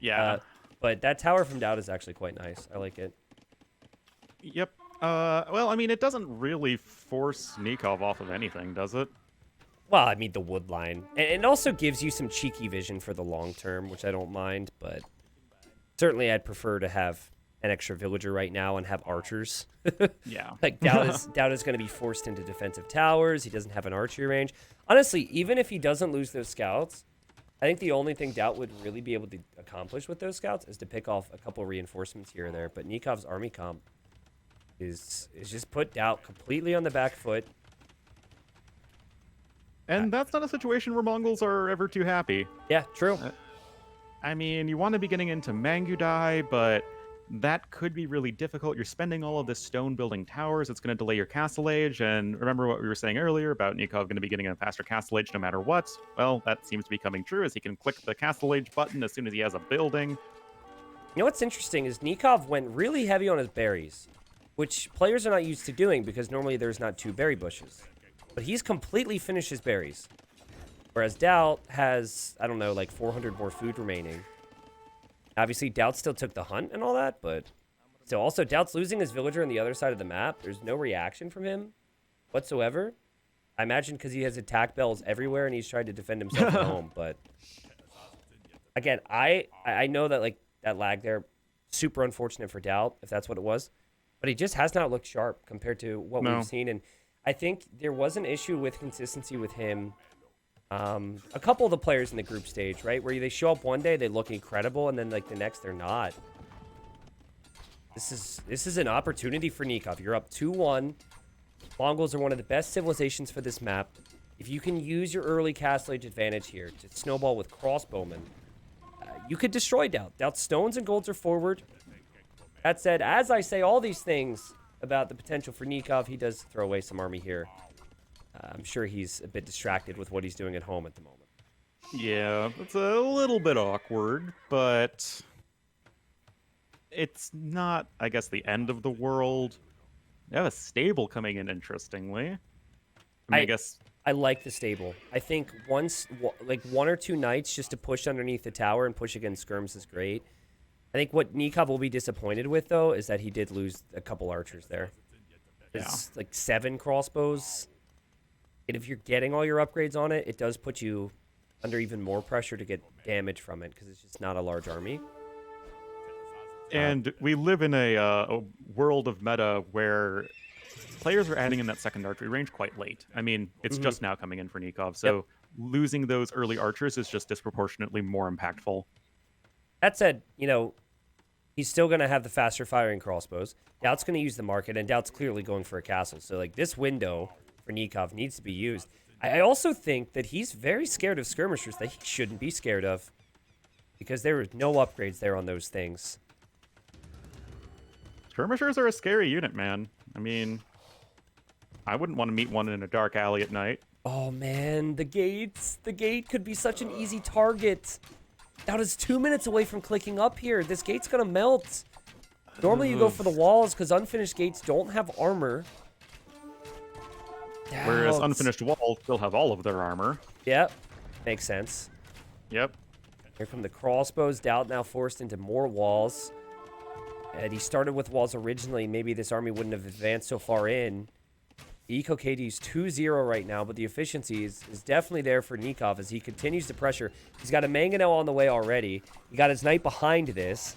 Yeah. But that tower from DauT is actually quite nice. I like it. Yep. Well, I mean, it doesn't really force Nicov off of anything, does it? Well, I mean, the wood line. And it also gives you some cheeky vision for the long term, which I don't mind, but certainly I'd prefer to have an extra villager right now and have archers. Yeah. Like, DauT is going to be forced into defensive towers. He doesn't have an archery range. Honestly, even if he doesn't lose those scouts, I think the only thing DauT would really be able to accomplish with those scouts is to pick off a couple reinforcements here and there. But Nikov's army comp is just put DauT completely on the back foot. And that's not a situation where Mongols are ever too happy. Yeah, true. I mean, you want to be getting into Mangudai, but that could be really difficult. You're spending all of this stone building towers. It's going to delay your castle age. And remember what we were saying earlier about Nicov going to be getting a faster castle age no matter what? Well, that seems to be coming true as he can click the castle age button as soon as he has a building. You know what's interesting is Nicov went really heavy on his berries, which players are not used to doing because normally there's not 2 berry bushes. But he's completely finished his berries. Whereas DauT has, I don't know, like 400 more food remaining. Obviously, DauT still took the hunt and all that, but still. Also, DauT's losing his villager on the other side of the map. There's no reaction from him whatsoever. I imagine because he has attack bells everywhere and he's tried to defend himself at home. But again, I know that like that lag there, super unfortunate for DauT if that's what it was. But he just has not looked sharp compared to what we've seen. And I think there was an issue with consistency with him. A couple of the players in the group stage, right? Where they show up one day, they look incredible, and then like the next, they're not. This is an opportunity for Nicov. You're up 2-1. Mongols are one of the best civilizations for this map. If you can use your early castle age advantage here to snowball with crossbowmen, you could destroy DauT. DauT's stones and golds are forward. That said, as I say all these things about the potential for Nicov, he does throw away some army here. I'm sure he's a bit distracted with what he's doing at home at the moment. Yeah, it's a little bit awkward, but it's not, I guess, the end of the world. You have a stable coming in, interestingly. I guess I like the stable. I think like 1 or 2 knights just to push underneath the tower and push against skirms is great. I think what Nicov will be disappointed with, though, is that he did lose a couple archers there. It's like 7 crossbows. And if you're getting all your upgrades on it, it does put you under even more pressure to get damage from it because it's just not a large army. And we live in a world of meta where players are adding in that second archery range quite late. I mean, it's just now coming in for Nicov, so losing those early archers is just disproportionately more impactful. That said, you know, he's still going to have the faster firing crossbows. DauT's going to use the market, and DauT's clearly going for a castle. So, like, this window for Nicov needs to be used. I also think that he's very scared of skirmishers that he shouldn't be scared of because there are no upgrades there on those things. Skirmishers are a scary unit, man. I mean, I wouldn't want to meet one in a dark alley at night. Oh, man, the gates. The gate could be such an easy target. DauT is 2 minutes away from clicking up here. This gate's going to melt. Normally you go for the walls because unfinished gates don't have armor. Whereas unfinished walls still have all of their armor. Yep, makes sense. Yep. Here come the crossbows. DauT now forced into more walls. And he started with walls originally. Maybe this army wouldn't have advanced so far in. Eco KD is 2-0 right now, but the efficiency is definitely there for Nicov as he continues to pressure. He's got a Mangonel on the way already. He got his knight behind this.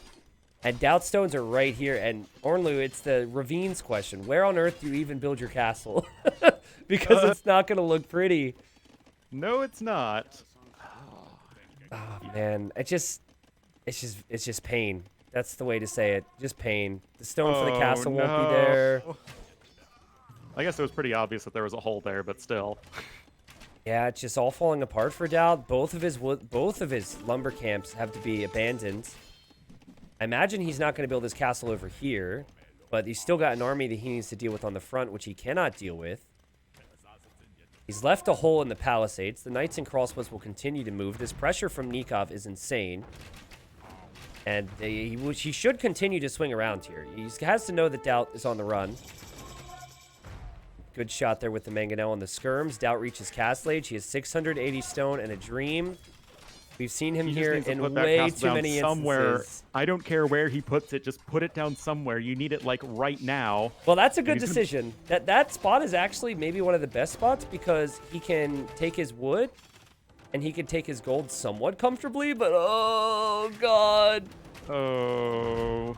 And DauT stones are right here. And Ornlu, it's the ravines question. Where on earth do you even build your castle? Because it's not going to look pretty. No, it's not. Oh, man. It's just pain. That's the way to say it. Just pain. The stone for the castle won't be there. I guess it was pretty obvious that there was a hole there, but still. Yeah, it's just all falling apart for DauT. Both of his lumber camps have to be abandoned. I imagine he's not going to build his castle over here, but he's still got an army that he needs to deal with on the front, which he cannot deal with. He's left a hole in the palisades. The knights and crossbows will continue to move. This pressure from Nicov is insane. And he should continue to swing around here. He has to know that DauT is on the run. Good shot there with the Mangonel on the skirms. DauT reaches Castle Age. He has 680 stone and a dream. We've seen him here in way too many instances. I don't care where he puts it. Just put it down somewhere. You need it, like, right now. Well, that's a good decision. That spot is actually maybe one of the best spots because he can take his wood and he can take his gold somewhat comfortably, but oh, God. Oh.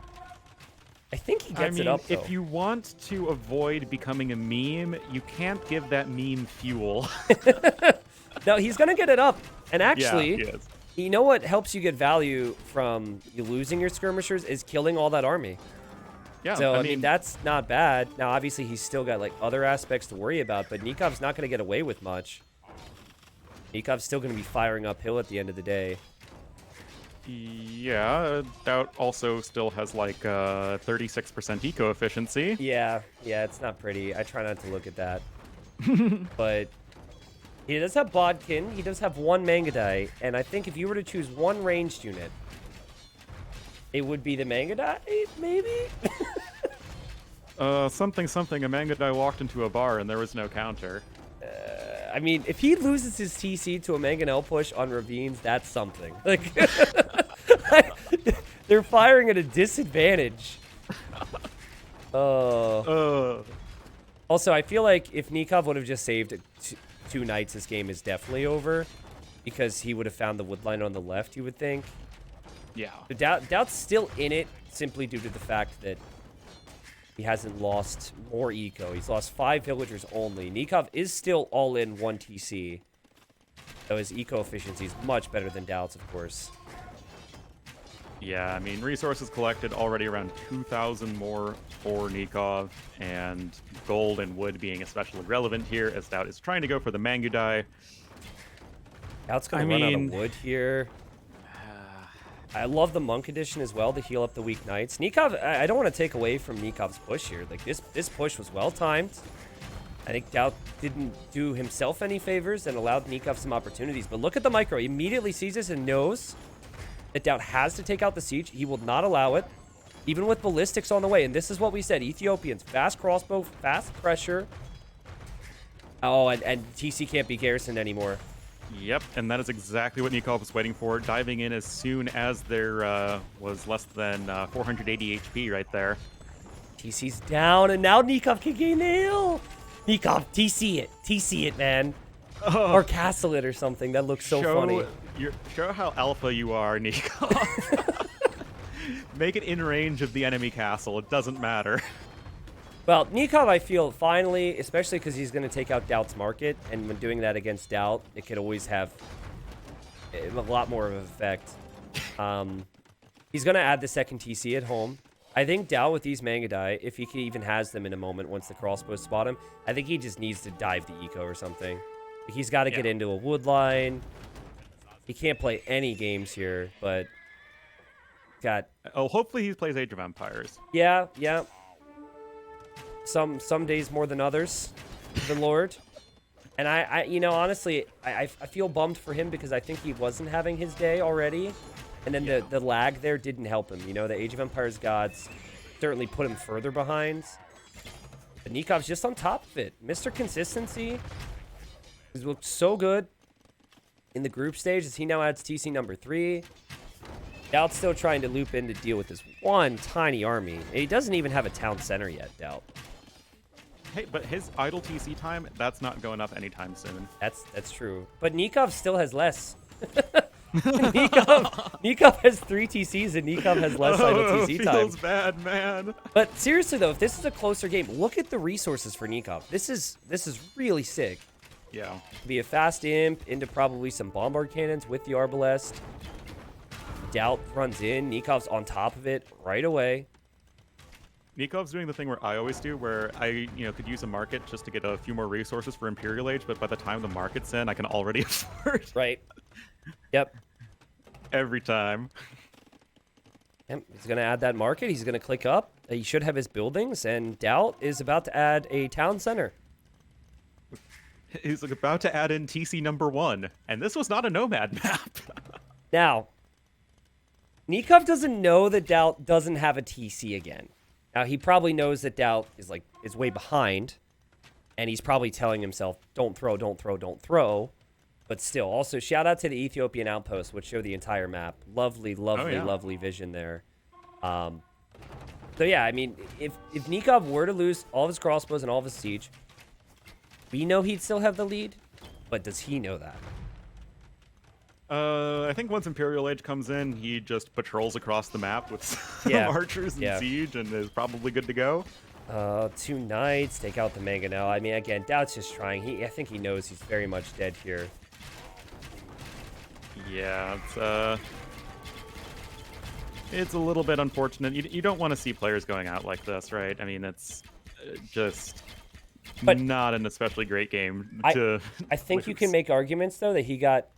I think he gets it up, though. If you want to avoid becoming a meme, you can't give that meme fuel. No, he's going to get it up. And actually, yeah, you know what helps you get value from you losing your skirmishers is killing all that army. Yeah, So, I mean, that's not bad. Now, obviously, he's still got, like, other aspects to worry about, but Nikov's not going to get away with much. Nikov's still going to be firing uphill at the end of the day. Yeah, DauT also still has, like, 36% eco efficiency. Yeah, it's not pretty. I try not to look at that. But he does have Bodkin. He does have one Mangadai. And I think if you were to choose one ranged unit, it would be the Mangadai, maybe? Something. A Mangadai walked into a bar and there was no counter. I mean, if he loses his TC to a Mangonel push on Ravines, that's something. Like, they're firing at a disadvantage. Also, I feel like if Nicov would have just saved two knights, this game is definitely over. Because he would have found the woodline on the left, you would think. Yeah. But DauT's still in it simply due to the fact that he hasn't lost more eco. He's lost 5 villagers only. Nicov is still all in 1 TC. Though his eco efficiency is much better than DauT's, of course. Yeah, I mean, resources collected already around 2,000 more for Nicov, and gold and wood being especially relevant here as DauT is trying to go for the Mangudai. DauT's going to run out of wood here. I love the Monk Edition as well to heal up the weak knights. Nicov, I don't want to take away from Nikov's push here. Like, this push was well-timed. I think DauT didn't do himself any favors and allowed Nicov some opportunities. But look at the micro. He immediately sees this and knows that DauT has to take out the siege. He will not allow it, even with ballistics on the way. And this is what we said. Ethiopians, fast crossbow, fast pressure. Oh, and TC can't be garrisoned anymore. Yep, and that is exactly what Nicov was waiting for, diving in as soon as there was less than 480 HP right there. TC's down, and now Nicov can gain the hill. Nicov, TC it, man. Or castle it or something. That looks so funny. Show how alpha you are, Nicov. Make it in range of the enemy castle. It doesn't matter. Well, Nicov, I feel, finally, especially because he's going to take out DauT's market, and when doing that against DauT, it could always have a lot more of an effect. He's going to add the second TC at home. I think DauT with these Mangadai, if he even has them in a moment once the crossbows spot him, I think he just needs to dive the eco or something. He's got to get into a wood line. He can't play any games here, but got... Oh, hopefully he plays Age of Empires. Yeah. Some days more than others, the Lord. And I you know, honestly, I feel bummed for him because I think he wasn't having his day already. And then the lag there didn't help him. You know, the Age of Empires gods certainly put him further behind. But Nikov's just on top of it. Mr. Consistency. He's looked so good. in the group stage as he now adds TC number 3. DauT's still trying to loop in to deal with this one tiny army. And he doesn't even have a town center yet, DauT. Hey, but his idle TC time, that's not going up anytime soon. That's true. But Nicov still has less. Nicov has 3 TCs and Nicov has less idle TC time. Feels bad, man. But seriously though, if this is a closer game, look at the resources for Nicov. This is really sick. Yeah. Be a fast imp into probably some bombard cannons with the arbalest. DauT runs in, Nikov's on top of it right away. Nikov's doing the thing where I always do, where I, could use a market just to get a few more resources for Imperial Age, but by the time the market's in, I can already afford. Right. Yep. Every time. Yep. He's going to add that market. He's going to click up. He should have his buildings, and DauT is about to add a town center. He's about to add in TC number 1, and this was not a Nomad map. Now, Nicov doesn't know that DauT doesn't have a TC again. Now, he probably knows that DauT is way behind, and he's probably telling himself, don't throw, don't throw, don't throw. But still, also, shout out to the Ethiopian outpost, which show the entire map. Lovely, lovely, lovely vision there. So, yeah, I mean, if Nicov were to lose all of his crossbows and all of his siege, we know he'd still have the lead, but does he know that? I think once Imperial Age comes in, he just patrols across the map with some archers and siege and is probably good to go. 2 knights, take out the mangonel. I mean, again, DauT's just trying. I think he knows he's very much dead here. Yeah, it's a little bit unfortunate. You don't want to see players going out like this, right? I mean, it's just not an especially great game to I think you can make arguments, though, that he got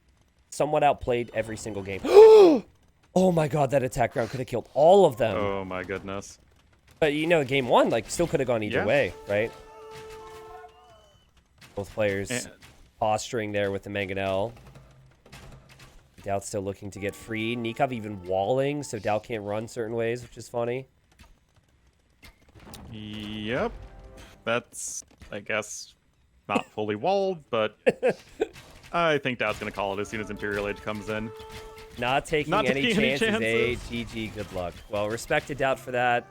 somewhat outplayed every single game. Oh my god, that attack round could have killed all of them. Oh my goodness. But game 1, still could have gone either way, right? Both players posturing there with the mangonel. DauT's still looking to get free. Nicov even walling, so DauT can't run certain ways, which is funny. Yep. That's, I guess, not fully walled, but I think DauT's going to call it as soon as Imperial Age comes in. Not taking any chances. GG, good luck. Well, respect to DauT for that.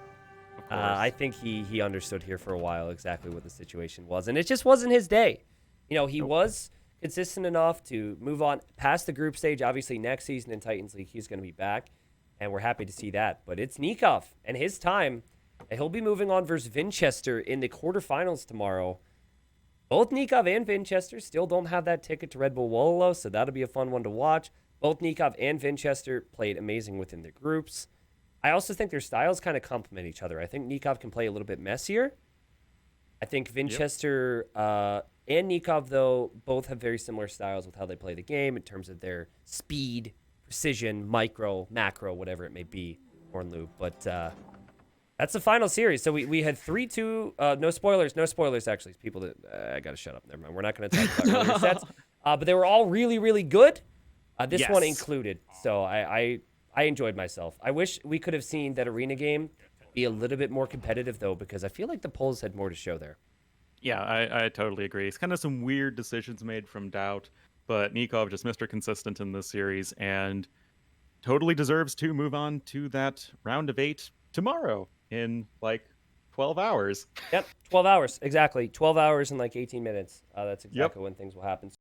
I think he understood here for a while exactly what the situation was, and it just wasn't his day. He was consistent enough to move on past the group stage. Obviously, next season in Titans League, he's going to be back, and we're happy to see that. But it's Nicov and his time, and he'll be moving on versus Winchester in the quarterfinals tomorrow. Both Nicov and Winchester still don't have that ticket to Red Bull Wololo, so that'll be a fun one to watch. Both Nicov and Winchester played amazing within their groups. I also think their styles kind of complement each other. I think Nicov can play a little bit messier. I think Winchester and Nicov, though, both have very similar styles with how they play the game in terms of their speed, precision, micro, macro, whatever it may be, Ornlu. But that's the final series. So we had 3-2. No spoilers, actually. People that I got to shut up. Never mind. We're not going to talk about earlier sets. But they were all really, really good. This one included. So I enjoyed myself. I wish we could have seen that arena game be a little bit more competitive, though, because I feel like the polls had more to show there. Yeah, I totally agree. It's kind of some weird decisions made from DauT, but Nicov just Mr. Consistent in this series and totally deserves to move on to that round of 8 tomorrow in 12 hours. Yep, 12 hours. Exactly. 12 hours and 18 minutes. That's exactly when things will happen.